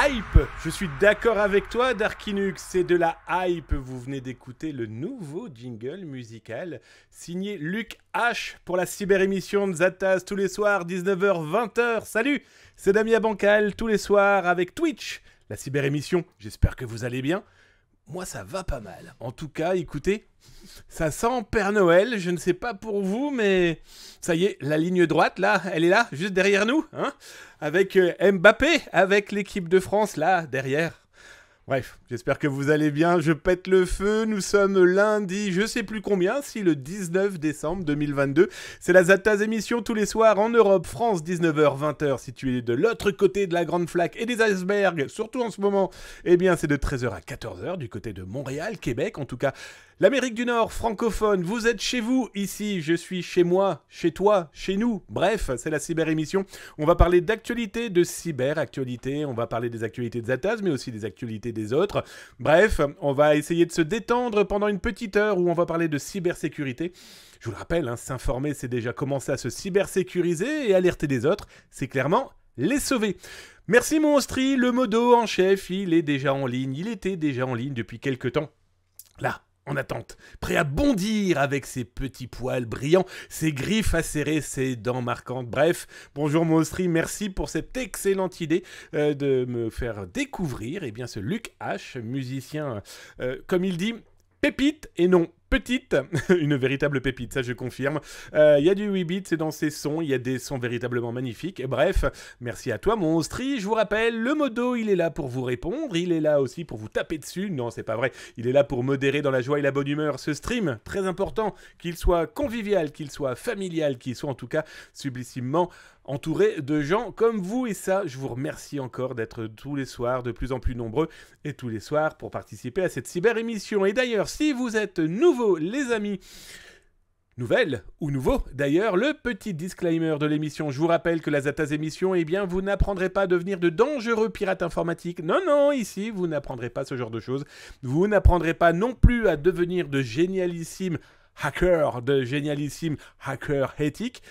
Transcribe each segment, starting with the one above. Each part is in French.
hype. Je suis d'accord avec toi, Darkinux, c'est de la hype. Vous venez d'écouter le nouveau jingle musical signé Luc H pour la cyber-émission de Zataz tous les soirs, 19h-20h. Salut, c'est Damien Bancal, tous les soirs avec Twitch, la cyber-émission. J'espère que vous allez bien. Moi, ça va pas mal. En tout cas, écoutez, ça sent Père Noël. Je ne sais pas pour vous, mais ça y est, la ligne droite, là, elle est là, juste derrière nous, hein, avec Mbappé, avec l'équipe de France, là, derrière. Bref, j'espère que vous allez bien. Je pète le feu. Nous sommes lundi, je sais plus combien, si le 19 décembre 2022. C'est la Zataz émission tous les soirs en Europe, France, 19h-20h, située de l'autre côté de la Grande Flaque et des icebergs, surtout en ce moment. Eh bien, c'est de 13h à 14h du côté de Montréal, Québec, en tout cas. L'Amérique du Nord, francophone, vous êtes chez vous, ici, je suis chez moi, chez toi, chez nous. Bref, c'est la cyber-émission. On va parler d'actualité, de cyber-actualité, on va parler des actualités de Zataz, mais aussi des actualités des autres. Bref, on va essayer de se détendre pendant une petite heure où on va parler de cybersécurité. Je vous le rappelle, hein, s'informer, c'est déjà commencer à se cybersécuriser et alerter des autres, c'est clairement les sauver. Merci Monstri, le modo en chef, il est déjà en ligne, il était déjà en ligne depuis quelques temps. Là, en attente, prêt à bondir avec ses petits poils brillants, ses griffes acérées, ses dents marquantes. Bref, bonjour Monstri, merci pour cette excellente idée de me faire découvrir ce Luc H, musicien, comme il dit, pépite et non petite, une véritable pépite, ça je confirme. Il y a du 8 bits, c'est dans ses sons, il y a des sons véritablement magnifiques. Et bref, merci à toi Monstri. Je vous rappelle, le modo, il est là pour vous répondre, il est là aussi pour vous taper dessus. Non, c'est pas vrai, il est là pour modérer dans la joie et la bonne humeur ce stream, très important, qu'il soit convivial, qu'il soit familial, qu'il soit en tout cas sublimement entouré de gens comme vous. Et ça, je vous remercie encore d'être tous les soirs de plus en plus nombreux et tous les soirs pour participer à cette cyber-émission. Et d'ailleurs, si vous êtes nouveaux, les amis, nouvelle ou nouveau d'ailleurs, le petit disclaimer de l'émission. Je vous rappelle que la Zataz émission, vous n'apprendrez pas à devenir de dangereux pirates informatiques. Non, non, ici, vous n'apprendrez pas ce genre de choses. Vous n'apprendrez pas non plus à devenir de génialissimes hackers éthiques.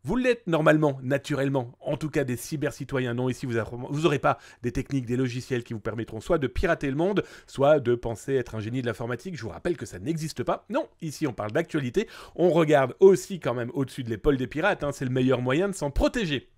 Vous l'êtes normalement, naturellement, en tout cas des cyber-citoyens. Non, ici, vous n'aurez pas des techniques, des logiciels qui vous permettront soit de pirater le monde, soit de penser être un génie de l'informatique. Je vous rappelle que ça n'existe pas. Non, ici, on parle d'actualité. On regarde aussi quand même au-dessus de l'épaule des pirates. Hein, c'est le meilleur moyen de s'en protéger.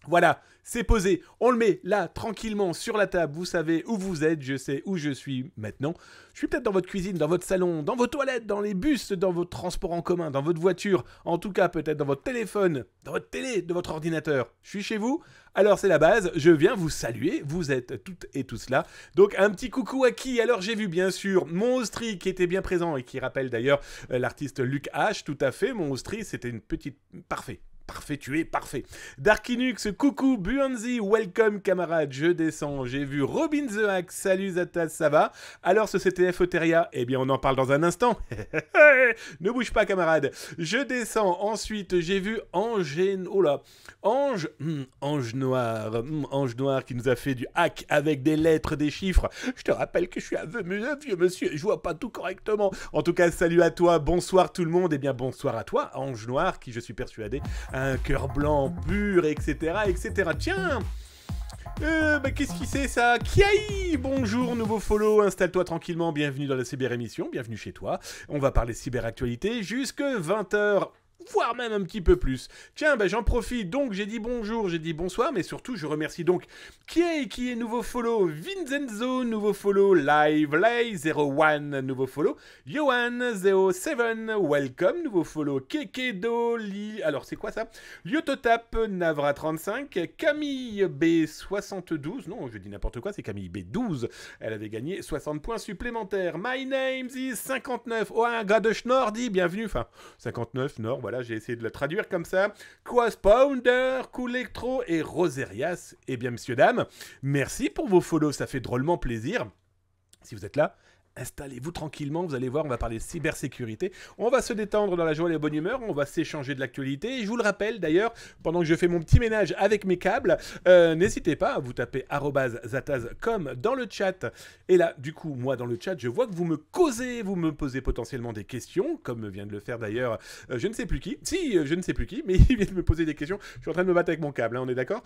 Voilà, c'est posé, on le met là, tranquillement, sur la table, vous savez où vous êtes, je sais où je suis maintenant. Je suis peut-être dans votre cuisine, dans votre salon, dans vos toilettes, dans les bus, dans vos transports en commun, dans votre voiture, en tout cas peut-être dans votre téléphone, dans votre télé, de votre ordinateur. Je suis chez vous, alors c'est la base, je viens vous saluer, vous êtes toutes et tous là. Donc un petit coucou à qui? Alors j'ai vu bien sûr Monstri qui était bien présent et qui rappelle d'ailleurs l'artiste Luc H, tout à fait, Monstri c'était une petite... Parfait. Parfait, tu es parfait. Darkinux, coucou, Buanzi, welcome camarade, je descends, j'ai vu Robin the Hack, salut Zataz, ça va? Alors ce CTF Oteria, on en parle dans un instant. Ne bouge pas camarade. Je descends, ensuite j'ai vu Ange Noir qui nous a fait du hack avec des lettres, des chiffres. Je te rappelle que je suis un vieux monsieur, je vois pas tout correctement. En tout cas, salut à toi, bonsoir tout le monde, bonsoir à toi, Ange Noir, qui je suis persuadé un cœur blanc pur, etc., etc. Tiens, qu'est-ce qui c'est ça? Kiai, bonjour, nouveau follow, installe-toi tranquillement, bienvenue dans la cyber-émission, bienvenue chez toi. On va parler cyber-actualité jusque 20h. Voire même un petit peu plus. Tiens, j'en profite, donc j'ai dit bonjour, j'ai dit bonsoir, mais surtout je remercie donc qui est nouveau follow, Vincenzo, nouveau follow, Lively 01, nouveau follow, Johan07, welcome, nouveau follow, Kekedo, alors c'est quoi ça? Liototap, Navra35, Camille B72, non je dis n'importe quoi, c'est Camille B12, elle avait gagné 60 points supplémentaires, My name is 59, oh un gars de Schnorr dit bienvenue, enfin 59, Nord, voilà. J'ai essayé de le traduire comme ça. Quaspounder, Coulectro et Roserias. Messieurs, dames, merci pour vos follows, ça fait drôlement plaisir. Si vous êtes là, installez-vous tranquillement, vous allez voir, on va parler de cybersécurité, on va se détendre dans la joie et la bonne humeur, on va s'échanger de l'actualité, et je vous le rappelle d'ailleurs, pendant que je fais mon petit ménage avec mes câbles, n'hésitez pas à vous taper @zataz.com dans le chat, et là, du coup, moi dans le chat, je vois que vous me causez, vous me posez potentiellement des questions, comme vient de le faire d'ailleurs, je ne sais plus qui, je ne sais plus qui, mais il vient de me poser des questions, je suis en train de me battre avec mon câble, hein, on est d'accord.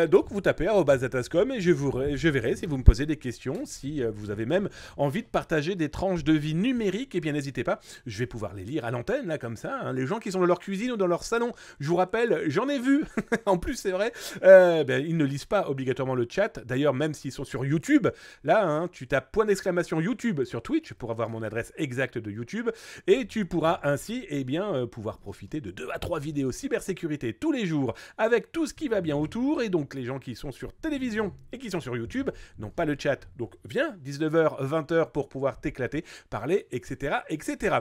Donc vous tapez @zataz.com et je verrai si vous me posez des questions, si vous avez même envie de partager des tranches de vie numériques, et bien n'hésitez pas, je vais pouvoir les lire à l'antenne, là, comme ça, hein, les gens qui sont dans leur cuisine ou dans leur salon, je vous rappelle, j'en ai vu, en plus c'est vrai, ils ne lisent pas obligatoirement le chat, d'ailleurs même s'ils sont sur YouTube, là, hein, tu tapes ! YouTube sur Twitch pour avoir mon adresse exacte de YouTube, et tu pourras ainsi, pouvoir profiter de 2 à 3 vidéos cybersécurité tous les jours, avec tout ce qui va bien autour, et donc les gens qui sont sur télévision et qui sont sur YouTube n'ont pas le chat, donc viens, 19h, 20h pour pouvoir t'éclater, parler, etc., etc.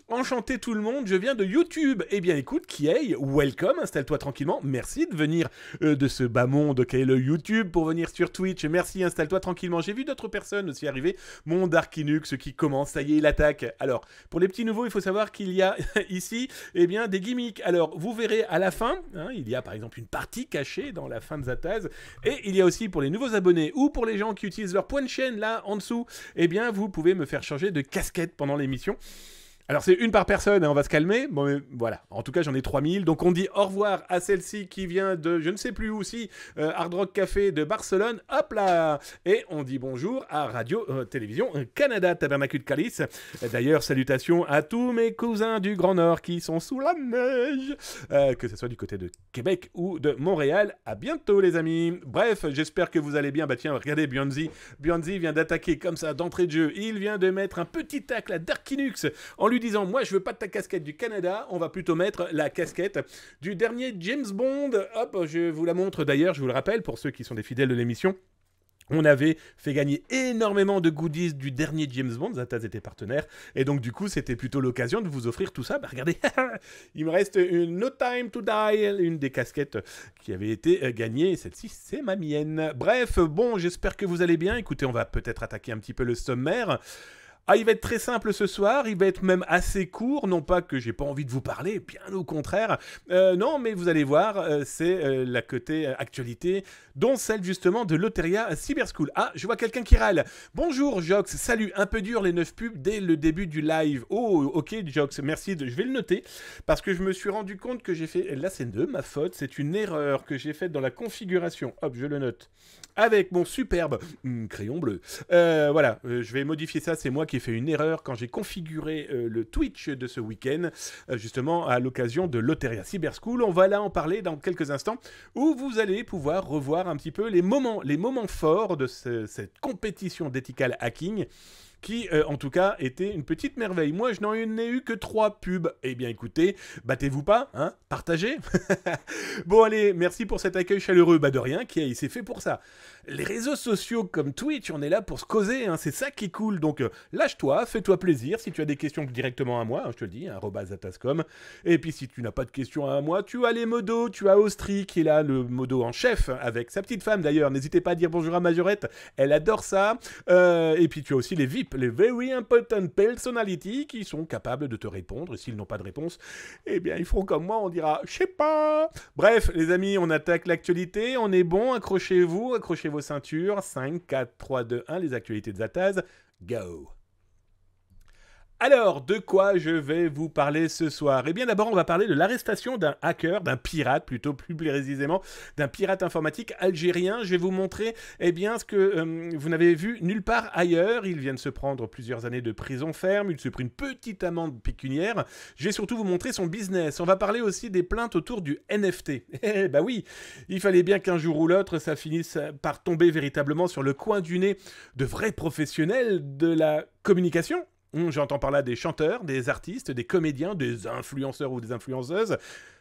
Enchanté tout le monde, je viens de YouTube. Eh bien écoute, Kiei, welcome, installe-toi tranquillement. Merci de venir de ce bas monde qu'est le YouTube pour venir sur Twitch. Merci, installe-toi tranquillement. J'ai vu d'autres personnes aussi arriver. Mon Darkinux qui commence, ça y est, il attaque. Alors, pour les petits nouveaux, il faut savoir qu'il y a ici, des gimmicks. Alors, vous verrez à la fin, hein, il y a par exemple une partie cachée dans la fin de Zataz, et il y a aussi pour les nouveaux abonnés ou pour les gens qui utilisent leur point de chaîne là en dessous, vous pouvez me faire changer de casquette pendant l'émission. Alors c'est une par personne, hein, on va se calmer. Bon, mais voilà, en tout cas j'en ai 3000. Donc on dit au revoir à celle-ci qui vient de, je ne sais plus où, Hard Rock Café de Barcelone. Hop là. Et on dit bonjour à Radio-Télévision Canada, Tabernacle de Calice. D'ailleurs, salutations à tous mes cousins du Grand Nord qui sont sous la neige. Que ce soit du côté de Québec ou de Montréal. À bientôt les amis. Bref, j'espère que vous allez bien. Bah tiens, regardez Bionzi. Bionzi vient d'attaquer comme ça d'entrée de jeu. Il vient de mettre un petit tacle à Darkinux en lui disant, moi je veux pas de ta casquette du Canada, on va plutôt mettre la casquette du dernier James Bond. Hop, je vous la montre d'ailleurs, je vous le rappelle, pour ceux qui sont des fidèles de l'émission. On avait fait gagner énormément de goodies du dernier James Bond, Zataz était partenaire, et donc du coup c'était plutôt l'occasion de vous offrir tout ça. Bah regardez, il me reste une No Time to Die, une des casquettes qui avait été gagnée, celle-ci c'est ma mienne. Bref, bon, j'espère que vous allez bien. Écoutez, on va peut-être attaquer un petit peu le sommaire. Ah, il va être très simple ce soir, il va être même assez court, non pas que j'ai pas envie de vous parler, bien au contraire, non, mais vous allez voir, c'est la côté actualité, dont celle justement de Loteria Cyber School. Ah, je vois quelqu'un qui râle. Bonjour Jox, salut, un peu dur les 9 pubs dès le début du live. Oh, ok Jox, merci, je vais le noter, parce que je me suis rendu compte que j'ai fait, là c'est de ma faute, c'est une erreur que j'ai faite dans la configuration, hop, je le note, avec mon superbe crayon bleu. Voilà, je vais modifier ça, c'est moi qui ai fait une erreur quand j'ai configuré le Twitch de ce week-end, justement à l'occasion de Loteria Cyber School. On va là en parler dans quelques instants, où vous allez pouvoir revoir un petit peu les moments forts de cette compétition d'ethical hacking, qui, en tout cas, était une petite merveille. Moi, je n'en ai eu que 3 pubs. Eh bien, écoutez, battez-vous pas, hein, partagez. Bon, allez, merci pour cet accueil chaleureux. Bah, de rien, qui c'est fait pour ça. Les réseaux sociaux comme Twitch, on est là pour se causer, hein, c'est ça qui est cool. Donc, lâche-toi, fais-toi plaisir. Si tu as des questions directement à moi, hein, je te le dis, @zataz.com. Et puis, si tu n'as pas de questions à moi, tu as les modos, tu as Austri, qui est là, le modo en chef, avec sa petite femme d'ailleurs. N'hésitez pas à dire bonjour à Majorette, elle adore ça. Et puis, tu as aussi les VIP, les Very Important Personality, qui sont capables de te répondre. Et s'ils n'ont pas de réponse, eh bien, ils feront comme moi, on dira, je sais pas. Bref, les amis, on attaque l'actualité. On est bon, accrochez-vous, accrochez vos ceintures. 5, 4, 3, 2, 1, les actualités de Zataz. Go! Alors, de quoi je vais vous parler ce soir? Eh bien, d'abord, on va parler de l'arrestation d'un hacker, d'un pirate, plutôt plus précisément, d'un pirate informatique algérien. Je vais vous montrer, eh bien, ce que vous n'avez vu nulle part ailleurs. Il vient de se prendre plusieurs années de prison ferme, il se prit une petite amende pécuniaire. Je vais surtout vous montrer son business. On va parler aussi des plaintes autour du NFT. Eh bah oui, il fallait bien qu'un jour ou l'autre, ça finisse par tomber véritablement sur le coin du nez de vrais professionnels de la communication. J'entends par là des chanteurs, des artistes, des comédiens, des influenceurs ou des influenceuses,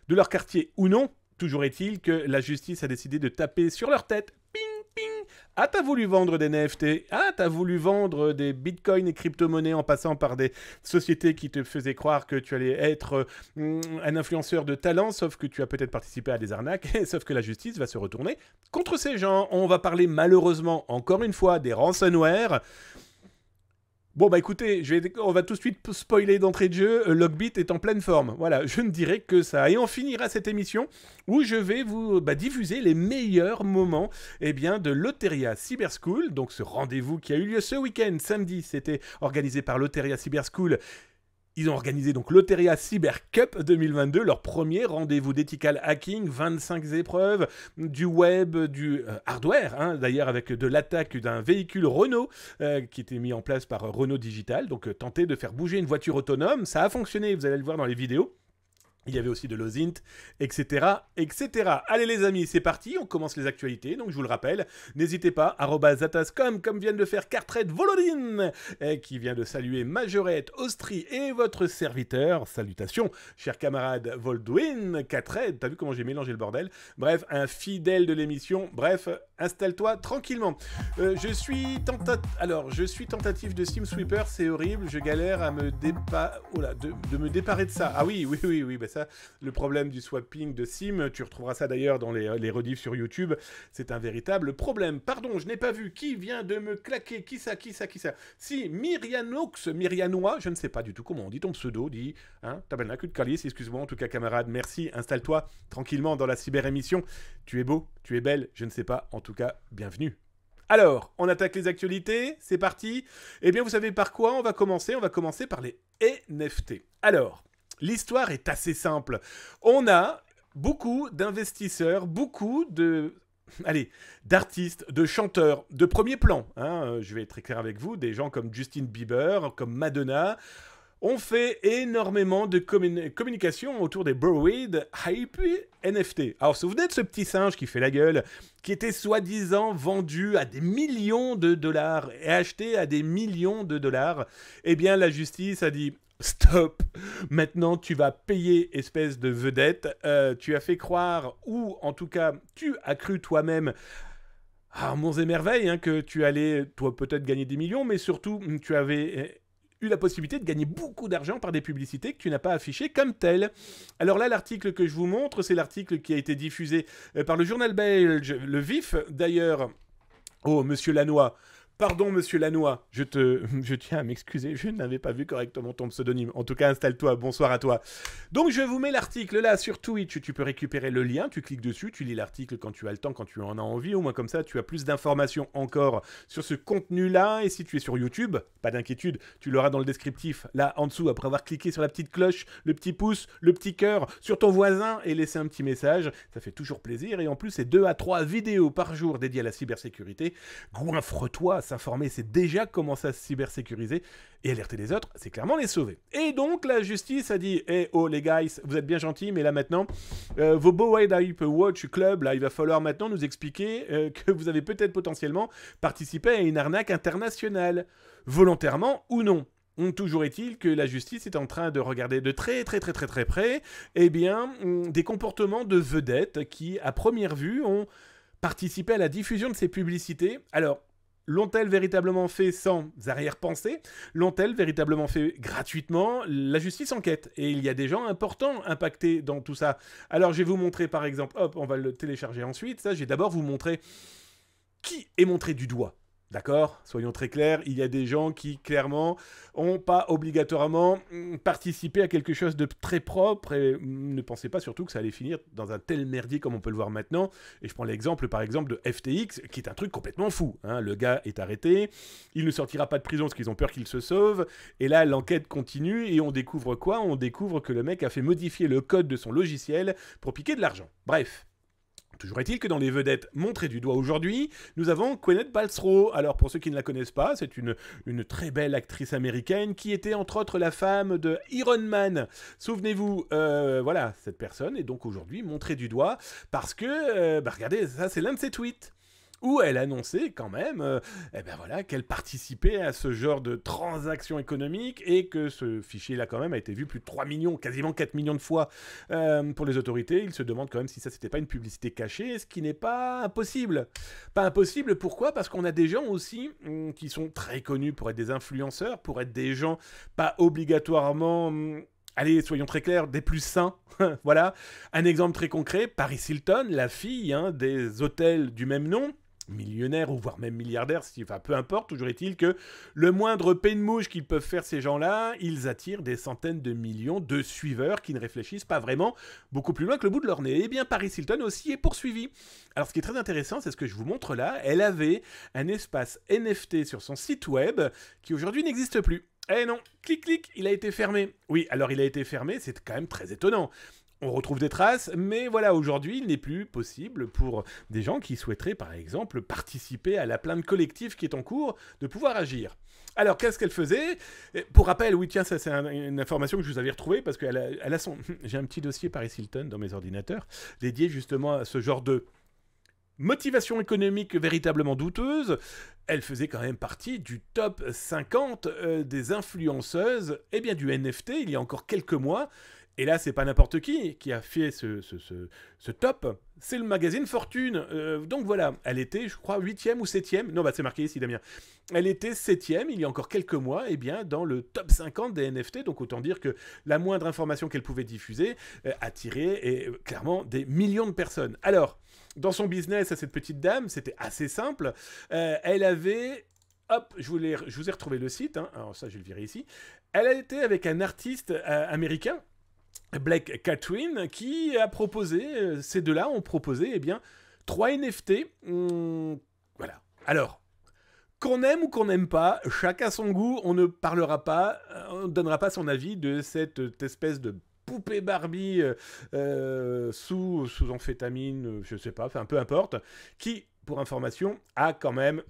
de leur quartier ou non. Toujours est-il que la justice a décidé de taper sur leur tête. Ping, ping. Ah, t'as voulu vendre des NFT. Ah, t'as voulu vendre des bitcoins et crypto-monnaies en passant par des sociétés qui te faisaient croire que tu allais être un influenceur de talent, sauf que tu as peut-être participé à des arnaques, sauf que la justice va se retourner contre ces gens. On va parler malheureusement, encore une fois, des ransomware. Bon bah écoutez, on va tout de suite spoiler d'entrée de jeu, Logbit est en pleine forme. Voilà, je ne dirai que ça. Et on finira cette émission où je vais vous diffuser les meilleurs moments de Loteria Cyber School. Donc ce rendez-vous qui a eu lieu ce week-end, samedi, c'était organisé par Loteria Cyber School. Ils ont organisé donc Loteria Cyber Cup 2022, leur premier rendez-vous d'éthical hacking, 25 épreuves, du web, du hardware, d'ailleurs avec de l'attaque d'un véhicule Renault qui était mis en place par Renault Digital, donc tenter de faire bouger une voiture autonome, ça a fonctionné, vous allez le voir dans les vidéos. Il y avait aussi de l'OSINT, etc., etc. Allez les amis, c'est parti, on commence les actualités. Donc je vous le rappelle, n'hésitez pas, @zatascom, comme vient de le faire Cartred Volodine, qui vient de saluer Majorette, Austri et votre serviteur. Salutations, cher camarade Voldwin, Cartred, t'as vu comment j'ai mélangé le bordel? Bref, un fidèle de l'émission. Bref, installe-toi tranquillement. Je suis tentative de SimSweeper, c'est horrible, je galère à me de me déparer de ça. Ah oui, bah ça, le problème du swapping de Sim, tu retrouveras ça d'ailleurs dans les rediffs sur YouTube, c'est un véritable problème. Pardon, je n'ai pas vu, qui vient de me claquer, qui ça? Si, Myrianois, je ne sais pas du tout comment on dit ton pseudo, dit, tabernacle de calice, excuse-moi en tout cas camarade, merci, installe-toi tranquillement dans la cyber-émission, tu es beau, tu es belle, je ne sais pas, en tout cas, bienvenue. Alors, on attaque les actualités, c'est parti. Eh bien, vous savez par quoi on va commencer? On va commencer par les NFT. Alors, l'histoire est assez simple. On a beaucoup d'investisseurs, beaucoup d'artistes, de chanteurs, de premier plan. Je vais être très clair avec vous, des gens comme Justin Bieber, comme Madonna. On fait énormément de communication autour des Borrowed Hype NFT. Alors, vous vous souvenez de ce petit singe qui fait la gueule, qui était soi-disant vendu à des millions de dollars et acheté à des millions de dollars? Eh bien, la justice a dit... Stop! Maintenant, tu vas payer, espèce de vedette. Tu as fait croire, ou en tout cas, tu as cru toi-même, monts et merveilles, que tu allais, toi, peut-être gagner des millions, mais surtout, tu avais eu la possibilité de gagner beaucoup d'argent par des publicités que tu n'as pas affichées comme telles. Alors là, l'article que je vous montre, c'est l'article qui a été diffusé par le journal belge Le Vif. D'ailleurs, oh, monsieur Lannoy, pardon, monsieur Lannoy, je tiens à m'excuser, je n'avais pas vu correctement ton pseudonyme. En tout cas, installe-toi, bonsoir à toi. Donc, je vous mets l'article là sur Twitch, tu peux récupérer le lien, tu cliques dessus, tu lis l'article quand tu as le temps, quand tu en as envie, au moins comme ça, tu as plus d'informations encore sur ce contenu-là. Et si tu es sur YouTube, pas d'inquiétude, tu l'auras dans le descriptif, là en dessous, après avoir cliqué sur la petite cloche, le petit pouce, le petit cœur, sur ton voisin et laissé un petit message. Ça fait toujours plaisir. Et en plus, c'est 2 à 3 vidéos par jour dédiées à la cybersécurité. Goinfre-toi, s'informer, c'est déjà commencer à se cybersécuriser, et alerter les autres, c'est clairement les sauver. Et donc la justice a dit oh les guys, vous êtes bien gentils, mais là maintenant vos Borrowed Hype Watch Club, là il va falloir maintenant nous expliquer que vous avez peut-être potentiellement participé à une arnaque internationale, volontairement ou non. Toujours est-il que la justice est en train de regarder de très près des comportements de vedettes qui, à première vue, ont participé à la diffusion de ces publicités. Alors, l'ont-elles véritablement fait sans arrière-pensée? L'ont-elles véritablement fait gratuitement? La justice enquête. Et il y a des gens importants impactés dans tout ça. Alors, je vais vous montrer, par exemple, hop, on va le télécharger ensuite. Ça, je vais d'abord vous montrer qui est montré du doigt. D'accord? Soyons très clairs, il y a des gens qui, clairement, n'ont pas obligatoirement participé à quelque chose de très propre et ne pensaient pas surtout que ça allait finir dans un tel merdier comme on peut le voir maintenant. Et je prends l'exemple, par exemple, de FTX, qui est un truc complètement fou. Le gars est arrêté, il ne sortira pas de prison parce qu'ils ont peur qu'il se sauve. Et là, l'enquête continue et on découvre quoi? On découvre que le mec a fait modifier le code de son logiciel pour piquer de l'argent. Bref. Toujours est-il que dans les vedettes montrées du doigt aujourd'hui, nous avons Gwyneth Paltrow. Alors pour ceux qui ne la connaissent pas, c'est une très belle actrice américaine qui était entre autres la femme de Iron Man. Souvenez-vous, voilà, cette personne est donc aujourd'hui montrée du doigt parce que, regardez, ça c'est l'un de ses tweets. Où elle annonçait quand même qu'elle participait à ce genre de transactions économiques et que ce fichier-là quand même a été vu plus de 3 millions, quasiment 4 millions de fois pour les autorités. Ils se demandent quand même si ça c'était pas une publicité cachée, ce qui n'est pas impossible. Pas impossible, pourquoi? Parce qu'on a des gens aussi qui sont très connus pour être des influenceurs, pour être des gens pas obligatoirement... allez, soyons très clairs, des plus sains. Voilà, un exemple très concret, Paris Hilton, la fille des hôtels du même nom, millionnaires ou voire même milliardaires, enfin peu importe, toujours est-il que le moindre pain de mouche qu'ils peuvent faire ces gens-là, ils attirent des centaines de millions de suiveurs qui ne réfléchissent pas vraiment beaucoup plus loin que le bout de leur nez. Eh bien Paris Hilton aussi est poursuivie. Alors ce qui est très intéressant, c'est ce que je vous montre là, elle avait un espace NFT sur son site web qui aujourd'hui n'existe plus. Eh non, clic clic, il a été fermé. Oui, alors il a été fermé, c'est quand même très étonnant. On retrouve des traces, mais voilà, aujourd'hui, il n'est plus possible pour des gens qui souhaiteraient, par exemple, participer à la plainte collective qui est en cours, de pouvoir agir. Alors, qu'est-ce qu'elle faisait? Pour rappel, oui, tiens, ça c'est une information que je vous avais retrouvée, parce qu'elle a son... J'ai un petit dossier Paris Hilton dans mes ordinateurs, dédié justement à ce genre de motivation économique véritablement douteuse. Elle faisait quand même partie du top 50 des influenceuses, eh bien du NFT, il y a encore quelques mois. Et là, c'est pas n'importe qui a fait ce top, c'est le magazine Fortune. Donc voilà, elle était, je crois, 8e ou 7e. Non, bah c'est marqué ici, Damien. Elle était 7e, il y a encore quelques mois, eh bien, dans le top 50 des NFT. Donc autant dire que la moindre information qu'elle pouvait diffuser attirait clairement des millions de personnes. Alors, dans son business à cette petite dame, c'était assez simple. Elle avait... Hop, je vous ai retrouvé le site. Hein. Alors ça, je vais le virer ici. Elle a été avec un artiste américain, Blake Catherine, qui a proposé, ces deux-là ont proposé, eh bien, 3 NFT. Voilà. Alors, qu'on aime ou qu'on n'aime pas, chacun son goût, on ne parlera pas, on ne donnera pas son avis de cette espèce de poupée Barbie sous amphétamine, je sais pas, enfin peu importe, qui, pour information, a quand même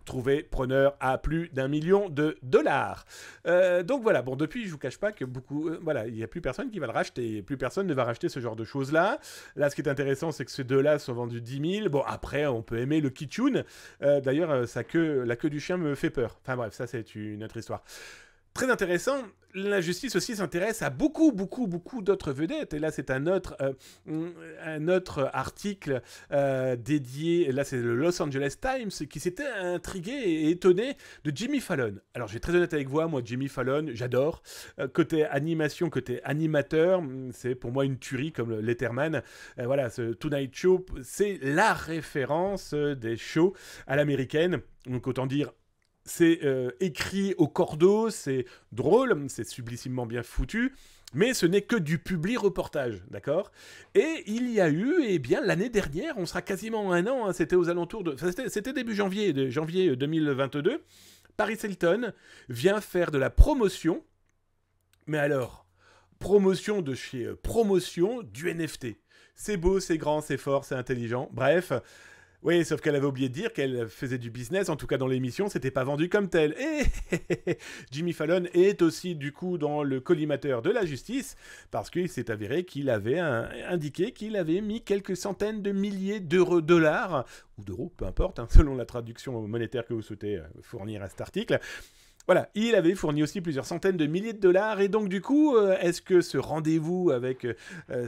trouvé preneur à plus d'1 million de dollars. Donc voilà, bon, depuis, je vous cache pas que beaucoup... voilà, il n'y a plus personne qui va le racheter. Plus personne ne va racheter ce genre de choses-là. Là, ce qui est intéressant, c'est que ces deux-là sont vendus 10 000. Bon, après, on peut aimer le kitschoun. D'ailleurs, la queue du chien me fait peur. Enfin bref, ça, c'est une autre histoire. Très intéressant, la justice aussi s'intéresse à beaucoup d'autres vedettes. Et là, c'est un autre article dédié, là c'est le Los Angeles Times, qui s'était intrigué et étonné de Jimmy Fallon. Alors, je vais être très honnête avec vous, moi, Jimmy Fallon, j'adore. Côté animation, côté animateur, c'est pour moi une tuerie comme Letterman. Voilà, ce Tonight Show, c'est la référence des shows à l'américaine. Donc, autant dire... C'est écrit au cordeau, c'est drôle, c'est sublimement bien foutu, mais ce n'est que du publi-reportage, d'accord? Et il y a eu, eh bien, l'année dernière, on sera quasiment un an, hein, c'était aux alentours de... C'était début janvier, janvier 2022, Paris Hilton vient faire de la promotion, mais alors, promotion de chez Promotion du NFT. C'est beau, c'est grand, c'est fort, c'est intelligent, bref... Oui, sauf qu'elle avait oublié de dire qu'elle faisait du business, en tout cas dans l'émission, c'était pas vendu comme tel. Et Jimmy Fallon est aussi du coup dans le collimateur de la justice, parce qu'il s'est avéré qu'il avait indiqué qu'il avait mis quelques centaines de milliers dollars, ou d'euros, peu importe, hein, selon la traduction monétaire que vous souhaitez fournir à cet article. Voilà, il avait fourni aussi plusieurs centaines de milliers de dollars, et donc du coup, est-ce que ce rendez-vous avec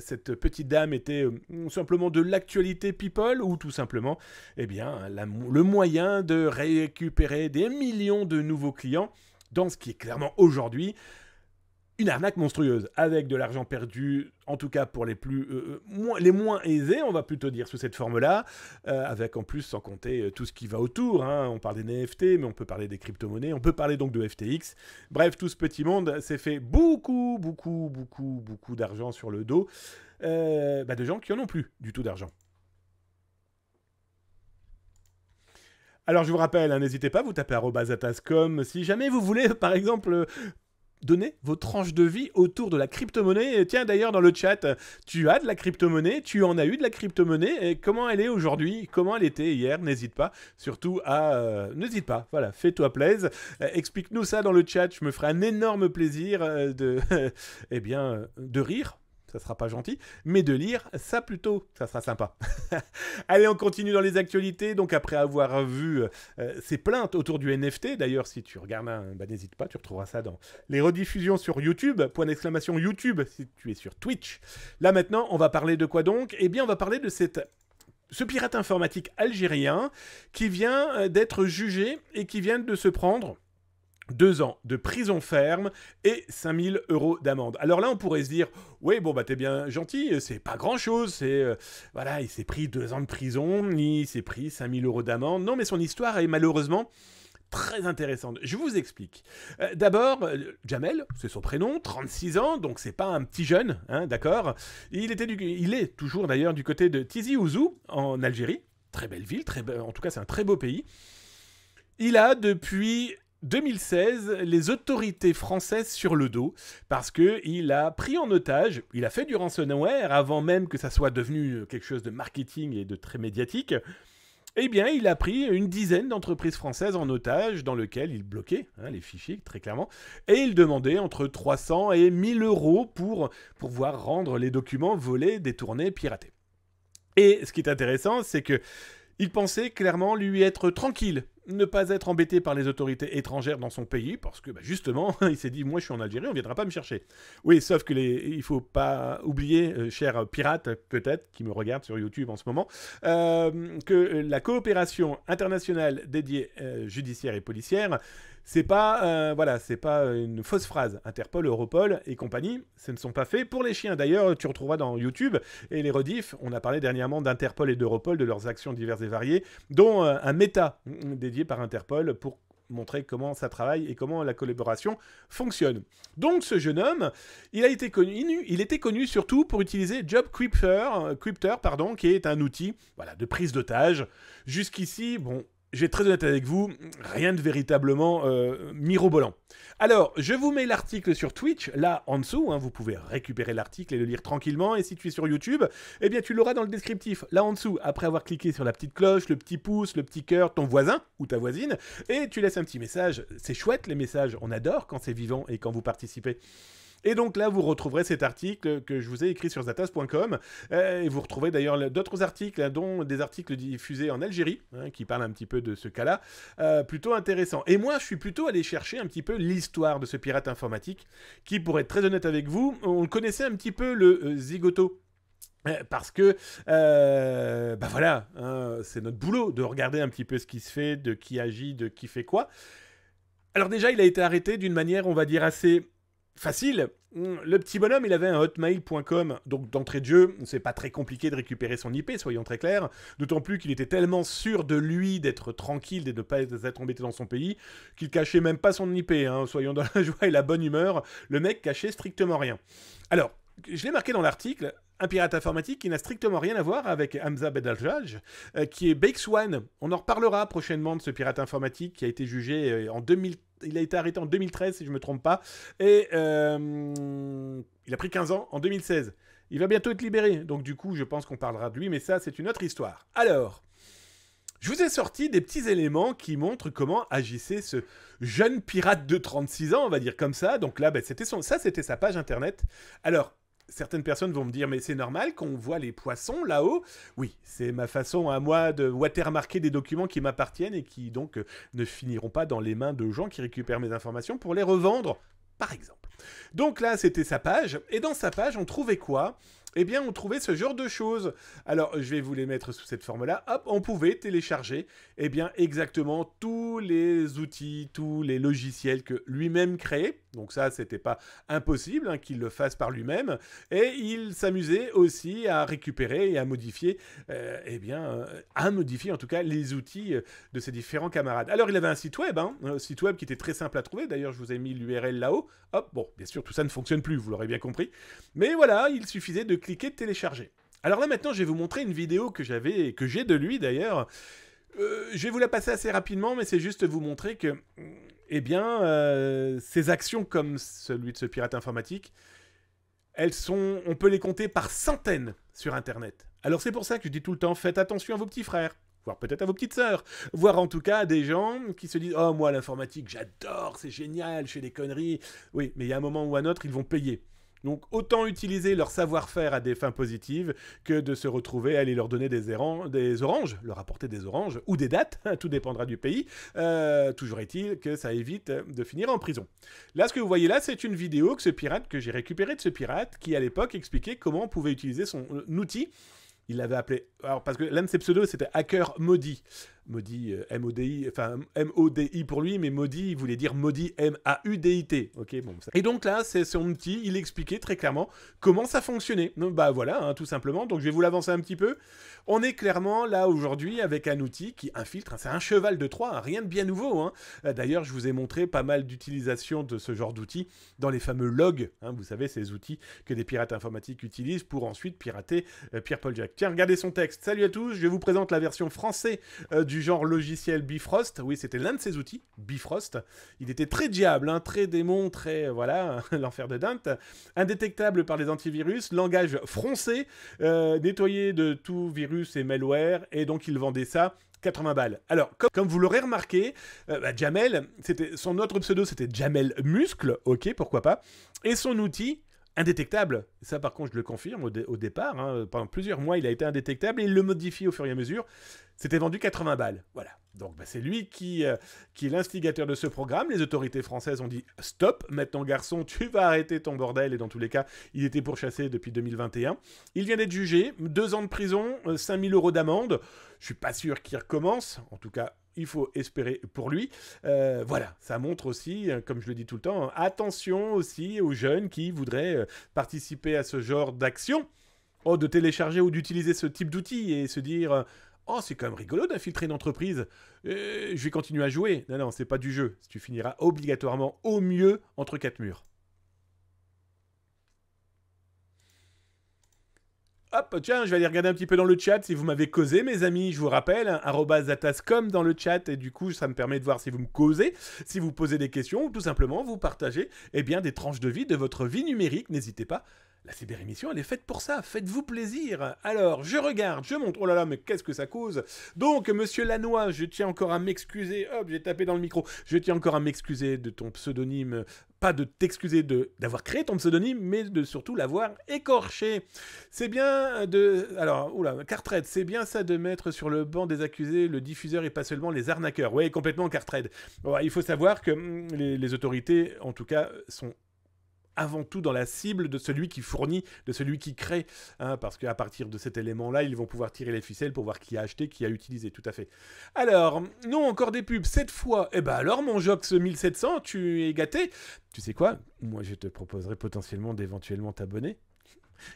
cette petite dame était simplement de l'actualité people, ou tout simplement, eh bien, le moyen de récupérer des millions de nouveaux clients dans ce qui est clairement aujourd'hui une arnaque monstrueuse, avec de l'argent perdu, en tout cas pour les moins aisés, on va plutôt dire sous cette forme-là, avec en plus, sans compter tout ce qui va autour, hein. On parle des NFT, mais on peut parler des crypto-monnaies, on peut parler donc de FTX. Bref, tout ce petit monde s'est fait beaucoup d'argent sur le dos de gens qui n'en ont plus du tout d'argent. Alors je vous rappelle, hein, n'hésitez pas, vous tapez @atascom si jamais vous voulez, par exemple... Donnez vos tranches de vie autour de la crypto-monnaie. Tiens, d'ailleurs, dans le chat, tu as de la crypto-monnaie, tu en as eu de la crypto-monnaie, et comment elle est aujourd'hui, comment elle était hier, n'hésite pas, surtout à... n'hésite pas, voilà, fais-toi plaisir, explique-nous ça dans le chat, je me ferai un énorme plaisir eh bien, de rire. Ça sera pas gentil, mais de lire, ça plutôt, ça sera sympa. Allez, on continue dans les actualités. Donc après avoir vu ces plaintes autour du NFT, d'ailleurs si tu regardes n'hésite pas, tu retrouveras ça dans les rediffusions sur YouTube, point d'exclamation YouTube si tu es sur Twitch. Là maintenant, on va parler de quoi donc? Eh bien, on va parler de ce pirate informatique algérien qui vient d'être jugé et qui vient de se prendre 2 ans de prison ferme et 5000 € d'amende. Alors là, on pourrait se dire, oui, bon, bah t'es bien gentil, c'est pas grand-chose, voilà, il s'est pris 2 ans de prison, il s'est pris 5000 € d'amende. Non, mais son histoire est malheureusement très intéressante. Je vous explique. D'abord, Jamel, c'est son prénom, 36 ans, donc c'est pas un petit jeune, hein, d'accord. Il est toujours d'ailleurs du côté de Tizi Ouzou, en Algérie. Très belle ville, en tout cas c'est un très beau pays. Il a depuis 2016 les autorités françaises sur le dos parce qu'il a pris en otage, il a fait du ransomware avant même que ça soit devenu quelque chose de marketing et de très médiatique. Eh bien, il a pris une dizaine d'entreprises françaises en otage dans lequel il bloquait les fichiers, très clairement, et il demandait entre 300 et 1000 € pour pouvoir rendre les documents volés, détournés, piratés. Et ce qui est intéressant, c'est que il pensait clairement lui être tranquille, ne pas être embêté par les autorités étrangères dans son pays, parce que justement, il s'est dit, moi je suis en Algérie, on ne viendra pas me chercher. Oui, sauf que il ne faut pas oublier, chers pirates peut-être, qui me regardent sur YouTube en ce moment, que la coopération internationale dédiée judiciaire et policière, c'est pas une fausse phrase. Interpol, Europol et compagnie, ce ne sont pas faits pour les chiens. D'ailleurs, tu retrouveras dans YouTube et les rediffs, on a parlé dernièrement d'Interpol et d'Europol, de leurs actions diverses et variées, dont un méta dédié par Interpol pour montrer comment ça travaille et comment la collaboration fonctionne. Donc ce jeune homme, il était connu surtout pour utiliser JobCrypter, qui est un outil de prise d'otage. Jusqu'ici, bon, je vais être très honnête avec vous, rien de véritablement mirobolant. Alors, je vous mets l'article sur Twitch, là en dessous, vous pouvez récupérer l'article et le lire tranquillement, et si tu es sur YouTube, eh bien tu l'auras dans le descriptif, là en dessous, après avoir cliqué sur la petite cloche, le petit pouce, le petit cœur, ton voisin ou ta voisine, et tu laisses un petit message. C'est chouette les messages, on adore quand c'est vivant et quand vous participez. Et donc là, vous retrouverez cet article que je vous ai écrit sur zatas.com. Et vous retrouverez d'ailleurs d'autres articles, dont des articles diffusés en Algérie, qui parlent un petit peu de ce cas-là. Plutôt intéressant. Et moi, je suis plutôt allé chercher un petit peu l'histoire de ce pirate informatique, qui, pour être très honnête avec vous, on connaissait un petit peu le zigoto. Parce que, c'est notre boulot de regarder un petit peu ce qui se fait, de qui agit, de qui fait quoi. Alors déjà, il a été arrêté d'une manière, on va dire, assez facile. Le petit bonhomme, il avait un hotmail.com, donc d'entrée de jeu, c'est pas très compliqué de récupérer son IP, soyons très clairs, d'autant plus qu'il était tellement sûr de lui, d'être tranquille, de ne pas être embêté dans son pays, qu'il cachait même pas son IP, soyons dans la joie et la bonne humeur, le mec cachait strictement rien. Alors, je l'ai marqué dans l'article, un pirate informatique qui n'a strictement rien à voir avec Hamza Bedaljaj, qui est Bakeswan. On en reparlera prochainement de ce pirate informatique qui a été jugé en 2000. Il a été arrêté en 2013, si je ne me trompe pas, et il a pris 15 ans en 2016. Il va bientôt être libéré, donc du coup, je pense qu'on parlera de lui, mais ça, c'est une autre histoire. Alors, je vous ai sorti des petits éléments qui montrent comment agissait ce jeune pirate de 36 ans, on va dire comme ça. Donc là, c'était sa page internet. Alors, certaines personnes vont me dire, mais c'est normal qu'on voit les poissons là-haut. Oui, c'est ma façon à moi de watermarker des documents qui m'appartiennent et qui donc ne finiront pas dans les mains de gens qui récupèrent mes informations pour les revendre, par exemple. Donc là, c'était sa page. Et dans sa page, on trouvait quoi ? Eh bien, on trouvait ce genre de choses. Alors, je vais vous les mettre sous cette forme-là. Hop, on pouvait télécharger, eh bien, exactement tous les outils, tous les logiciels que lui-même créait. Donc ça, c'était pas impossible qu'il le fasse par lui-même. Et il s'amusait aussi à récupérer et à modifier, à modifier en tout cas les outils de ses différents camarades. Alors, il avait un site web qui était très simple à trouver. D'ailleurs, je vous ai mis l'URL là-haut. Hop, bon, bien sûr, tout ça ne fonctionne plus, vous l'aurez bien compris. Mais voilà, il suffisait de cliquer, de télécharger. Alors là, maintenant, je vais vous montrer une vidéo que j'ai de lui, d'ailleurs. Je vais vous la passer assez rapidement, mais c'est juste vous montrer que, ces actions comme celui de ce pirate informatique, on peut les compter par centaines sur Internet. Alors c'est pour ça que je dis tout le temps, faites attention à vos petits frères, voire peut-être à vos petites sœurs, voire en tout cas à des gens qui se disent « Oh, moi, l'informatique, j'adore, c'est génial, je fais des conneries. » Oui, mais il y a un moment ou un autre, ils vont payer. Donc autant utiliser leur savoir-faire à des fins positives que de se retrouver à aller leur donner des oranges, leur apporter des oranges ou des dattes, tout dépendra du pays. Toujours est-il que ça évite de finir en prison. Là, ce que vous voyez là, c'est une vidéo que j'ai récupérée de ce pirate qui à l'époque expliquait comment on pouvait utiliser son outil. Il l'avait appelé Alors, parce que l'un de ses pseudos, c'était Hacker Maudit. Maudit, M-O-D-I, enfin M-O-D-I pour lui, mais maudit, il voulait dire maudit, M-A-U-D-I-T. Ok, bon, ça. Et donc là, c'est son outil, il expliquait très clairement comment ça fonctionnait. Donc, bah voilà, hein, tout simplement. Donc je vais vous l'avancer un petit peu. On est clairement là aujourd'hui avec un outil qui infiltre, hein, c'est un cheval de Troie, hein, rien de bien nouveau. Hein. D'ailleurs, je vous ai montré pas mal d'utilisation de ce genre d'outils dans les fameux logs. Hein, vous savez, ces outils que des pirates informatiques utilisent pour ensuite pirater Pierre-Paul Jack. Tiens, regardez son texte. Salut à tous, je vous présente la version française du genre logiciel Bifrost. Oui, c'était l'un de ses outils, Bifrost. Il était très diable, hein, très démon, très, voilà, l'enfer de Dante. Indétectable par les antivirus, langage français, nettoyé de tout virus et malware, et donc il vendait ça 80 balles. Alors, comme vous l'aurez remarqué, Jamel, son autre pseudo, c'était Jamel Muscle, ok, pourquoi pas, et son outil, indétectable. Ça, par contre, je le confirme au départ. Hein, pendant plusieurs mois, il a été indétectable et il le modifie au fur et à mesure. C'était vendu 80 balles. Voilà. Donc, bah, c'est lui qui est l'instigateur de ce programme. Les autorités françaises ont dit « Stop, maintenant, garçon, tu vas arrêter ton bordel. » Et dans tous les cas, il était pourchassé depuis 2021. Il vient d'être jugé. 2 ans de prison, 5 000 € d'amende. Je suis pas sûr qu'il recommence. En tout cas, il faut espérer pour lui. Voilà, ça montre aussi, comme je le dis tout le temps, attention aussi aux jeunes qui voudraient participer à ce genre d'action, de télécharger ou d'utiliser ce type d'outils et se dire oh, c'est quand même rigolo d'infiltrer une entreprise, je vais continuer à jouer. Non, non, c'est pas du jeu. Tu finiras obligatoirement au mieux entre 4 murs. Hop, tiens, je vais aller regarder un petit peu dans le chat si vous m'avez causé, mes amis. Je vous rappelle, hein, @zatascom dans le chat, et du coup, ça me permet de voir si vous me causez, si vous posez des questions, ou tout simplement vous partagez des tranches de vie de votre vie numérique. N'hésitez pas. La cyberémission, elle est faite pour ça. Faites-vous plaisir. Alors, je regarde, je montre. Oh là là, mais qu'est-ce que ça cause? Donc, monsieur Lannoy, je tiens encore à m'excuser. Hop, j'ai tapé dans le micro. Je tiens encore à m'excuser de ton pseudonyme. Pas de t'excuser d'avoir créé ton pseudonyme, mais de surtout l'avoir écorché. C'est bien de... Alors, oula, Cartred, c'est bien ça de mettre sur le banc des accusés le diffuseur et pas seulement les arnaqueurs. Oui, complètement, Cartred. Ouais, il faut savoir que les autorités, en tout cas, sont avant tout dans la cible de celui qui fournit, de celui qui crée, hein, parce qu'à partir de cet élément-là, ils vont pouvoir tirer les ficelles pour voir qui a acheté, qui a utilisé, tout à fait. Alors, non, encore des pubs, cette fois, eh ben alors, mon Jox 1700, tu es gâté. Tu sais quoi? Moi, je te proposerais potentiellement d'éventuellement t'abonner.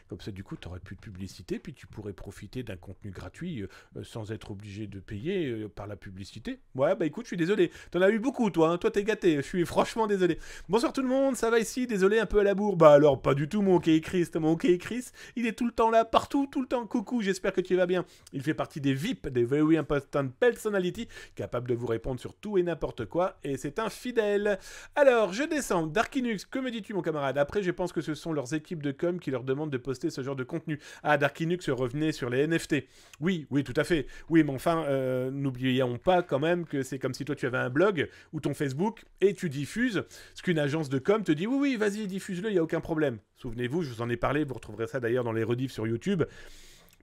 Comme ça, du coup, tu n'aurais plus de publicité, puis tu pourrais profiter d'un contenu gratuit sans être obligé de payer par la publicité. Ouais, bah écoute, je suis désolé. T'en as eu beaucoup, toi. Hein. Toi, t'es gâté. Je suis franchement désolé. Bonsoir tout le monde, ça va ici? Désolé, un peu à la bourre. Bah alors, pas du tout, mon OK Chris. Mon OK Chris, il est tout le temps là, partout, tout le temps. Coucou, j'espère que tu vas bien. Il fait partie des VIP, des Very Important Personality, capable de vous répondre sur tout et n'importe quoi, et c'est un fidèle. Alors, je descends. Darkinux, que me dis-tu, mon camarade? Après, je pense que ce sont leurs équipes de com qui leur demandent de poster ce genre de contenu. Ah, Darkinux revenait sur les NFT. Oui, oui, tout à fait. Oui, mais enfin, n'oublions pas quand même que c'est comme si toi tu avais un blog ou ton Facebook et tu diffuses ce qu'une agence de com te dit. Oui, oui, vas-y, diffuse-le, il n'y a aucun problème. Souvenez-vous, je vous en ai parlé, vous retrouverez ça d'ailleurs dans les rediffs sur YouTube,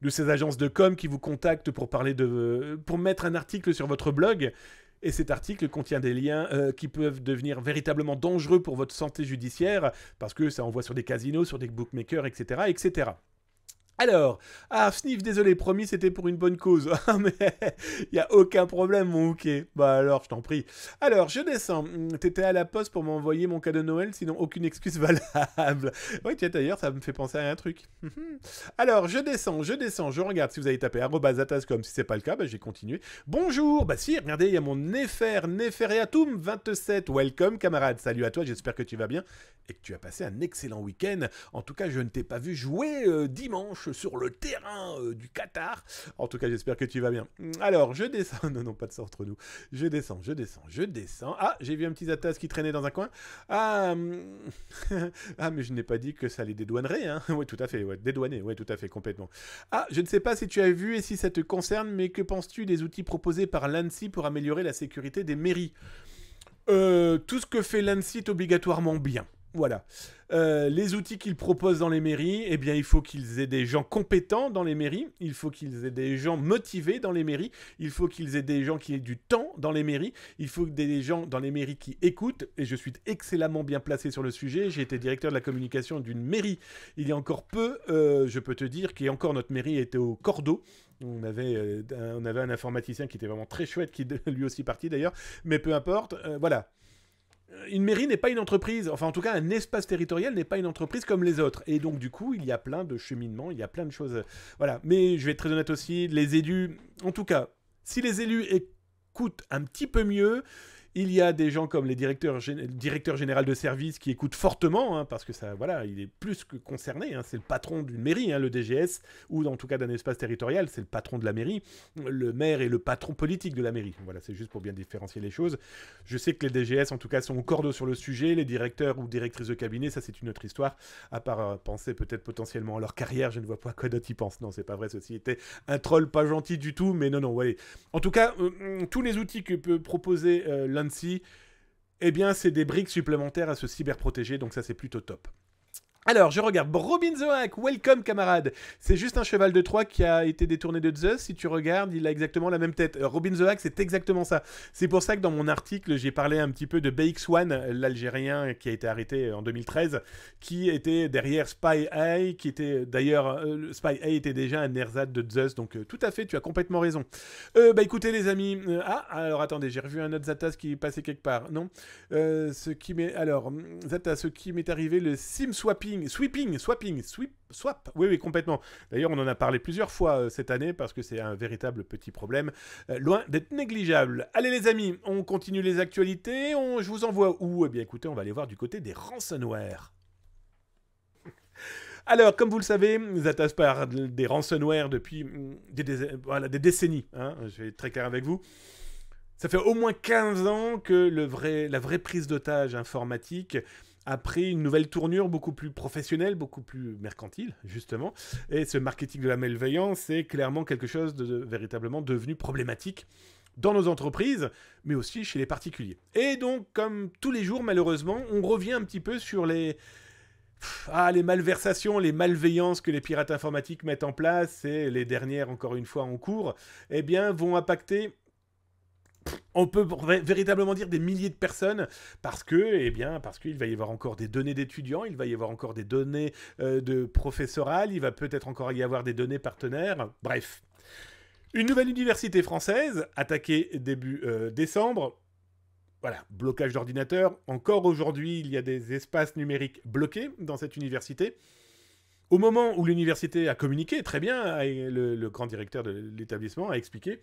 de ces agences de com qui vous contactent pour pour mettre un article sur votre blog. Et cet article contient des liens qui peuvent devenir véritablement dangereux pour votre santé judiciaire, parce que ça envoie sur des casinos, sur des bookmakers, etc., etc. Alors, Sniff, désolé, promis, c'était pour une bonne cause. Ah, mais il n'y a aucun problème, mon hooké. Bah alors, je t'en prie. Alors, je descends. T'étais à la poste pour m'envoyer mon cadeau de Noël, sinon aucune excuse valable. Oui, tiens, d'ailleurs, ça me fait penser à un truc. Alors, je descends, je regarde si vous avez tapé @zatascom. Si c'est pas le cas, bah, j'ai continué. Bonjour, bah si, regardez, il y a mon Nefereatum 27. Welcome, camarade. Salut à toi, j'espère que tu vas bien et que tu as passé un excellent week-end. En tout cas, je ne t'ai pas vu jouer dimanche sur le terrain du Qatar. En tout cas, j'espère que tu vas bien. Alors, je descends. Non, pas de ça entre nous. Je descends. Ah, j'ai vu un petit Zatas qui traînait dans un coin. Ah, mais je n'ai pas dit que ça les dédouanerait. Hein. Oui, tout à fait. Ouais, dédouaner. Oui, tout à fait, complètement. Ah, je ne sais pas si tu as vu et si ça te concerne, mais que penses-tu des outils proposés par l'ANSSI pour améliorer la sécurité des mairies? Tout ce que fait l'ANSSI est obligatoirement bien. Voilà. Les outils qu'ils proposent dans les mairies, eh bien, il faut qu'ils aient des gens compétents dans les mairies, il faut qu'ils aient des gens motivés dans les mairies, il faut qu'ils aient des gens qui aient du temps dans les mairies, il faut des gens dans les mairies qui écoutent, et je suis excellemment bien placé sur le sujet. J'ai été directeur de la communication d'une mairie il y a encore peu, je peux te dire qu'encore notre mairie était au cordeau. On avait un informaticien qui était vraiment très chouette, qui est lui aussi parti d'ailleurs, mais peu importe, voilà. Une mairie n'est pas une entreprise, enfin en tout cas un espace territorial n'est pas une entreprise comme les autres. Et donc du coup, il y a plein de cheminements, il y a plein de choses. Voilà. Mais je vais être très honnête aussi, les élus, en tout cas, si les élus écoutent un petit peu mieux, il y a des gens comme les directeurs généraux de service qui écoutent fortement, hein, parce que ça, voilà, il est plus que concerné. Hein, c'est le patron d'une mairie, hein, le DGS, ou en tout cas d'un espace territorial, c'est le patron de la mairie. Le maire est le patron politique de la mairie. Voilà, c'est juste pour bien différencier les choses. Je sais que les DGS, en tout cas, sont au cordeau sur le sujet. Les directeurs ou directrices de cabinet, ça c'est une autre histoire. À part penser peut-être potentiellement à leur carrière, je ne vois pas à quoi d'autre ils pensent. Non, c'est pas vrai, ceci était un troll pas gentil du tout, mais non, ouais. En tout cas, tous les outils que peut proposer l'ANSSI, eh bien, c'est des briques supplémentaires à se cyberprotéger, donc ça, c'est plutôt top. Alors, je regarde. Robin the Hack, welcome camarade. C'est juste un cheval de Troie qui a été détourné de Zeus. Si tu regardes, il a exactement la même tête. Robin the Hack, c'est exactement ça. C'est pour ça que dans mon article, j'ai parlé un petit peu de BX1, l'Algérien qui a été arrêté en 2013, qui était derrière Spy Eye, qui était d'ailleurs... Spy Eye était déjà un ersatz de Zeus, donc tout à fait, tu as complètement raison. Bah écoutez les amis... alors attendez, j'ai revu un autre Zatas qui passait quelque part. Non ce qui m'est arrivé, le sim swapping. Swap. Oui, complètement. D'ailleurs, on en a parlé plusieurs fois cette année parce que c'est un véritable petit problème, loin d'être négligeable. Allez les amis, on continue les actualités. Je vous envoie où? Eh bien, écoutez, on va aller voir du côté des ransomware. Alors, comme vous le savez, Zatas parle des ransomware depuis des décennies. Hein, je vais être très clair avec vous. Ça fait au moins 15 ans que la vraie prise d'otage informatique a pris une nouvelle tournure beaucoup plus professionnelle, beaucoup plus mercantile, justement. Et ce marketing de la malveillance est clairement quelque chose de véritablement devenu problématique dans nos entreprises, mais aussi chez les particuliers. Et donc, comme tous les jours, malheureusement, on revient un petit peu sur les malversations, les malveillances que les pirates informatiques mettent en place, et les dernières, encore une fois, en cours, eh bien, vont impacter... On peut véritablement dire des milliers de personnes parce qu'il va y avoir encore des données d'étudiants, il va y avoir encore des données de professoral, il va peut-être encore y avoir des données partenaires, bref. Une nouvelle université française, attaquée début décembre, voilà, blocage d'ordinateurs. Encore aujourd'hui, il y a des espaces numériques bloqués dans cette université. Au moment où l'université a communiqué, très bien, le grand directeur de l'établissement a expliqué...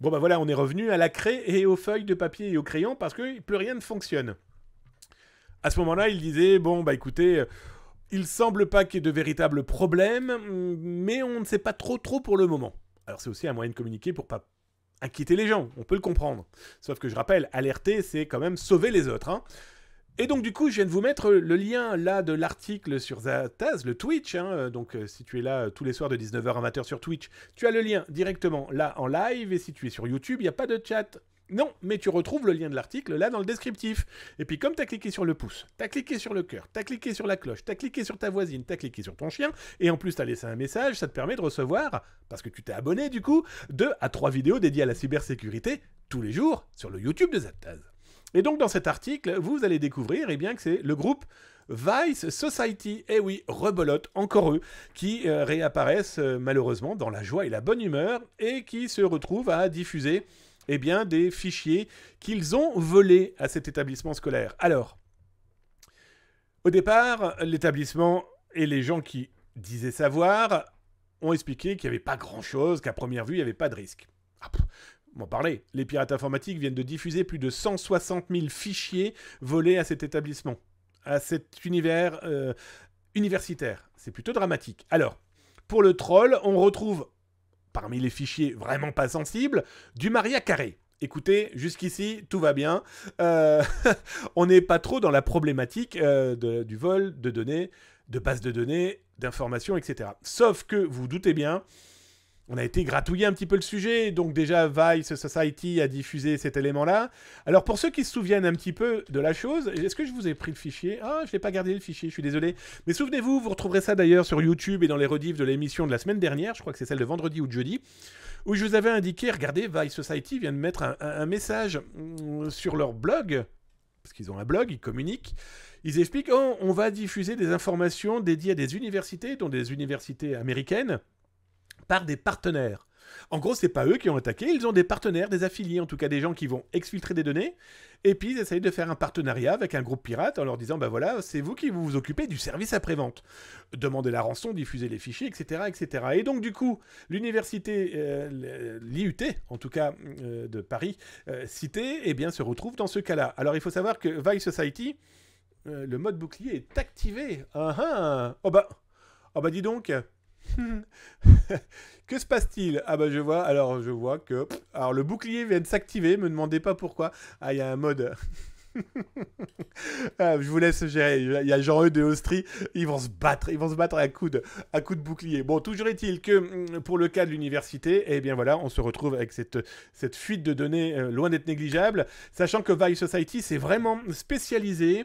Bon bah voilà, on est revenu à la craie et aux feuilles de papier et au crayon parce que plus rien ne fonctionne. À ce moment-là, il disait, bon bah écoutez, il semble pas qu'il y ait de véritables problèmes, mais on ne sait pas trop pour le moment. Alors c'est aussi un moyen de communiquer pour pas inquiéter les gens, on peut le comprendre. Sauf que je rappelle, alerter, c'est quand même sauver les autres, hein. Et donc du coup, je viens de vous mettre le lien là de l'article sur Zatas, le Twitch. Hein, donc si tu es là tous les soirs de 19h amateur sur Twitch, tu as le lien directement là en live. Et si tu es sur YouTube, il n'y a pas de chat. Non, mais tu retrouves le lien de l'article là dans le descriptif. Et puis comme tu as cliqué sur le pouce, tu as cliqué sur le cœur, tu as cliqué sur la cloche, tu as cliqué sur ta voisine, tu as cliqué sur ton chien, et en plus tu as laissé un message, ça te permet de recevoir, parce que tu t'es abonné du coup, 2 à 3 vidéos dédiées à la cybersécurité tous les jours sur le YouTube de Zatas. Et donc, dans cet article, vous allez découvrir que c'est le groupe Vice Society, et oui, rebelote, encore eux, qui réapparaissent malheureusement dans la joie et la bonne humeur et qui se retrouvent à diffuser des fichiers qu'ils ont volés à cet établissement scolaire. Alors, au départ, l'établissement et les gens qui disaient savoir ont expliqué qu'il n'y avait pas grand-chose, qu'à première vue, il n'y avait pas de risque. M'en parler. Les pirates informatiques viennent de diffuser plus de 160 000 fichiers volés à cet établissement, à cet univers universitaire. C'est plutôt dramatique. Alors, pour le troll, on retrouve, parmi les fichiers vraiment pas sensibles, du Maria Carré. Écoutez, jusqu'ici, tout va bien. On n'est pas trop dans la problématique du vol de données, de bases de données, d'informations, etc. Sauf que, vous doutez bien, On a été gratouiller un petit peu le sujet, donc déjà Vice Society a diffusé cet élément-là. Alors pour ceux qui se souviennent un petit peu de la chose, est-ce que je vous ai pris le fichier? Ah, je n'ai pas gardé le fichier, je suis désolé. Mais souvenez-vous, vous retrouverez ça d'ailleurs sur YouTube et dans les rediffs de l'émission de la semaine dernière, je crois que c'est celle de vendredi ou de jeudi, où je vous avais indiqué, regardez, Vice Society vient de mettre un message sur leur blog, parce qu'ils ont un blog, ils communiquent. Ils expliquent, oh, on va diffuser des informations dédiées à des universités, dont des universités américaines, par des partenaires. En gros, c'est pas eux qui ont attaqué, ils ont des partenaires, des affiliés, en tout cas des gens qui vont exfiltrer des données, et puis ils essayent de faire un partenariat avec un groupe pirate en leur disant, ben voilà, c'est vous qui vous occupez du service après-vente. Demandez la rançon, diffusez les fichiers, etc., etc. Et donc du coup, l'université, l'IUT, en tout cas de Paris, citée, eh bien se retrouve dans ce cas-là. Alors il faut savoir que Vice Society, le mode bouclier est activé. Oh bah dis donc. Que se passe-t-il? Ah bah je vois que... Alors le bouclier vient de s'activer, me demandez pas pourquoi. Ah, il y a un mode... Ah, je vous laisse gérer. Il y a Jean-Eudes et Austrie, ils vont se battre à coups de bouclier. Bon, toujours est-il que pour le cas de l'université, eh bien voilà, on se retrouve avec cette fuite de données loin d'être négligeable, sachant que Vice Society s'est vraiment spécialisé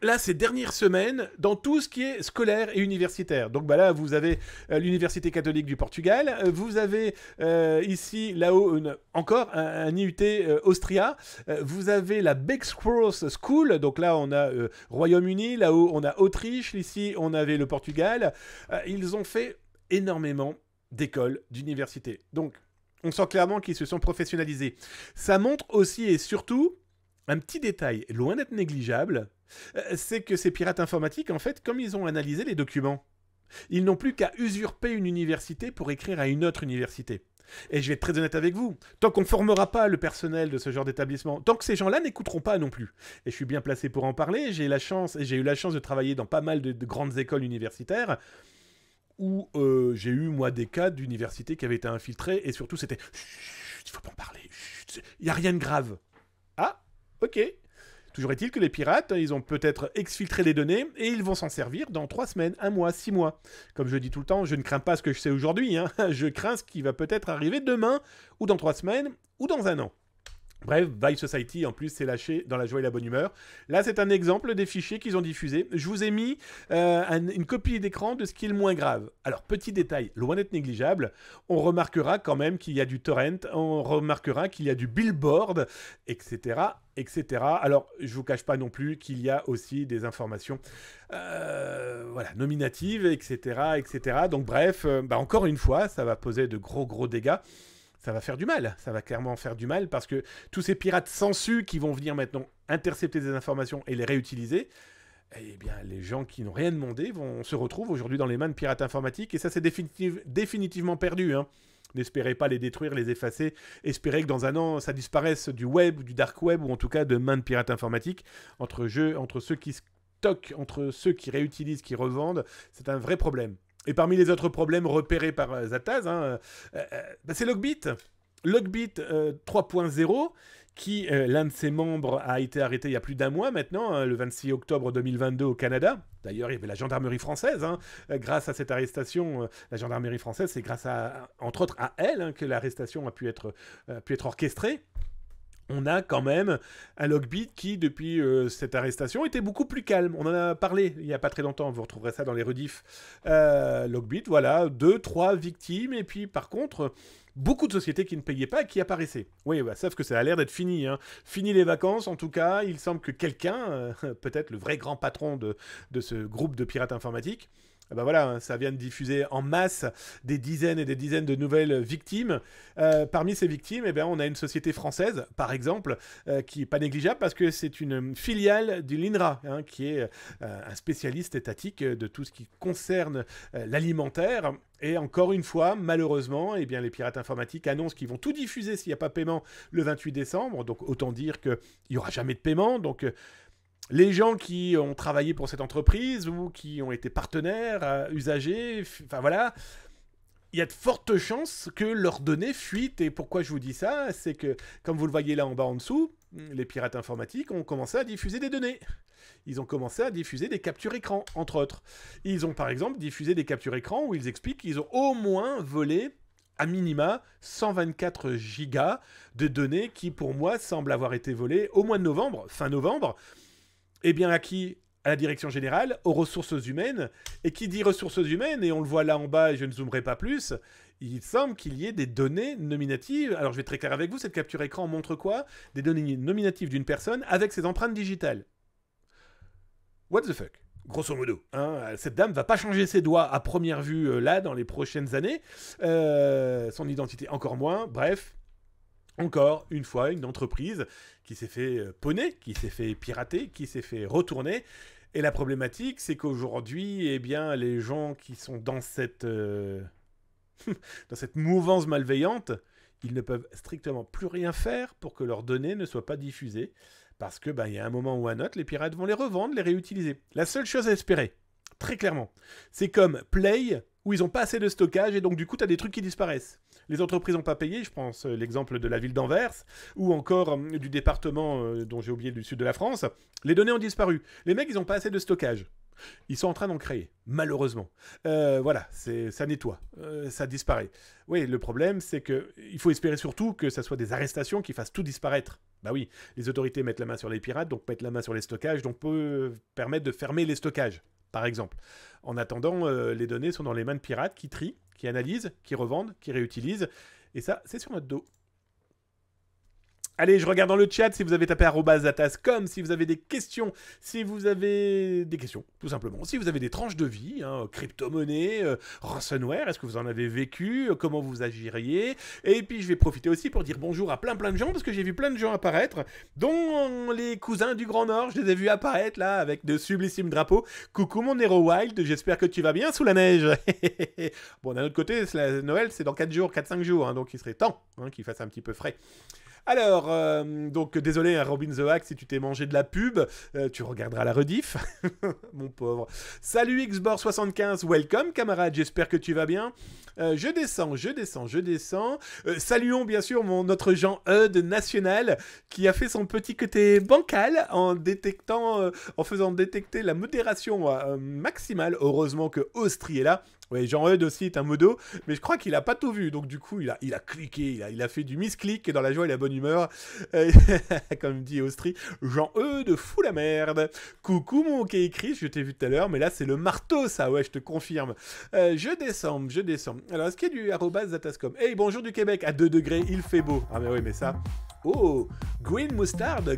là, ces dernières semaines, dans tout ce qui est scolaire et universitaire. Donc bah là, vous avez l'Université catholique du Portugal, vous avez ici, là-haut, encore un IUT Austria, vous avez la Bexcross School, donc là, on a Royaume-Uni, là-haut, on a Autriche, ici, on avait le Portugal. Ils ont fait énormément d'écoles, d'universités. Donc, on sent clairement qu'ils se sont professionnalisés. Ça montre aussi et surtout un petit détail, loin d'être négligeable, c'est que ces pirates informatiques, en fait, comme ils ont analysé les documents, ils n'ont plus qu'à usurper une université pour écrire à une autre université. Et je vais être très honnête avec vous, tant qu'on ne formera pas le personnel de ce genre d'établissement, tant que ces gens-là n'écouteront pas non plus. Et je suis bien placé pour en parler, j'ai eu la chance de travailler dans pas mal de grandes écoles universitaires, où j'ai eu, moi, des cas d'universités qui avaient été infiltrés, et surtout, c'était « il faut pas en parler, il n'y a rien de grave ». Ah, ok. Toujours est-il que les pirates, ils ont peut-être exfiltré des données et ils vont s'en servir dans 3 semaines, 1 mois, 6 mois. Comme je dis tout le temps, je ne crains pas ce que je sais aujourd'hui, hein. Je crains ce qui va peut-être arriver demain, ou dans 3 semaines, ou dans 1 an. Bref, Vice Society, en plus, s'est lâché dans la joie et la bonne humeur. Là, c'est un exemple des fichiers qu'ils ont diffusés. Je vous ai mis une copie d'écran de ce qui est le moins grave. Alors, petit détail, loin d'être négligeable, on remarquera quand même qu'il y a du torrent, on remarquera qu'il y a du billboard, etc., etc. Alors, je ne vous cache pas non plus qu'il y a aussi des informations voilà, nominatives, etc., etc. Donc, bref, encore une fois, ça va poser de gros dégâts. Ça va faire du mal, ça va clairement faire du mal parce que tous ces pirates sensus qui vont venir maintenant intercepter des informations et les réutiliser, eh bien les gens qui n'ont rien demandé se retrouvent aujourd'hui dans les mains de pirates informatiques et ça c'est définitivement perdu. Hein. N'espérez pas les détruire, les effacer, espérez que dans 1 an ça disparaisse du web, du dark web ou en tout cas de mains de pirates informatiques entre ceux qui stockent, entre ceux qui réutilisent, qui revendent, c'est un vrai problème. Et parmi les autres problèmes repérés par Zataz, c'est Logbit. Logbit 3.0, qui, l'un de ses membres, a été arrêté il y a plus d'1 mois maintenant, le 26 octobre 2022 au Canada. D'ailleurs, il y avait la gendarmerie française. Grâce à cette arrestation, la gendarmerie française, c'est grâce à, entre autres à elle, que l'arrestation a pu être orchestrée. On a quand même un Logbit qui, depuis cette arrestation, était beaucoup plus calme. On en a parlé il n'y a pas très longtemps, vous retrouverez ça dans les rediffs. Logbit, voilà, 2, 3 victimes, et puis par contre, beaucoup de sociétés qui ne payaient pas et qui apparaissaient. Oui, sauf que ça a l'air d'être fini. Hein. Fini les vacances, en tout cas, il semble que quelqu'un, peut-être le vrai grand patron de ce groupe de pirates informatiques, voilà, ça vient de diffuser en masse des dizaines et des dizaines de nouvelles victimes. Parmi ces victimes, on a une société française, par exemple, qui n'est pas négligeable parce que c'est une filiale de l'INRA, qui est un spécialiste étatique de tout ce qui concerne l'alimentaire. Et encore une fois, malheureusement, les pirates informatiques annoncent qu'ils vont tout diffuser s'il n'y a pas paiement le 28 décembre. Donc autant dire qu'il n'y aura jamais de paiement. Donc les gens qui ont travaillé pour cette entreprise ou qui ont été partenaires, usagers, enfin voilà, il y a de fortes chances que leurs données fuitent. Et pourquoi je vous dis ça? C'est que, comme vous le voyez là en bas en dessous, les pirates informatiques ont commencé à diffuser des données. Ils ont commencé à diffuser des captures écran, entre autres. Ils ont par exemple diffusé des captures écran où ils expliquent qu'ils ont au moins volé, à minima, 124 gigas de données qui, pour moi, semblent avoir été volées au mois de novembre, fin novembre. Eh bien, à qui? À la direction générale, aux ressources humaines. Et qui dit ressources humaines, et on le voit là en bas, et je ne zoomerai pas plus, il semble qu'il y ait des données nominatives. Alors, je vais être très clair avec vous, cette capture écran montre quoi? Des données nominatives d'une personne avec ses empreintes digitales. What the fuck? Grosso modo, hein, cette dame va pas changer ses doigts à première vue là dans les prochaines années. Son identité encore moins. Bref, encore une fois, une entreprise qui s'est fait poney, qui s'est fait pirater, qui s'est fait retourner. Et la problématique, c'est qu'aujourd'hui, eh bien, les gens qui sont dans cette mouvance malveillante, ils ne peuvent strictement plus rien faire pour que leurs données ne soient pas diffusées. Parce que, il y a un moment ou un autre, les pirates vont les revendre, les réutiliser. La seule chose à espérer, très clairement, c'est comme Play, où ils n'ont pas assez de stockage, et donc du coup, tu as des trucs qui disparaissent. Les entreprises n'ont pas payé, je pense l'exemple de la ville d'Anvers, ou encore du département dont j'ai oublié du sud de la France. Les données ont disparu. Les mecs, ils n'ont pas assez de stockage. Ils sont en train d'en créer, malheureusement. Voilà, ça nettoie, ça disparaît. Oui, le problème, c'est qu'il faut espérer surtout que ça soit des arrestations qui fassent tout disparaître. Bah oui, les autorités mettent la main sur les pirates, donc mettent la main sur les stockages, donc peut permettre de fermer les stockages, par exemple. En attendant, les données sont dans les mains de pirates qui trient, qui analysent, qui revendent, qui réutilisent, et ça, c'est sur notre dos. Allez, je regarde dans le chat si vous avez tapé @zatascom, si vous avez des questions, tout simplement. Si vous avez des tranches de vie, crypto-monnaie, ransomware, est-ce que vous en avez vécu, comment vous agiriez? Et puis je vais profiter aussi pour dire bonjour à plein de gens, parce que j'ai vu plein de gens apparaître, dont les cousins du Grand Nord, je les ai vus apparaître là, avec de sublissimes drapeaux. Coucou mon Nero Wild, j'espère que tu vas bien sous la neige. Bon, d'un autre côté, Noël, c'est dans 4-5 jours, donc il serait temps qu'il fasse un petit peu frais. Alors, donc désolé Robin the Hack si tu t'es mangé de la pub, tu regarderas la rediff, mon pauvre. Salut Xbor75, welcome camarade, j'espère que tu vas bien. Je descends. Saluons bien sûr notre Jean-Eudes national qui a fait son petit côté bancal en faisant détecter la modération maximale. Heureusement que Austri est là. Ouais, Jean-Eudes aussi est un modo, mais je crois qu'il a pas tout vu, donc du coup il a cliqué, il a fait du misclick dans la joie et la bonne humeur, comme dit Austri, Jean-Eudes fout la merde. Coucou mon Chris, je t'ai vu tout à l'heure, mais là c'est le marteau ça, ouais je te confirme. Je descends. Alors est-ce qu'il y a du @zatascom? Hey, bonjour du Québec, à 2 degrés, il fait beau. Ah mais oui, mais ça... Oh, Green Moutarde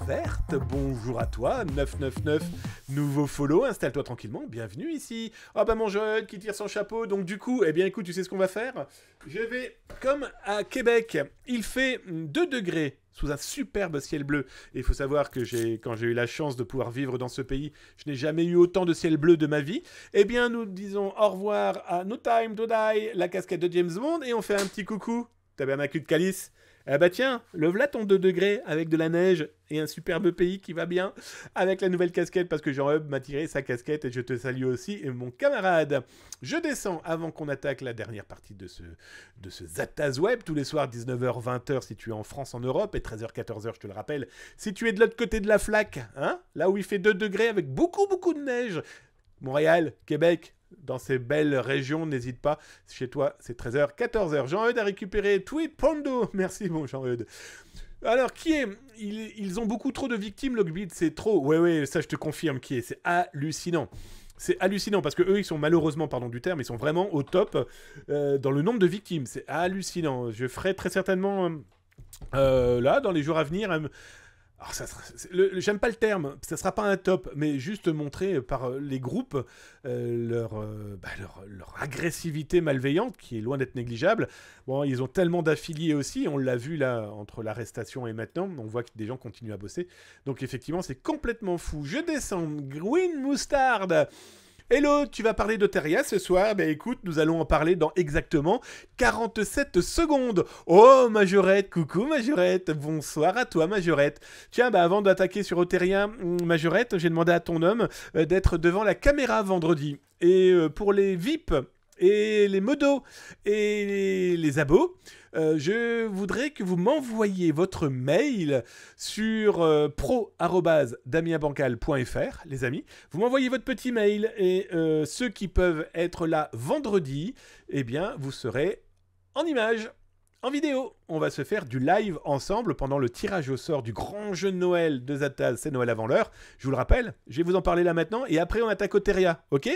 verte, bonjour à toi, 999, nouveau follow, installe-toi tranquillement, bienvenue ici. Ah bah mon jeune qui tire son chapeau, donc du coup, eh bien écoute, tu sais ce qu'on va faire? Je vais, comme à Québec, il fait 2 degrés sous un superbe ciel bleu. Et il faut savoir que quand j'ai eu la chance de pouvoir vivre dans ce pays, je n'ai jamais eu autant de ciel bleu de ma vie. Eh bien, nous disons au revoir à No Time to Die, la casquette de James Bond, et on fait un petit coucou, Tabernacle de Calice. Ah bah tiens, le v'là ton 2 degrés avec de la neige et un superbe pays qui va bien avec la nouvelle casquette parce que Jean-Hub m'a tiré sa casquette et je te salue aussi et mon camarade. Je descends avant qu'on attaque la dernière partie de ce Zataz Web tous les soirs 19h-20h si tu es en France, en Europe et 13h-14h je te le rappelle si tu es de l'autre côté de la flaque, là où il fait 2 degrés avec beaucoup de neige. Montréal, Québec, dans ces belles régions, n'hésite pas. Chez toi, c'est 13h, 14h. Jean-Eudes a récupéré Tweet Pondo. Merci, mon Jean-Eudes. Alors, qui est... Ils ont beaucoup trop de victimes, Logbit, c'est trop. Ouais, ça, je te confirme qui est. C'est hallucinant. C'est hallucinant parce que eux, ils sont malheureusement, pardon du terme, ils sont vraiment au top dans le nombre de victimes. C'est hallucinant. Je ferai très certainement, là, dans les jours à venir... Alors j'aime pas le terme, ça sera pas un top, mais juste montrer par les groupes leur agressivité malveillante, qui est loin d'être négligeable. Bon, ils ont tellement d'affiliés aussi, on l'a vu là, entre l'arrestation et maintenant, on voit que des gens continuent à bosser. Donc effectivement, c'est complètement fou. Je descends, Green Moutarde. Hello, tu vas parler d'Oteria ce soir? Ben écoute, nous allons en parler dans exactement 47 secondes. Oh, Majorette, coucou Majorette, bonsoir à toi Majorette. Tiens, avant d'attaquer sur Oteria, Majorette, j'ai demandé à ton homme d'être devant la caméra vendredi. Et pour les VIP et les modos et les abos, je voudrais que vous m'envoyiez votre mail sur pro@damienbancal.fr, les amis. Vous m'envoyez votre petit mail et ceux qui peuvent être là vendredi, eh bien, vous serez en images. En vidéo, on va se faire du live ensemble pendant le tirage au sort du grand jeu de Noël de Zataz, c'est Noël avant l'heure. Je vous le rappelle, je vais vous en parler là maintenant et après on attaque au Teria, ok?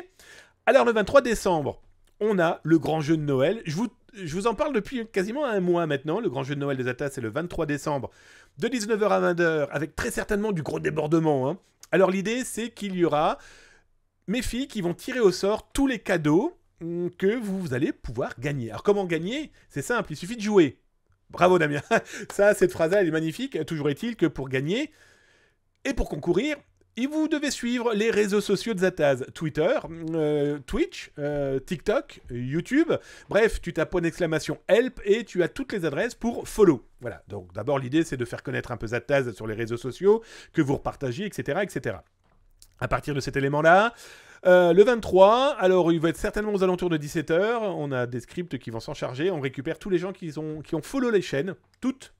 Alors le 23 décembre, on a le grand jeu de Noël. Je vous en parle depuis quasiment un mois maintenant. Le grand jeu de Noël de Zataz, c'est le 23 décembre de 19h à 20h avec très certainement du gros débordement, hein. Alors l'idée, c'est qu'il y aura mes filles qui vont tirer au sort tous les cadeaux que vous allez pouvoir gagner. Alors comment gagner? C'est simple, il suffit de jouer. Bravo Damien. Ça, cette phrase-là, elle est magnifique. Toujours est-il que pour gagner et pour concourir, vous devez suivre les réseaux sociaux de Zataz. Twitter, Twitch, TikTok, YouTube. Bref, tu tapes !help et tu as toutes les adresses pour follow. Voilà, donc d'abord l'idée c'est de faire connaître un peu Zataz sur les réseaux sociaux, que vous repartagiez, etc. etc. À partir de cet élément-là, le 23, alors il va être certainement aux alentours de 17h, on a des scripts qui vont s'en charger, on récupère tous les gens qui ont follow les chaînes, toutes.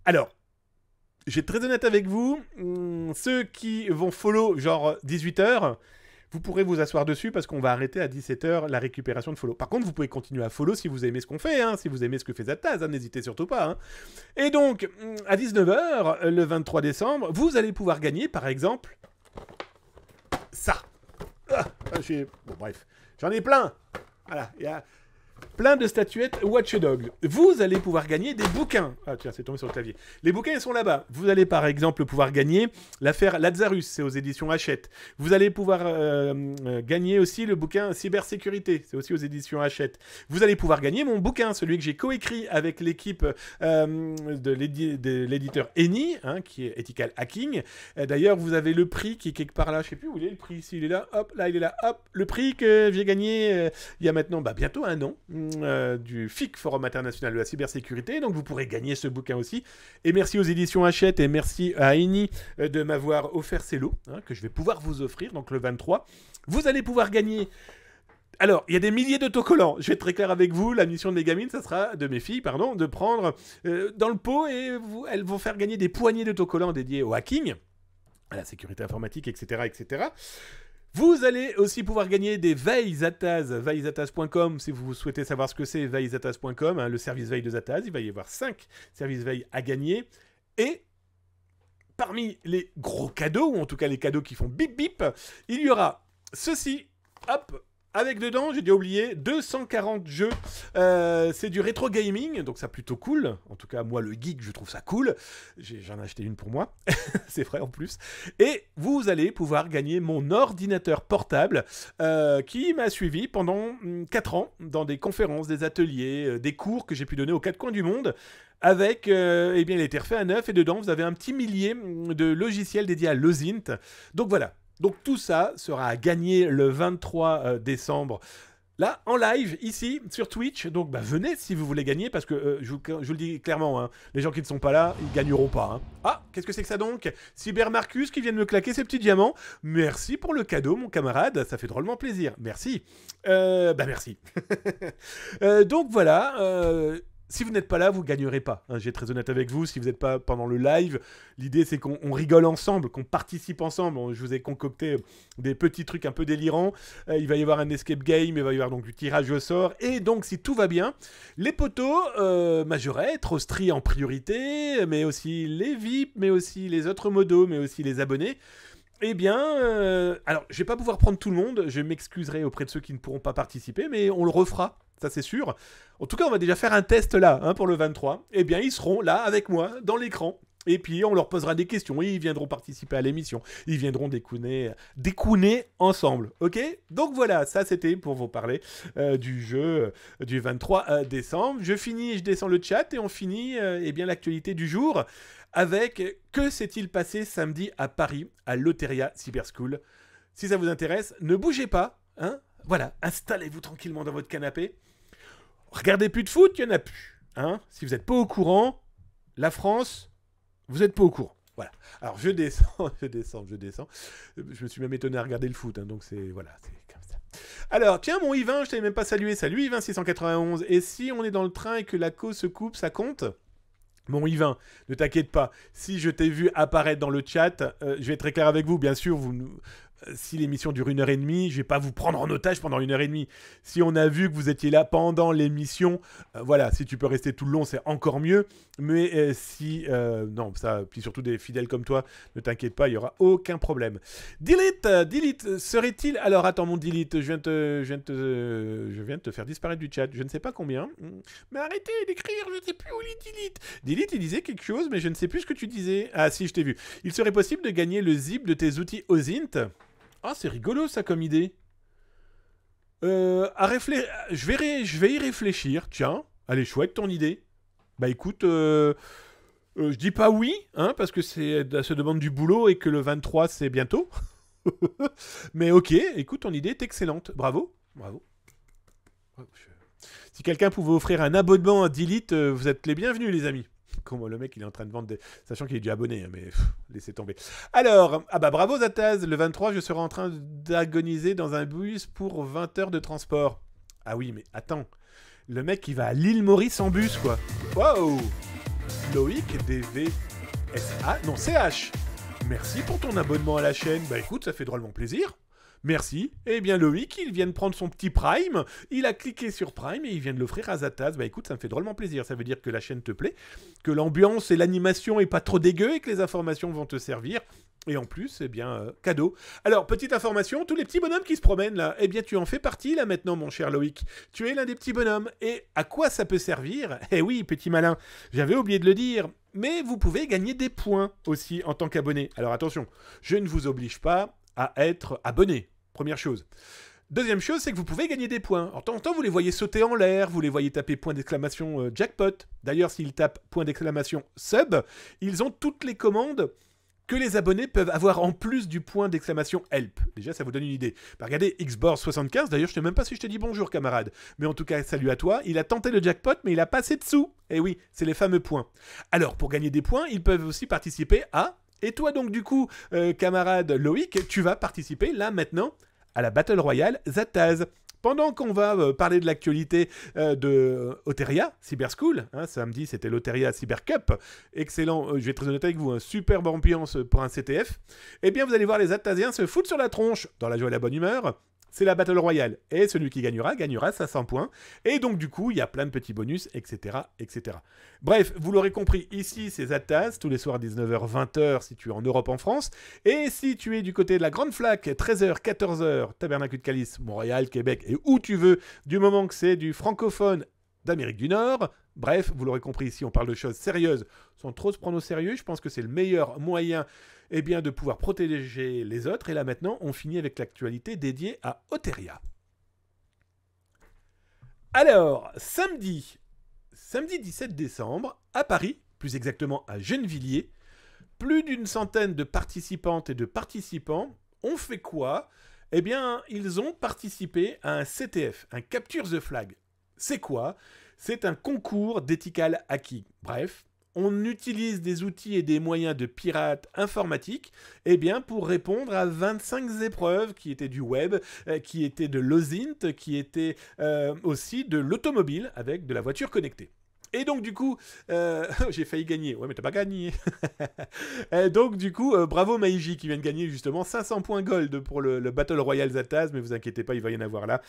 Alors, je vais être très honnête avec vous, ceux qui vont follow genre 18h, vous pourrez vous asseoir dessus parce qu'on va arrêter à 17h la récupération de follow. Par contre, vous pouvez continuer à follow si vous aimez ce qu'on fait, hein, si vous aimez ce que fait Zataz, hein, n'hésitez surtout pas. Hein. Et donc, à 19h, le 23 décembre, vous allez pouvoir gagner, par exemple, ça. Bon, bref, j'en ai plein. Voilà, il y a plein de statuettes Watch Dogs. Vous allez pouvoir gagner des bouquins. Ah tiens, c'est tombé sur le clavier. Les bouquins, ils sont là-bas. Vous allez par exemple pouvoir gagner l'affaire Lazarus, c'est aux éditions Hachette. Vous allez pouvoir gagner aussi le bouquin Cybersécurité, c'est aussi aux éditions Hachette. Vous allez pouvoir gagner mon bouquin, celui que j'ai coécrit avec l'équipe de l'éditeur Eni, hein, qui est Ethical Hacking. D'ailleurs, vous avez le prix qui est quelque part là, je sais plus où il est le prix, s'il est là, hop, là il est là, hop. Le prix que j'ai gagné il y a maintenant bientôt un an. Du FIC, Forum International de la Cybersécurité, donc vous pourrez gagner ce bouquin aussi. Et merci aux éditions Hachette et merci à Eni de m'avoir offert ces lots, hein, que je vais pouvoir vous offrir, donc le 23. Vous allez pouvoir gagner... Alors, il y a des milliers d'autocollants. Je vais être très clair avec vous, la mission de mes gamines, ça sera, de mes filles, pardon, de prendre dans le pot et elles vont faire gagner des poignées d'autocollants dédiés au hacking, à la sécurité informatique, etc., etc., Vous allez aussi pouvoir gagner des veilles Zataz, veillezataz.com, si vous souhaitez savoir ce que c'est, veillezataz.com, hein, le service veille de Zataz. Il va y avoir 5 services veille à gagner. Et parmi les gros cadeaux, ou en tout cas les cadeaux qui font bip bip, il y aura ceci, hop, avec dedans, j'ai déjà oublié, 240 jeux. C'est du rétro gaming, donc ça plutôt cool. En tout cas, moi, le geek, je trouve ça cool. J'en ai acheté une pour moi. C'est vrai en plus. Et vous allez pouvoir gagner mon ordinateur portable qui m'a suivi pendant 4 ans dans des conférences, des ateliers, des cours que j'ai pu donner aux 4 coins du monde. Avec, eh bien, il a été refait à neuf et dedans, vous avez un petit millier de logiciels dédiés à l'OSINT. Donc voilà. Donc tout ça sera à gagner le 23 décembre. Là, en live, ici, sur Twitch. Donc venez si vous voulez gagner, parce que je vous le dis clairement, hein, les gens qui ne sont pas là, ils ne gagneront pas. Hein. Ah, qu'est-ce que c'est que ça donc? Cyber Marcus qui vient de me claquer ses petits diamants. Merci pour le cadeau, mon camarade. Ça fait drôlement plaisir. Merci. Merci. Donc voilà... Si vous n'êtes pas là, vous ne gagnerez pas. Hein, j'ai très honnête avec vous. Si vous n'êtes pas pendant le live, l'idée c'est qu'on rigole ensemble, qu'on participe ensemble. Je vous ai concocté des petits trucs un peu délirants. Il va y avoir un escape game, il va y avoir donc du tirage au sort. Et donc, si tout va bien, les potos majorettes, Rostri en priorité, mais aussi les VIP, mais aussi les autres modos, mais aussi les abonnés. Eh bien, alors, je vais pas pouvoir prendre tout le monde. Je m'excuserai auprès de ceux qui ne pourront pas participer, mais on le refera. Ça, c'est sûr. En tout cas, on va déjà faire un test là, hein, pour le 23. Eh bien, ils seront là avec moi, dans l'écran. Et puis, on leur posera des questions. Ils viendront participer à l'émission. Ils viendront découner ensemble. OK? Donc voilà, ça, c'était pour vous parler du jeu du 23 décembre. Je finis, je descends le chat et on finit eh bien, l'actualité du jour avec « Que s'est-il passé samedi à Paris, à l'Oteria Cyber School ?» Si ça vous intéresse, ne bougez pas. Hein? Voilà, installez-vous tranquillement dans votre canapé. Regardez plus de foot, il n'y en a plus. Hein? Si vous n'êtes pas au courant, la France, vous n'êtes pas au courant. Voilà. Alors je descends, je descends. Je me suis même étonné à regarder le foot, hein, donc c'est voilà, c'est comme ça. Alors, tiens, mon Yvain, je t'avais même pas salué. Salut Yvain 691. Et si on est dans le train et que la cause se coupe, ça compte? Mon Yvain, ne t'inquiète pas. Si je t'ai vu apparaître dans le chat, je vais être très clair avec vous. Bien sûr, si l'émission dure 1h30, je vais pas vous prendre en otage pendant 1h30. Si on a vu que vous étiez là pendant l'émission, voilà, si tu peux rester tout le long, c'est encore mieux. Mais non, ça, puis surtout des fidèles comme toi, ne t'inquiète pas, il y aura aucun problème. Delete, serait-il... Alors attends, mon Delete, je viens de te faire disparaître du chat. Je ne sais pas combien. Mais arrêtez d'écrire, je ne sais plus où il est Delete. Delete, il disait quelque chose, mais je ne sais plus ce que tu disais. Ah si, je t'ai vu. Il serait possible de gagner le zip de tes outils OSINT. Ah, c'est rigolo ça comme idée. Je vais y réfléchir. Tiens, elle est chouette ton idée. Bah écoute, je dis pas oui, hein, parce que ça se demande du boulot et que le 23 c'est bientôt. Mais ok, écoute, ton idée est excellente. Bravo. Si quelqu'un pouvait offrir un abonnement à Delete, vous êtes les bienvenus les amis. Comment le mec il est en train de vendre sachant qu'il est déjà abonné, hein, mais laissez tomber. Alors, ah bah bravo Zataz, le 23 je serai en train d'agoniser dans un bus pour 20 heures de transport. Ah oui mais attends, le mec il va à l'île Maurice en bus quoi. Wow. Loïc DVSA, non CH. Merci pour ton abonnement à la chaîne, bah écoute ça fait drôlement plaisir. Merci. Eh bien, Loïc, il vient de prendre son petit Prime. Il a cliqué sur Prime et il vient de l'offrir à Zataz. Bah écoute, ça me fait drôlement plaisir. Ça veut dire que la chaîne te plaît, que l'ambiance et l'animation est pas trop dégueu et que les informations vont te servir. Et en plus, eh bien, cadeau. Alors, petite information, tous les petits bonhommes qui se promènent là, eh bien, tu en fais partie là maintenant, mon cher Loïc. Tu es l'un des petits bonhommes. Et à quoi ça peut servir? Eh oui, petit malin, j'avais oublié de le dire. Mais vous pouvez gagner des points aussi en tant qu'abonné. Alors attention, je ne vous oblige pas à être abonné. Première chose. Deuxième chose, c'est que vous pouvez gagner des points. En temps en temps, vous les voyez sauter en l'air, vous les voyez taper point d'exclamation jackpot. D'ailleurs, s'ils tapent point d'exclamation sub, ils ont toutes les commandes que les abonnés peuvent avoir en plus du point d'exclamation help. Déjà, ça vous donne une idée. Bah, regardez, Xborg75, d'ailleurs, je ne sais même pas si je te dis bonjour, camarade. Mais en tout cas, salut à toi. Il a tenté le jackpot, mais il a passé dessous. Et oui, c'est les fameux points. Alors, pour gagner des points, ils peuvent aussi participer à... Et toi, donc, du coup, camarade Loïc, tu vas participer, là, maintenant, à la Battle Royale Zataz. Pendant qu'on va parler de l'actualité de Oteria Cyber School, hein, samedi c'était l'Oteria Cyber Cup, excellent, je vais être très honnête avec vous, un superbe ambiance pour un CTF, eh bien vous allez voir les Zataziens se foutre sur la tronche, dans la joie et la bonne humeur. C'est la Battle Royale, et celui qui gagnera 500 points, et donc du coup, il y a plein de petits bonus, etc., etc. Bref, vous l'aurez compris, ici, c'est Zataz, tous les soirs 19h, 20h, si tu es en Europe, en France, et si tu es du côté de la Grande Flaque, 13h, 14h, Tabernacle de Calice, Montréal, Québec, et où tu veux, du moment que c'est du francophone d'Amérique du Nord. Bref, vous l'aurez compris, ici, on parle de choses sérieuses, sans trop se prendre au sérieux, je pense que c'est le meilleur moyen de pouvoir protéger les autres. Et là maintenant, on finit avec l'actualité dédiée à Oteria. Alors, samedi 17 décembre, à Paris, plus exactement à Gennevilliers, plus d'une centaine de participantes et de participants ont fait quoi? Eh bien, ils ont participé à un CTF, un Capture the Flag. C'est quoi? C'est un concours d'ethical hacking. Bref, on utilise des outils et des moyens de pirates informatiques pour répondre à 25 épreuves qui étaient du web, qui étaient de l'OSINT, qui étaient aussi de l'automobile avec de la voiture connectée. Et donc du coup, j'ai failli gagner. Ouais, mais t'as pas gagné. Donc du coup, bravo Maïji qui vient de gagner justement 500 points gold pour le Battle Royale Zataz. Mais vous inquiétez pas, il va y en avoir là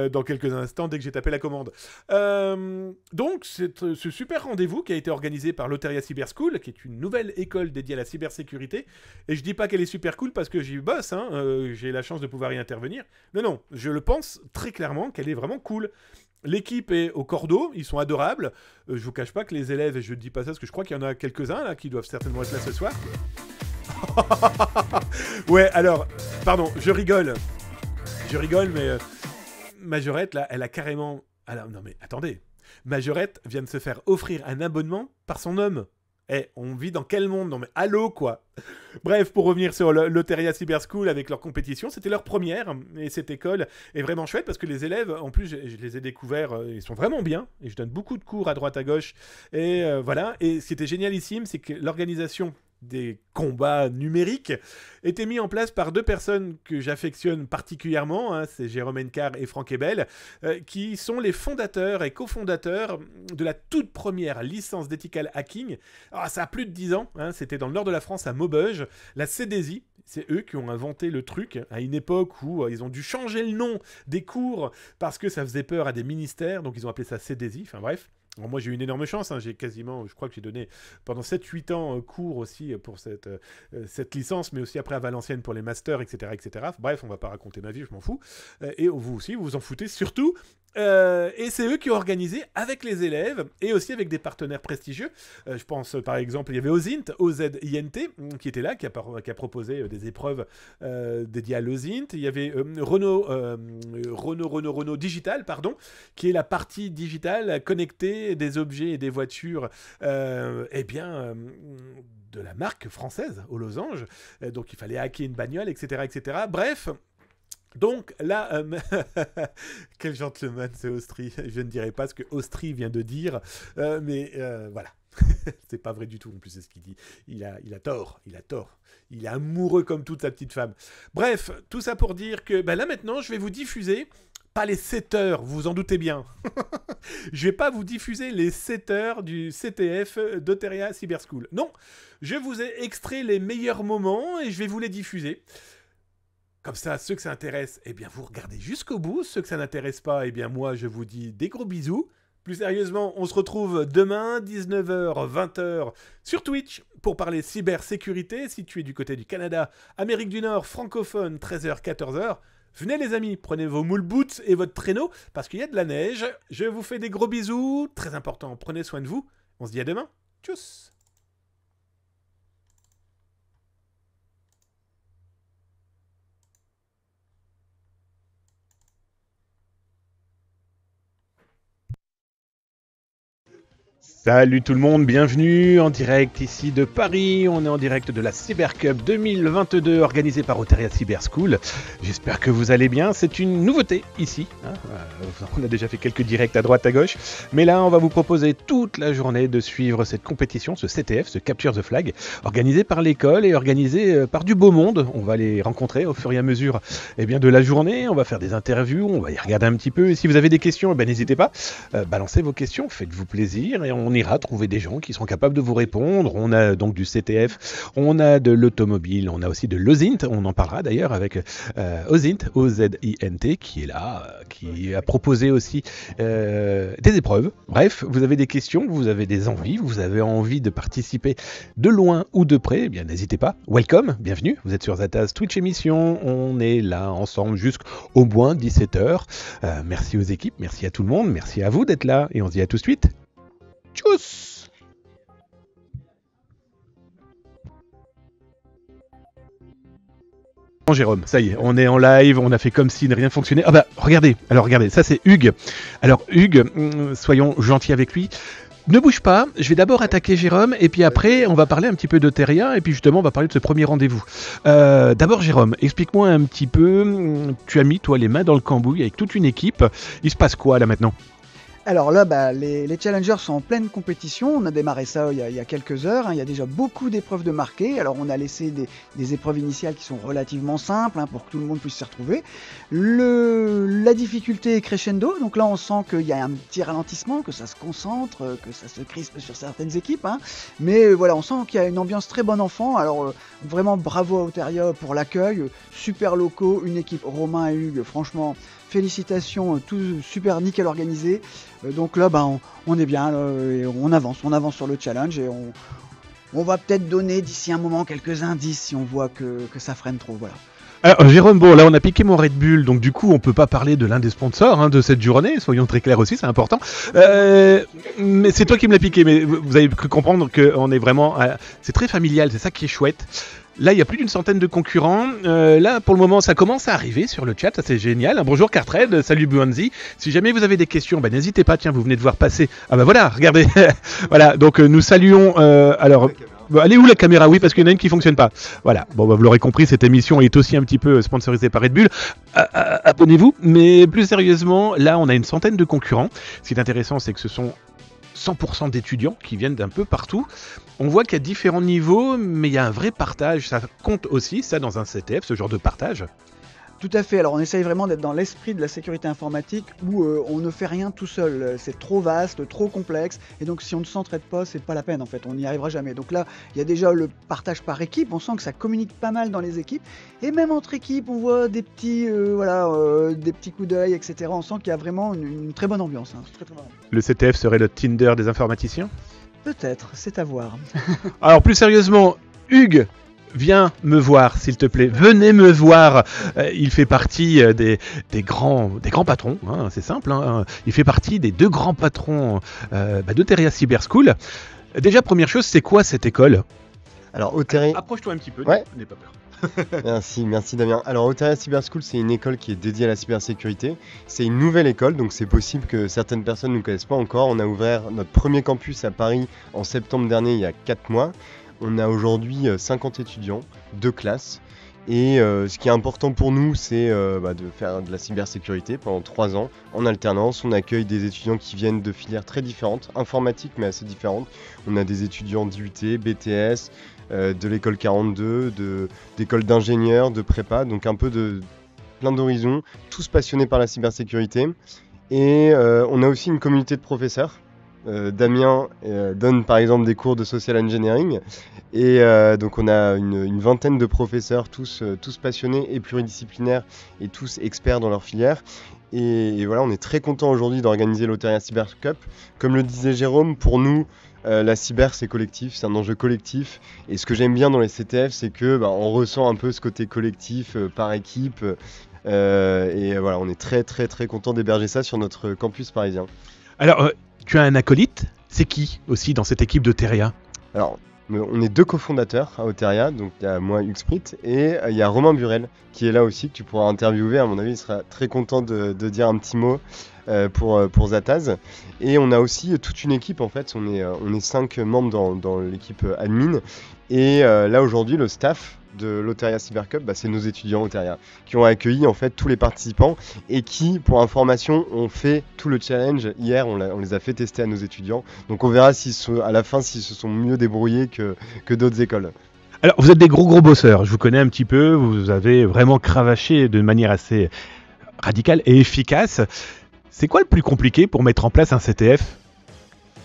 dans quelques instants dès que j'ai tapé la commande. Donc c'est ce super rendez-vous qui a été organisé par l'Oteria Cyber School, qui est une nouvelle école dédiée à la cybersécurité. Et je dis pas qu'elle est super cool parce que j'y bosse, hein, j'ai la chance de pouvoir y intervenir. Non, je le pense très clairement qu'elle est vraiment cool. L'équipe est au cordeau, ils sont adorables. Je vous cache pas que les élèves, et je ne dis pas ça parce que je crois qu'il y en a quelques-uns là qui doivent certainement être là ce soir. Ouais, alors, pardon, je rigole, mais Majorette là, elle a carrément... Alors, non mais attendez, Majorette vient de se faire offrir un abonnement par son homme. On vit dans quel monde? Non mais allô quoi. Bref, pour revenir sur l'Oteria Cyber School avec leur compétition, c'était leur première, et cette école est vraiment chouette parce que les élèves, en plus je les ai découverts, ils sont vraiment bien, et je donne beaucoup de cours à droite à gauche, et voilà, et ce qui était génialissime, c'est que l'organisation des combats numériques, était mis en place par deux personnes que j'affectionne particulièrement, hein, c'est Jérôme Encart et Franck Ebel, qui sont les fondateurs et cofondateurs de la toute première licence d'ethical hacking. Alors, ça a plus de 10 ans, hein, c'était dans le nord de la France, à Maubeuge, la CDSI. C'est eux qui ont inventé le truc à une époque où ils ont dû changer le nom des cours parce que ça faisait peur à des ministères, donc ils ont appelé ça CDSI, enfin bref. Alors moi j'ai eu une énorme chance, hein. J'ai quasiment, je crois que j'ai donné pendant 7-8 ans cours aussi pour cette licence, mais aussi après à Valenciennes pour les masters, etc., etc. Bref, on va pas raconter ma vie, je m'en fous. Et vous aussi, vous vous en foutez surtout. Et c'est eux qui ont organisé avec les élèves et aussi avec des partenaires prestigieux. Je pense par exemple, il y avait OZINT, O-Z-I-N-T, qui était là, qui a proposé des épreuves dédiées à l'OZINT. Il y avait Renault Digital, pardon, qui est la partie digitale connectée des objets et des voitures, de la marque française, aux losanges. Donc il fallait hacker une bagnole, etc., etc. Bref. Donc là, quel gentleman c'est Austri. Je ne dirai pas ce que Austri vient de dire, mais voilà. C'est pas vrai du tout, en plus c'est ce qu'il dit. Il a tort, il a tort. Il est amoureux comme toute sa petite femme. Bref, tout ça pour dire que là maintenant, je vais vous diffuser, pas les 7 heures, vous vous en doutez bien. Je vais pas vous diffuser les 7 heures du CTF d'Oteria Cyber School. Non, je vous ai extrait les meilleurs moments et je vais vous les diffuser. Comme ça, ceux que ça intéresse, eh bien, vous regardez jusqu'au bout. Ceux que ça n'intéresse pas, eh bien, moi, je vous dis des gros bisous. Plus sérieusement, on se retrouve demain, 19h, 20h, sur Twitch, pour parler cybersécurité. Si tu es du côté du Canada, Amérique du Nord, francophone, 13h, 14h. Venez les amis, prenez vos moule boots et votre traîneau, parce qu'il y a de la neige. Je vous fais des gros bisous. Très important, prenez soin de vous. On se dit à demain. Tchuss. Salut tout le monde, bienvenue en direct ici de Paris. On est en direct de la Cyber Cup 2022 organisée par Oteria Cyber School. J'espère que vous allez bien. C'est une nouveauté ici. On a déjà fait quelques directs à droite à gauche. Mais là, on va vous proposer toute la journée de suivre cette compétition, ce CTF, ce Capture the Flag, organisé par l'école et organisé par du beau monde. On va les rencontrer au fur et à mesure de la journée. On va faire des interviews, on va y regarder un petit peu. Et si vous avez des questions, n'hésitez pas. Balancez vos questions, faites-vous plaisir et on ira trouver des gens qui seront capables de vous répondre. On a donc du CTF, on a de l'automobile, on a aussi de l'OZINT, on en parlera d'ailleurs avec OZINT, O-Z-I-N-T, qui est là, qui a proposé aussi des épreuves. Bref, vous avez des questions, vous avez des envies, vous avez envie de participer de loin ou de près, n'hésitez pas. Welcome, bienvenue, vous êtes sur Zataz Twitch émission, on est là ensemble jusqu'au moins 17h. Merci aux équipes, merci à tout le monde, merci à vous d'être là et on se dit à tout de suite. Tchuss. Bon, Jérôme, ça y est, on est en live, on a fait comme si rien fonctionnait. Regardez, ça c'est Hugues. Alors Hugues, soyons gentils avec lui. Ne bouge pas, je vais d'abord attaquer Jérôme et puis après on va parler un petit peu d'Oteria et puis justement on va parler de ce premier rendez-vous. D'abord Jérôme, explique-moi un petit peu, tu as mis toi les mains dans le cambouis avec toute une équipe, il se passe quoi là maintenant ? Alors là, les challengers sont en pleine compétition. On a démarré ça il y a quelques heures. Il y a déjà beaucoup d'épreuves de marquées. Alors on a laissé des épreuves initiales qui sont relativement simples pour que tout le monde puisse s'y retrouver. La difficulté est crescendo. Donc là, on sent qu'il y a un petit ralentissement, que ça se concentre, que ça se crispe sur certaines équipes. Mais voilà, on sent qu'il y a une ambiance très bon enfant. Alors vraiment bravo à Oteria pour l'accueil. Super locaux, une équipe Romain et Hugues, franchement... Félicitations, tout super nickel organisé. Donc là, on est bien, et on avance sur le challenge et on va peut-être donner d'ici un moment quelques indices si on voit que ça freine trop. Voilà. Alors Jérôme, là on a piqué mon Red Bull, donc du coup on peut pas parler de l'un des sponsors de cette journée, soyons très clairs aussi, c'est important. Mais c'est toi qui me l'as piqué, mais vous avez cru comprendre qu'on est vraiment... c'est très familial, c'est ça qui est chouette. Là, il y a plus d'une centaine de concurrents. Là, pour le moment, ça commence à arriver sur le chat. Ça, c'est génial. Bonjour Cartred, salut Buanzi. Si jamais vous avez des questions, n'hésitez pas. Tiens, vous venez de voir passer. Voilà, regardez. Voilà, donc nous saluons... alors, allez où la caméra ? Oui, parce qu'il y en a une qui fonctionne pas. Voilà, vous l'aurez compris, cette émission est aussi un petit peu sponsorisée par Red Bull. Abonnez-vous. Mais plus sérieusement, là, on a une centaine de concurrents. Ce qui est intéressant, c'est que ce sont 100% d'étudiants qui viennent d'un peu partout. On voit qu'il y a différents niveaux, mais il y a un vrai partage. Ça compte aussi, ça, dans un CTF, ce genre de partage. Tout à fait, alors on essaye vraiment d'être dans l'esprit de la sécurité informatique où on ne fait rien tout seul, c'est trop vaste, trop complexe, et donc si on ne s'entraide pas, c'est pas la peine en fait, on n'y arrivera jamais. Donc là, il y a déjà le partage par équipe, on sent que ça communique pas mal dans les équipes, et même entre équipes, on voit des petits, des petits coups d'œil, etc. On sent qu'il y a vraiment une très bonne ambiance. Très, très bonne ambiance. Le CTF serait le Tinder des informaticiens ? Peut-être, c'est à voir. Alors plus sérieusement, Hugues, viens me voir, s'il te plaît. Venez me voir. Il fait partie des grands patrons. Hein, c'est simple. Hein. Il fait partie des 2 grands patrons d'Oteria Cyber School. Déjà, première chose, c'est quoi cette école ? Alors, Oteria... Approche-toi un petit peu. Ouais. N'aie pas peur. Merci Damien. Alors, Oteria Cyber School, c'est une école qui est dédiée à la cybersécurité. C'est une nouvelle école, donc c'est possible que certaines personnes ne nous connaissent pas encore. On a ouvert notre premier campus à Paris en septembre dernier, il y a 4 mois. On a aujourd'hui 50 étudiants, 2 classes. Et ce qui est important pour nous, c'est de faire de la cybersécurité pendant 3 ans en alternance. On accueille des étudiants qui viennent de filières très différentes, informatiques mais assez différentes. On a des étudiants d'IUT, BTS, de l'école 42, d'école d'ingénieurs, de prépa, donc un peu de plein d'horizons, tous passionnés par la cybersécurité. Et on a aussi une communauté de professeurs. Damien donne par exemple des cours de social engineering et donc on a une vingtaine de professeurs, tous passionnés et pluridisciplinaires et tous experts dans leur filière. Et voilà, on est très content aujourd'hui d'organiser l'Oteria Cyber Cup. Comme le disait Jérôme, pour nous, la cyber c'est collectif, c'est un enjeu collectif. Et ce que j'aime bien dans les CTF, c'est que on ressent un peu ce côté collectif par équipe. Et voilà, on est très très très content d'héberger ça sur notre campus parisien. Alors, tu as un acolyte ? C'est qui aussi dans cette équipe d'Oteria ? Alors, on est 2 cofondateurs à Oteria, donc il y a moi, Hugues Sprit, et il y a Romain Burel qui est là aussi, que tu pourras interviewer. À mon avis, il sera très content de dire un petit mot pour Zataz. Et on a aussi toute une équipe, en fait, on est 5 membres dans l'équipe admin. Et là, aujourd'hui, le staff de l'Oteria Cyber Cup, c'est nos étudiants Oteria qui ont accueilli en fait tous les participants et qui, pour information, ont fait tout le challenge. Hier, on les a fait tester à nos étudiants. Donc on verra à la fin s'ils se sont mieux débrouillés que d'autres écoles. Alors, vous êtes des gros bosseurs, je vous connais un petit peu, vous avez vraiment cravaché de manière assez radicale et efficace. C'est quoi le plus compliqué pour mettre en place un CTF ?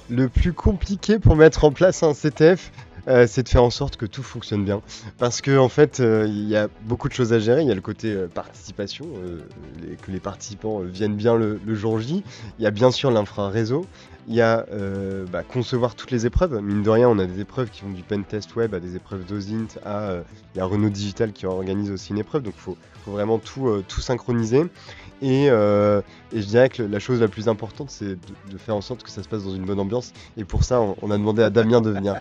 Le plus compliqué pour mettre en place un CTF, c'est de faire en sorte que tout fonctionne bien. Parce que en fait, il y a beaucoup de choses à gérer. Il y a le côté participation, que les participants viennent bien le jour J. Il y a bien sûr l'infra-réseau. Il y a concevoir toutes les épreuves. Mine de rien, on a des épreuves qui vont du pentest web à des épreuves d'OSINT il y a Renault Digital qui organise aussi une épreuve. Donc il faut vraiment tout synchroniser. Et je dirais que la chose la plus importante, c'est de faire en sorte que ça se passe dans une bonne ambiance. Et pour ça, on a demandé à Damien de venir.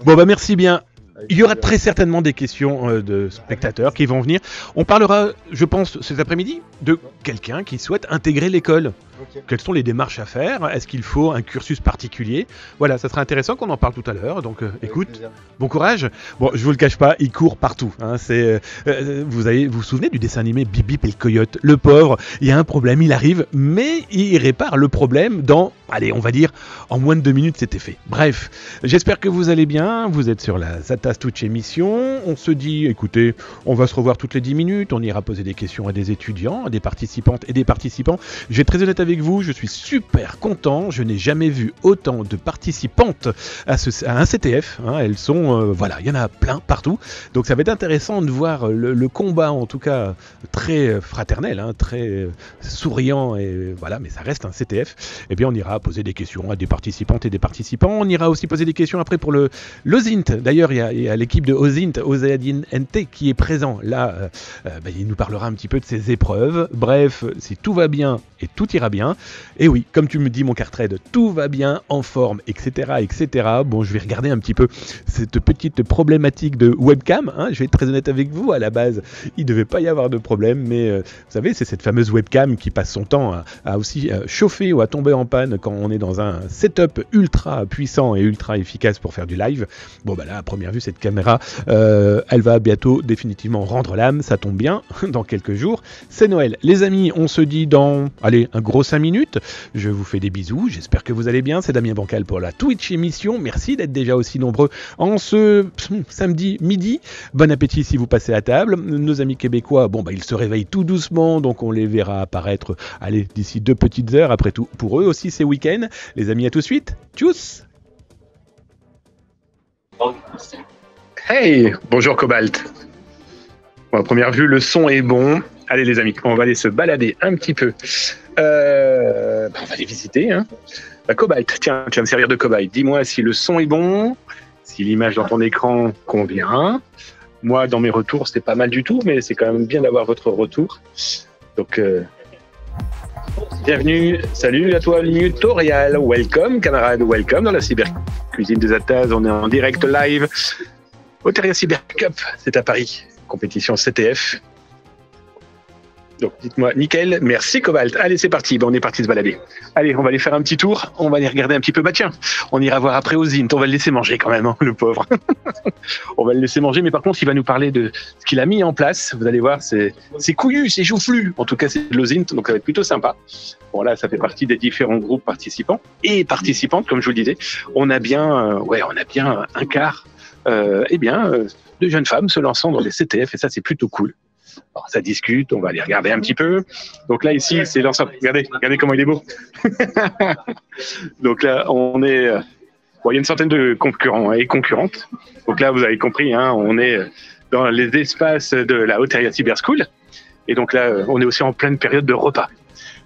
Bon, merci bien. Il y aura très certainement des questions de spectateurs qui vont venir. On parlera, je pense, cet après-midi, de quelqu'un qui souhaite intégrer l'école. Okay. Quelles sont les démarches à faire ? Est-ce qu'il faut un cursus particulier ? Voilà, ça sera intéressant qu'on en parle tout à l'heure. Donc écoute, bon courage. Bon, je vous le cache pas, il court partout. Hein, vous vous souvenez du dessin animé Bip Bip et le coyote ? Le pauvre, il y a un problème, il arrive, mais il répare le problème on va dire, en moins de 2 minutes, c'était fait. Bref, j'espère que vous allez bien. Vous êtes sur la Zataz Twitch émission. On se dit, écoutez, on va se revoir toutes les 10 minutes. On ira poser des questions à des étudiants, à des participantes et des participants. Je vais être très honnête avec vous, je suis super content. Je n'ai jamais vu autant de participantes à un CTF. Hein. Elles sont, il y en a plein partout. Donc ça va être intéressant de voir le combat, en tout cas très fraternel, très souriant. Et voilà, mais ça reste un CTF. Et bien on ira poser des questions à des participantes et des participants. On ira aussi poser des questions après pour l'OSINT. D'ailleurs, il y a l'équipe de OSINT, OSINT, qui est présent. Là, il nous parlera un petit peu de ses épreuves. Bref, si tout va bien et tout ira bien. Et oui, comme tu me dis, mon Cartrade, tout va bien, en forme, etc., etc. Bon, je vais regarder un petit peu cette petite problématique de webcam. Je vais être très honnête avec vous. À la base, il ne devait pas y avoir de problème. Mais vous savez, c'est cette fameuse webcam qui passe son temps à aussi chauffer ou à tomber en panne quand on est dans un setup ultra puissant et ultra efficace pour faire du live. Bon, là, à première vue, cette caméra, elle va bientôt définitivement rendre l'âme. Ça tombe bien, dans quelques jours. C'est Noël. Les amis, on se dit dans, un gros 5 minutes. Je vous fais des bisous, j'espère que vous allez bien. C'est Damien Bancal pour la Twitch émission. Merci d'être déjà aussi nombreux en ce samedi midi. Bon appétit si vous passez à table. Nos amis québécois, ils se réveillent tout doucement, donc on les verra apparaître d'ici 2 petites heures. Après tout, pour eux aussi c'est week-end. Les amis, à tout de suite. Tchuss. Hey, bonjour Cobalt. Bon, à première vue, le son est bon. Allez les amis, on va aller se balader un petit peu. On va aller visiter. Cobalt, tiens, tu vas me servir de cobaye. Dis-moi si le son est bon, si l'image dans ton écran convient. Moi, dans mes retours, c'était pas mal du tout, mais c'est quand même bien d'avoir votre retour. Donc, bienvenue, salut à toi, Mutorial. Welcome, camarade, welcome dans la cybercuisine des Attaz. On est en direct live. Oteria Cyber Cup, c'est à Paris. Compétition CTF. Donc, dites-moi, nickel, merci Cobalt. Allez, c'est parti, on est parti se balader. Allez, on va aller faire un petit tour, on va aller regarder un petit peu. Tiens, on ira voir après Ozint, on va le laisser manger quand même, le pauvre. On va le laisser manger, mais par contre, il va nous parler de ce qu'il a mis en place. Vous allez voir, c'est couillu, c'est joufflu. En tout cas, c'est de l'Ozint, donc ça va être plutôt sympa. Bon, là, ça fait partie des différents groupes participants et participantes, comme je vous le disais. On a bien un quart de jeunes femmes se lançant dans les CTF, et ça, c'est plutôt cool. Alors, ça discute, on va aller regarder un petit peu. Donc là, ici, c'est l'ensemble. Regardez comment il est beau. Donc là, on est... il y a une centaine de concurrents et concurrentes. Donc là, vous avez compris, on est dans les espaces de la Oteria Cyber School. Et donc là, on est aussi en pleine période de repas.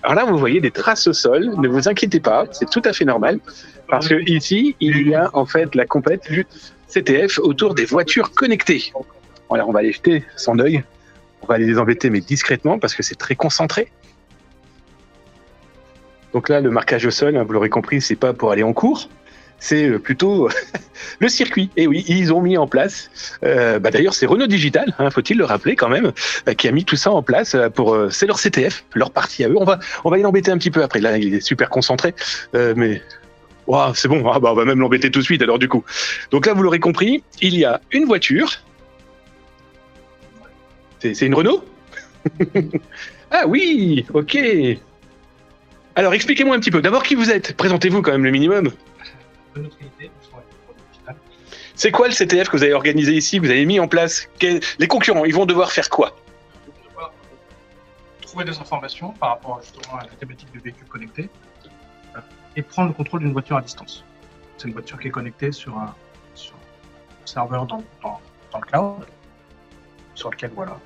Alors là, vous voyez des traces au sol. Ne vous inquiétez pas, c'est tout à fait normal. Parce que ici, il y a en fait la compète du CTF autour des voitures connectées. Alors, on va aller jeter son œil. On va aller les embêter, mais discrètement, parce que c'est très concentré. Donc là, le marquage au sol, vous l'aurez compris, c'est pas pour aller en cours, c'est plutôt le circuit. Et oui, ils ont mis en place, d'ailleurs c'est Renault Digital, faut-il le rappeler quand même, qui a mis tout ça en place c'est leur CTF, leur partie à eux. On va y l'embêter un petit peu après. Là, il est super concentré, mais wow, c'est bon, on va même l'embêter tout de suite alors du coup. Donc là, vous l'aurez compris, il y a une voiture. C'est une Renault? Ah oui, ok. Alors, expliquez-moi un petit peu. D'abord, qui vous êtes? Présentez-vous quand même le minimum. C'est quoi le CTF que vous avez organisé ici, que vous avez mis en place? Les concurrents, ils vont devoir faire quoi? Ils vont devoir trouver des informations par rapport justement à la thématique du véhicule connecté et prendre le contrôle d'une voiture à distance. C'est une voiture qui est connectée sur un serveur dans le cloud, sur lequel, voilà,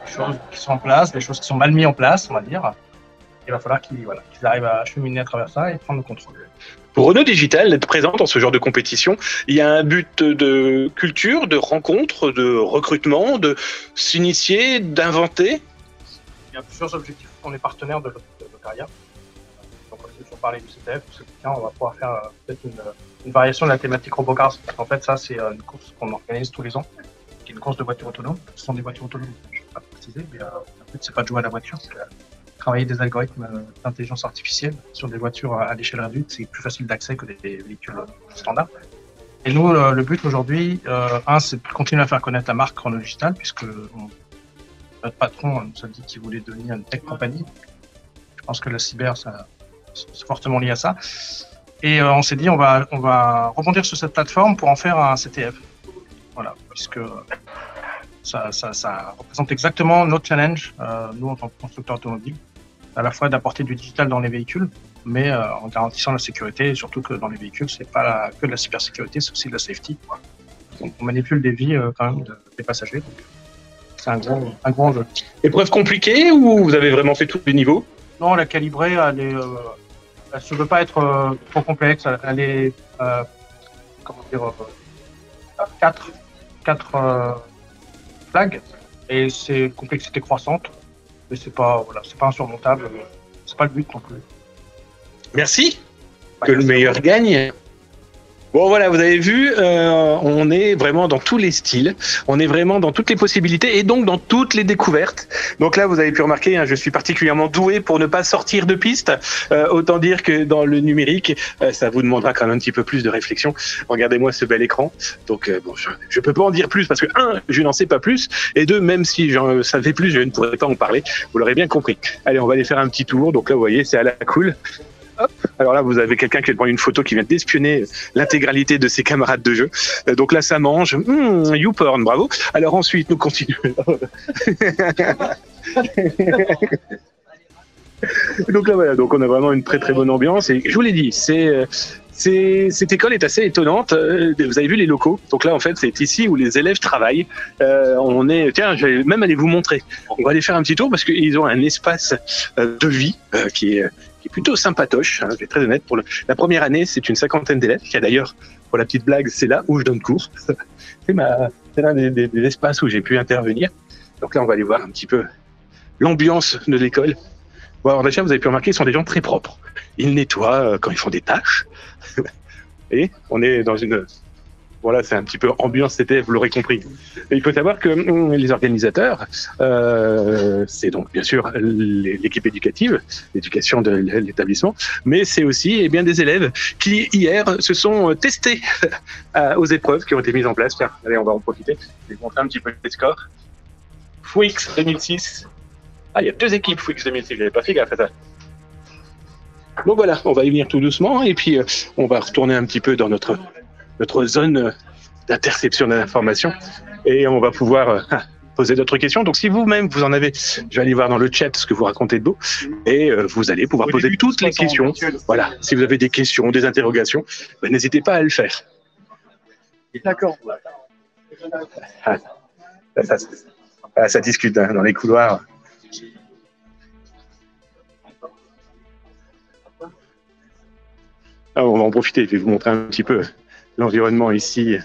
des choses qui sont en place, des choses qui sont mal mises en place, on va dire. Il va falloir qu'ils arrivent à cheminer à travers ça et prendre le contrôle. Pour Renault Digital, d'être présent dans ce genre de compétition, il y a un but de culture, de rencontre, de recrutement, de s'initier, d'inventer. Il y a plusieurs objectifs. On est partenaire de l'Oteria. Donc, on a toujours parlé du CTF. On va pouvoir faire peut-être une variation de la thématique RoboCars. En fait, ça, c'est une course qu'on organise tous les ans, qui est une course de voitures autonomes. Ce sont des voitures autonomes, je ne vais pas préciser, mais le but, c'est pas de jouer à la voiture, c'est travailler des algorithmes d'intelligence artificielle sur des voitures à l'échelle réduite. C'est plus facile d'accès que des véhicules standards. Et nous, le but aujourd'hui, c'est de continuer à faire connaître la marque Renault Digital, puisque notre patron nous a dit qu'il voulait devenir une tech company. Je pense que la cyber, c'est fortement lié à ça. Et on s'est dit, on va rebondir sur cette plateforme pour en faire un CTF. Voilà, puisque ça représente exactement notre challenge, nous en tant que constructeur automobile, à la fois d'apporter du digital dans les véhicules, mais en garantissant la sécurité, et surtout que dans les véhicules, c'est pas que de la cybersécurité, c'est aussi de la safety. Donc on manipule des vies quand même des passagers. Donc, c'est un gros enjeu. Épreuve compliquée ou vous avez vraiment fait tous les niveaux? Non, la calibrée, elle ne veut pas être trop complexe. Elle est, quatre flags, et c'est complexité croissante, mais c'est pas insurmontable. C'est pas le but non plus. Merci. Que le meilleur gagne. Bon voilà, vous avez vu, on est vraiment dans tous les styles, on est vraiment dans toutes les possibilités et donc dans toutes les découvertes. Donc là, vous avez pu remarquer, hein, je suis particulièrement doué pour ne pas sortir de piste. Autant dire que dans le numérique, ça vous demandera quand même un petit peu plus de réflexion. Regardez-moi ce bel écran. Donc bon, je peux pas en dire plus parce que un, je n'en sais pas plus, et deux, même si j'en savais plus, je ne pourrais pas en parler. Vous l'aurez bien compris. Allez, on va aller faire un petit tour. Donc là, vous voyez, c'est à la cool. Hop. Alors là, vous avez quelqu'un qui vient de prendre une photo, qui vient d'espionner l'intégralité de ses camarades de jeu. Donc là, ça mange. YouPorn, bravo. Alors ensuite, nous continuons. Donc là, voilà. Donc on a vraiment une très très bonne ambiance. Et je vous l'ai dit, cette école est assez étonnante. Vous avez vu les locaux. Donc là, en fait, c'est ici où les élèves travaillent. Tiens, je vais même aller vous montrer. On va aller faire un petit tour parce qu'ils ont un espace de vie qui est plutôt sympatoche, hein, je vais être très honnête. Pour la première année, c'est une 50aine d'élèves. Il y a d'ailleurs, pour la petite blague, c'est là où je donne cours. C'est l'un des espaces où j'ai pu intervenir. Donc là, on va aller voir un petit peu l'ambiance de l'école. Bon, alors déjà, vous avez pu remarquer, ils sont des gens très propres. Ils nettoient quand ils font des tâches. Et on est dans une... Voilà, c'est un petit peu ambiance CTF, vous l'aurez compris. Et il faut savoir que les organisateurs, c'est donc bien sûr l'équipe éducative, l'éducation de l'établissement, mais c'est aussi bien des élèves qui hier se sont testés aux épreuves qui ont été mises en place. Tiens, allez, on va en profiter. Je vais vous montrer un petit peu les scores. Fouix 2006. Ah, il y a 2 équipes Fouix 2006, j'avais pas fait gaffe à ça. Donc voilà, on va y venir tout doucement et puis on va retourner un petit peu dans notre zone d'interception de l'information et on va pouvoir poser d'autres questions. Donc si vous-même vous en avez, je vais aller voir dans le chat ce que vous racontez de beau et vous allez pouvoir poser toutes les questions. Voilà, si vous avez des questions, des interrogations, n'hésitez pas à le faire. D'accord. Ça discute hein, dans les couloirs. Ah, on va en profiter, je vais vous montrer un petit peu l'environnement ici.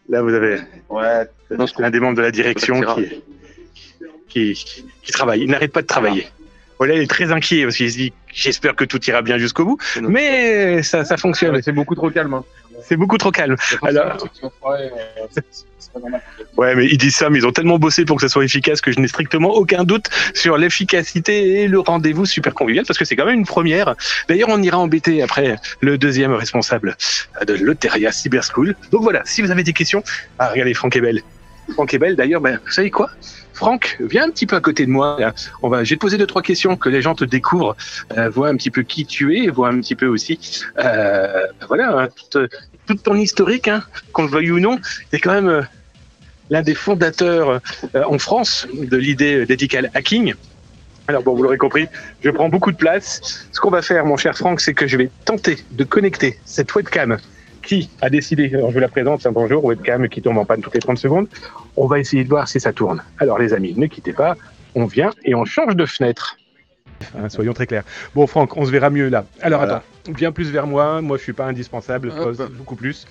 Là, vous avez un des membres de la direction qui travaille. Il n'arrête pas de travailler. Voilà, il est très inquiet parce qu'il se dit j'espère que tout ira bien jusqu'au bout. Mais ça fonctionne. Ouais, c'est beaucoup trop calme. Hein. C'est beaucoup trop calme. Alors... Ouais, mais ils disent ça, mais ils ont tellement bossé pour que ça soit efficace que je n'ai strictement aucun doute sur l'efficacité et le rendez-vous super convivial parce que c'est quand même une première. D'ailleurs, on ira embêter après le deuxième responsable de l'Oteria Cyber School. Donc voilà, si vous avez des questions, regardez Franck est belle. Franck est belle, d'ailleurs, vous savez quoi ? Franck, viens un petit peu à côté de moi. Là. Je vais te poser 2-3 questions que les gens te découvrent, voient un petit peu qui tu es, voient un petit peu aussi, voilà, hein, toute ton historique, hein, qu'on le veuille ou non, c'est quand même l'un des fondateurs en France de l'idée d'ethical hacking. Alors bon, vous l'aurez compris, je prends beaucoup de place. Ce qu'on va faire, mon cher Franck, c'est que je vais tenter de connecter cette webcam qui a décidé, alors je vous la présente, un bonjour, webcam qui tombe en panne toutes les 30 secondes. On va essayer de voir si ça tourne. Alors les amis, ne quittez pas, on vient et on change de fenêtre. Hein, soyons très clairs. Bon Franck, on se verra mieux là. Alors voilà. Attends, viens plus vers moi je suis pas indispensable, beaucoup plus.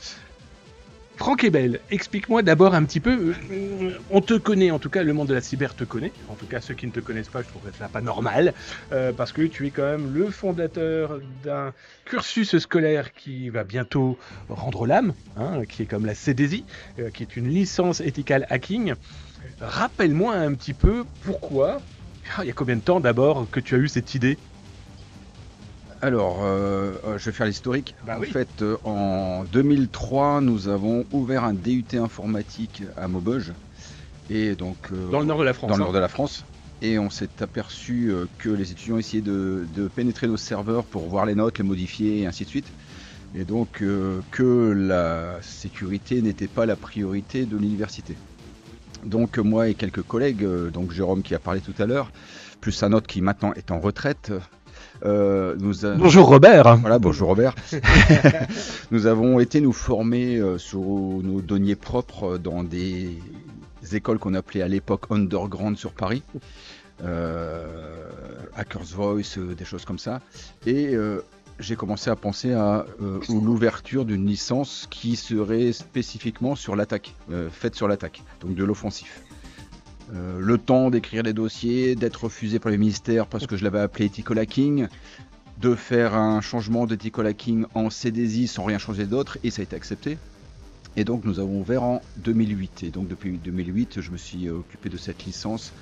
Franck Ebel, explique-moi d'abord un petit peu, on te connaît, en tout cas le monde de la cyber te connaît, en tout cas ceux qui ne te connaissent pas, je trouverais ça pas normal, parce que tu es quand même le fondateur d'un cursus scolaire qui va bientôt rendre l'âme, hein, qui est comme la CDSI, qui est une licence ethical hacking. Rappelle-moi un petit peu pourquoi, il y a combien de temps d'abord que tu as eu cette idée ? Alors, je vais faire l'historique. Bah en oui. fait, en 2003, nous avons ouvert un DUT informatique à Maubeuge. Et donc, Dans le nord de la France. dans le nord de la France. Et on s'est aperçu que les étudiants essayaient de pénétrer nos serveurs pour voir les notes, les modifier et ainsi de suite. Et donc, que la sécurité n'était pas la priorité de l'université. Donc, moi et quelques collègues, donc Jérôme qui a parlé tout à l'heure, plus un autre qui maintenant est en retraite... Bonjour Robert. Voilà, bonjour Robert. Nous avons été nous former sur nos deniers propres dans des écoles qu'on appelait à l'époque underground sur Paris, Hackers Voice, des choses comme ça. Et j'ai commencé à penser à l'ouverture d'une licence qui serait spécifiquement sur l'attaque, faite sur l'attaque, donc de l'offensif. Le temps d'écrire les dossiers, d'être refusé par le ministère parce que je l'avais appelé ethical hacking, de faire un changement de T-Collecting en CDSI sans rien changer d'autre, et ça a été accepté. Et donc nous avons ouvert en 2008. Et donc depuis 2008, je me suis occupé de cette licence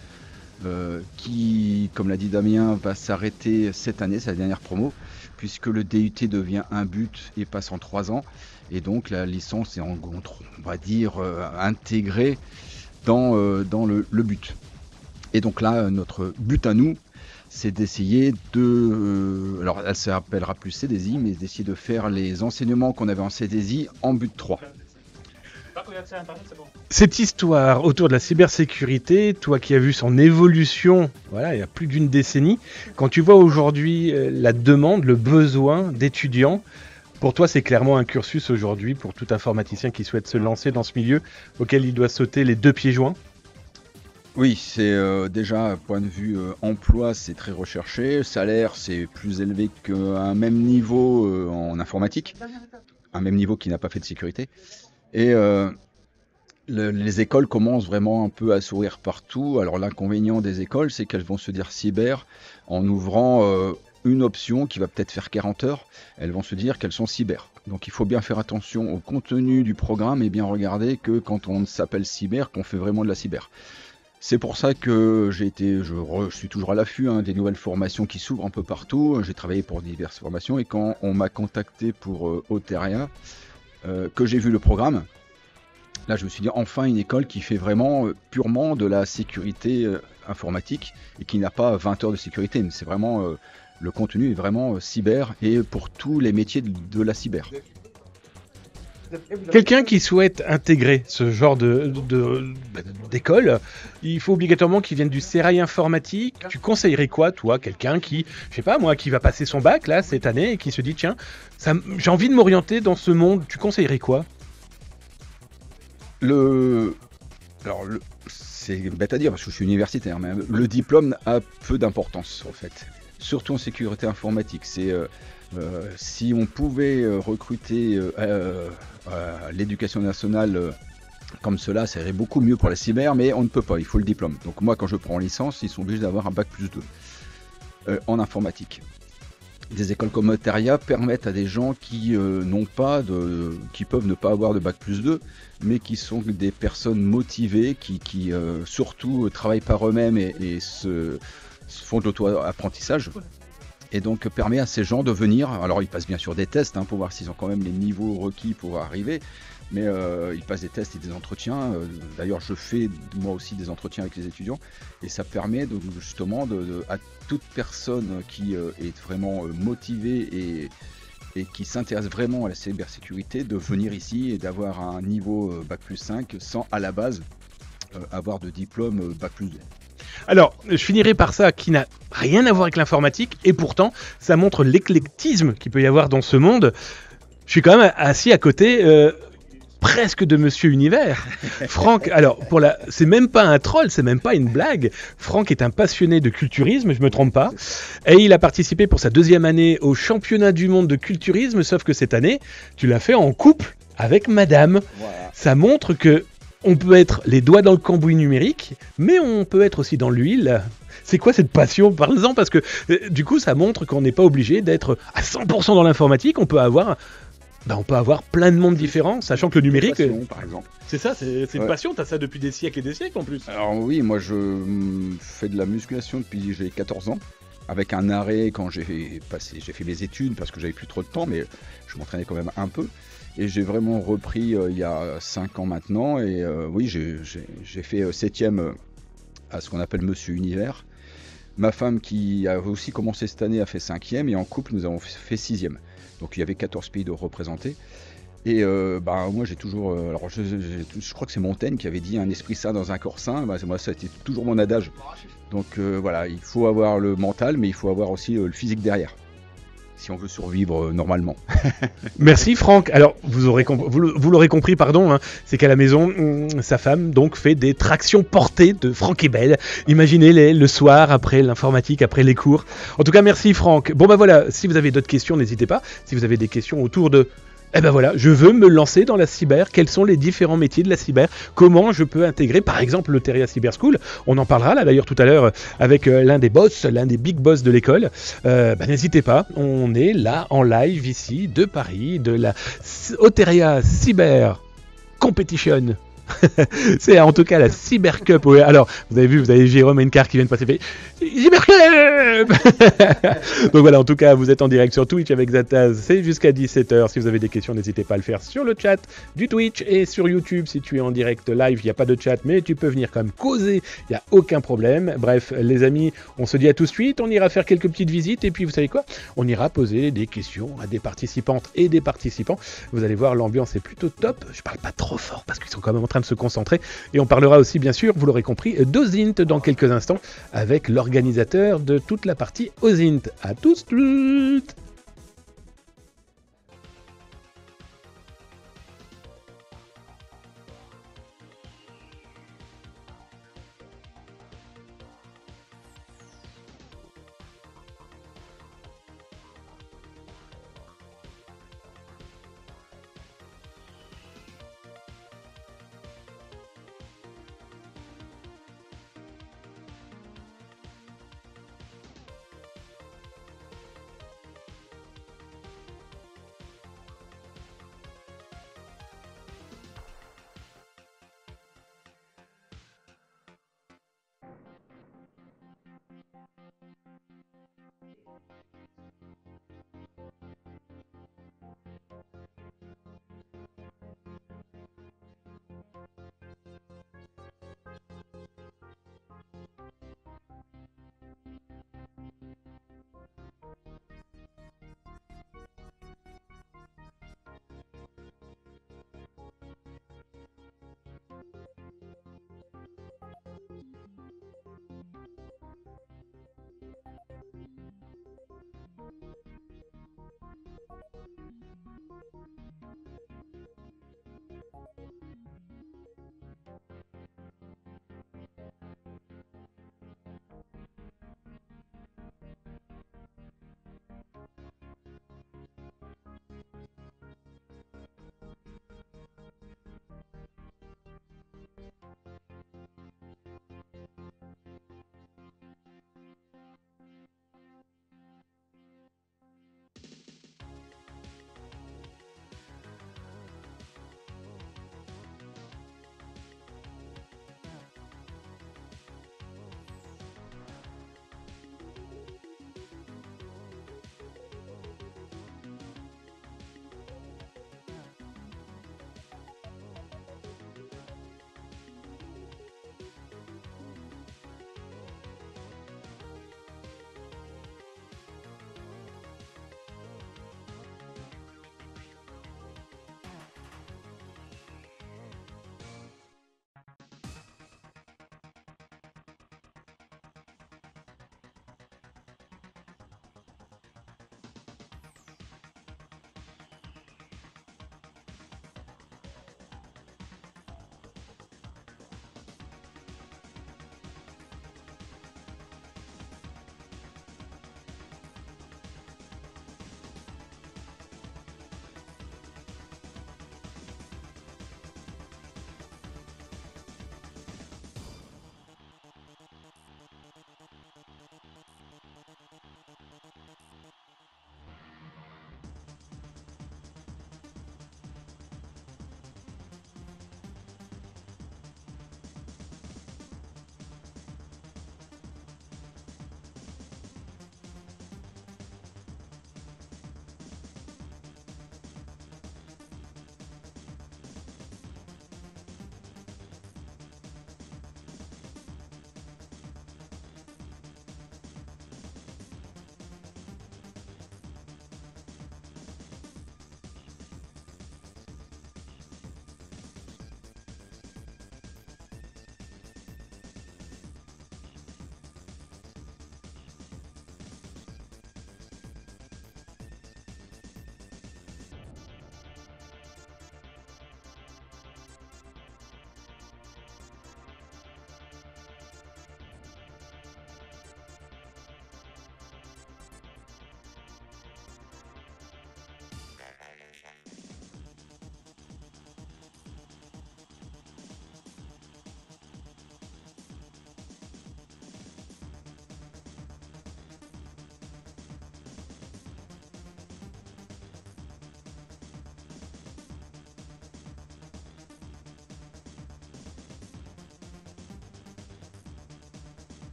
qui, comme l'a dit Damien, va s'arrêter cette année, c'est la dernière promo, puisque le DUT devient un but et passe en 3 ans. Et donc la licence est on va dire intégrée dans le but. Et donc là, notre but à nous, c'est d'essayer de... alors elle s'appellera plus CDSI, mais d'essayer de faire les enseignements qu'on avait en CDSI en but 3. Cette histoire autour de la cybersécurité, toi qui as vu son évolution, voilà, il y a plus d'une décennie, quand tu vois aujourd'hui la demande, le besoin d'étudiants, pour toi c'est clairement un cursus aujourd'hui pour tout informaticien qui souhaite se lancer dans ce milieu auquel il doit sauter les 2 pieds joints? Oui, c'est déjà, point de vue emploi, c'est très recherché. Salaire, c'est plus élevé qu'à un même niveau en informatique. Un même niveau qui n'a pas fait de sécurité. Et les écoles commencent vraiment un peu à s'ouvrir partout. Alors l'inconvénient des écoles, c'est qu'elles vont se dire cyber en ouvrant une option qui va peut-être faire 40 heures. Elles vont se dire qu'elles sont cyber. Donc il faut bien faire attention au contenu du programme et bien regarder que quand on s'appelle cyber, qu'on fait vraiment de la cyber. C'est pour ça que je suis toujours à l'affût des nouvelles formations qui s'ouvrent un peu partout. J'ai travaillé pour diverses formations et quand on m'a contacté pour Oteria, que j'ai vu le programme, là je me suis dit enfin une école qui fait vraiment purement de la sécurité informatique et qui n'a pas 20 heures de sécurité. Mais c'est vraiment, le contenu est vraiment cyber et pour tous les métiers de la cyber. Quelqu'un qui souhaite intégrer ce genre d'école, il faut obligatoirement qu'il vienne du sérail informatique. Tu conseillerais quoi, toi, quelqu'un qui, je sais pas moi, qui va passer son bac là cette année et qui se dit tiens, j'ai envie de m'orienter dans ce monde. Tu conseillerais quoi? C'est bête à dire parce que je suis universitaire, mais le diplôme a peu d'importance en fait, surtout en sécurité informatique. Si on pouvait recruter à l'éducation nationale comme cela, ça irait beaucoup mieux pour la cyber, mais on ne peut pas, il faut le diplôme. Donc moi, quand je prends licence, ils sont obligés d'avoir un bac plus 2 en informatique. Des écoles comme Oteria permettent à des gens qui qui peuvent ne pas avoir de bac plus 2, mais qui sont des personnes motivées, qui surtout travaillent par eux-mêmes et se font de l'auto-apprentissage. Et donc permet à ces gens de venir, alors ils passent bien sûr des tests pour voir s'ils ont quand même les niveaux requis pour arriver, mais ils passent des tests et des entretiens. D'ailleurs je fais moi aussi des entretiens avec les étudiants et ça permet justement à toute personne qui est vraiment motivée et qui s'intéresse vraiment à la cybersécurité de venir ici et d'avoir un niveau bac plus 5 sans à la base avoir de diplôme bac plus 2. Alors, je finirai par ça qui n'a rien à voir avec l'informatique et pourtant, ça montre l'éclectisme qu'il peut y avoir dans ce monde. Je suis quand même assis à côté presque de Monsieur Univers. Franck, alors, c'est même pas un troll, c'est même pas une blague. Franck est un passionné de culturisme, je me trompe pas. Et il a participé pour sa 2e année au championnat du monde de culturisme, sauf que cette année, tu l'as fait en couple avec madame. Voilà. Ça montre que on peut être les doigts dans le cambouis numérique, mais on peut être aussi dans l'huile. C'est quoi cette passion? Parlez-en, parce que du coup, ça montre qu'on n'est pas obligé d'être à 100% dans l'informatique. On peut avoir plein de mondes différents, sachant que le numérique... Passion, par exemple. C'est ça, c'est une passion. Tu as ça depuis des siècles et des siècles en plus. Alors oui, moi je fais de la musculation depuis que j'ai 14 ans, avec un arrêt quand j'ai fait mes études, parce que j'avais plus trop de temps, mais je m'entraînais quand même un peu. Et j'ai vraiment repris il y a 5 ans maintenant. Et oui, j'ai fait 7e à ce qu'on appelle Monsieur Univers. Ma femme qui a aussi commencé cette année a fait 5e. Et en couple, nous avons fait 6e. Donc il y avait 14 pays de représentés. Et moi j'ai toujours... alors je crois que c'est Montaigne qui avait dit un esprit sain dans un corps sain. Moi ça a été toujours mon adage. Donc voilà, il faut avoir le mental, mais il faut avoir aussi le physique derrière. Si on veut survivre normalement. Merci Franck. Alors vous l'aurez compris, pardon, c'est qu'à la maison, sa femme donc fait des tractions portées de Franck et Belle. Imaginez-les le soir après l'informatique, après les cours. En tout cas, merci Franck. Bon voilà, si vous avez d'autres questions, n'hésitez pas. Si vous avez des questions autour de Eh ben voilà, je veux me lancer dans la cyber. Quels sont les différents métiers de la cyber? Comment je peux intégrer, par exemple, l'Oteria Cyber School? On en parlera là d'ailleurs tout à l'heure avec l'un des boss, l'un des big boss de l'école. N'hésitez pas, on est là en live ici de Paris, de la Oteria Cyber Competition. C'est en tout cas la Cyber Cup. Ouais. Alors, vous avez vu, vous avez Jérôme et Encar qui viennent passer. Cyber Cup. Donc voilà, en tout cas, vous êtes en direct sur Twitch avec Zataz. C'est jusqu'à 17h. Si vous avez des questions, n'hésitez pas à le faire sur le chat du Twitch et sur YouTube. Si tu es en direct live, il n'y a pas de chat, mais tu peux venir quand même causer. Il n'y a aucun problème. Bref, les amis, on se dit à tout de suite. On ira faire quelques petites visites. Et puis, vous savez quoi? On ira poser des questions à des participantes et des participants. Vous allez voir, l'ambiance est plutôt top. Je parle pas trop fort parce qu'ils sont quand même en train de se concentrer. Et on parlera aussi, bien sûr, vous l'aurez compris, d'Ozint dans quelques instants avec l'organisateur de toute la partie Ozint. À tout de suite.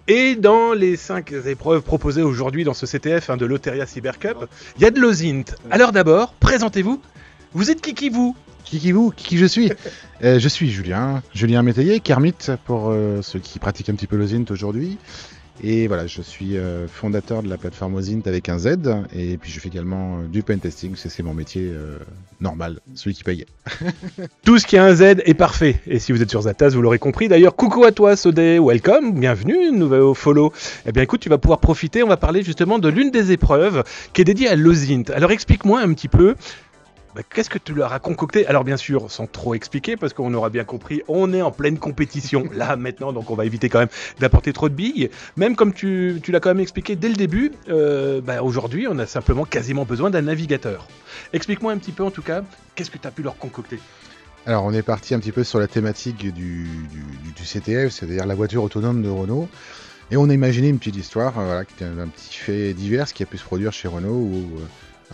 Et dans les 5 épreuves proposées aujourd'hui dans ce CTF de l'Oteria Cyber Cup, il y a de l'OSINT. Alors d'abord, présentez-vous. Vous êtes qui vous? Qui je suis Je suis Julien Métayer, Kermit pour ceux qui pratiquent un petit peu l'OSINT aujourd'hui. Et voilà, je suis fondateur de la plateforme OSINT avec un Z, et puis je fais également du pentesting, c'est mon métier normal, celui qui paye. Tout ce qui a un Z est parfait, et si vous êtes sur Zatas, vous l'aurez compris. D'ailleurs, coucou à toi Sodé, welcome, bienvenue, nouveau follow. Eh bien écoute, tu vas pouvoir profiter, on va parler justement de l'une des épreuves qui est dédiée à l'OSINT. Alors explique-moi un petit peu, qu'est-ce que tu leur as concocté? Alors bien sûr, sans trop expliquer, parce qu'on aura bien compris, on est en pleine compétition, là, maintenant, donc on va éviter quand même d'apporter trop de billes. Même comme tu l'as quand même expliqué dès le début, aujourd'hui, on a simplement quasiment besoin d'un navigateur. Explique-moi un petit peu, en tout cas, qu'est-ce que tu as pu leur concocter? Alors on est parti un petit peu sur la thématique du CTF, c'est-à-dire la voiture autonome de Renault. Et on a imaginé une petite histoire, qui est un petit fait divers qui a pu se produire chez Renault, où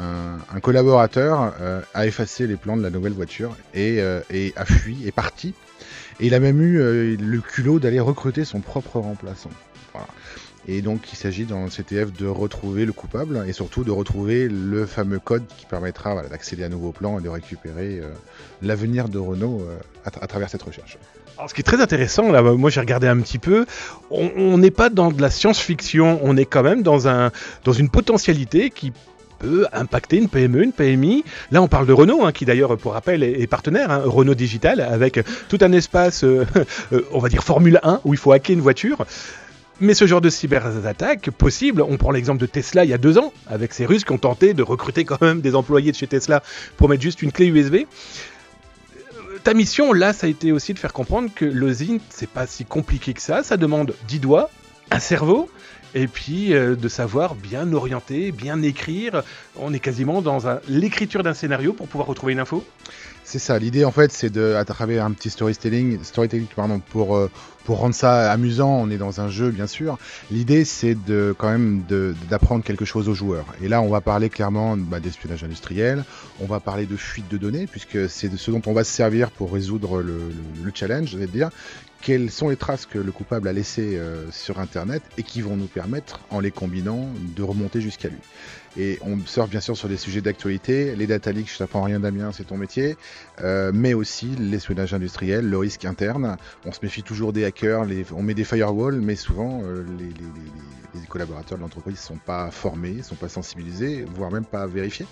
un collaborateur a effacé les plans de la nouvelle voiture et a fui, est parti. Et il a même eu le culot d'aller recruter son propre remplaçant. Voilà. Et donc il s'agit dans le CTF de retrouver le coupable et surtout de retrouver le fameux code qui permettra d'accéder à un nouveau plan et de récupérer l'avenir de Renault à travers cette recherche. Alors, ce qui est très intéressant, là, moi j'ai regardé un petit peu, on n'est pas dans de la science-fiction, on est quand même dans une potentialité qui peut impacter une PME, une PMI. Là, on parle de Renault, qui d'ailleurs, pour rappel, est partenaire, Renault Digital, avec tout un espace, on va dire Formule 1, où il faut hacker une voiture. Mais ce genre de cyberattaque possible, on prend l'exemple de Tesla il y a 2 ans, avec ces Russes qui ont tenté de recruter quand même des employés de chez Tesla pour mettre juste une clé USB. Ta mission, là, ça a été aussi de faire comprendre que l'OSINT, c'est pas si compliqué que ça demande 10 doigts, un cerveau, et puis de savoir bien orienter, bien écrire. On est quasiment dans l'écriture d'un scénario pour pouvoir retrouver une info. C'est ça, l'idée en fait c'est à travers un petit storytelling pour rendre ça amusant, on est dans un jeu bien sûr. L'idée c'est d'apprendre quelque chose aux joueurs. Et là on va parler clairement d'espionnage industriel, on va parler de fuite de données, puisque c'est de ce dont on va se servir pour résoudre le challenge, je vais dire. Quelles sont les traces que le coupable a laissées sur internet et qui vont nous permettre, en les combinant, de remonter jusqu'à lui. Et on sort bien sûr sur des sujets d'actualité, les data leaks, je t'apprends rien Damien, c'est ton métier, mais aussi l'espionnage industriel, le risque interne. On se méfie toujours des hackers, on met des firewalls, mais souvent les collaborateurs de l'entreprise ne sont pas formés, ne sont pas sensibilisés, voire même pas vérifiés.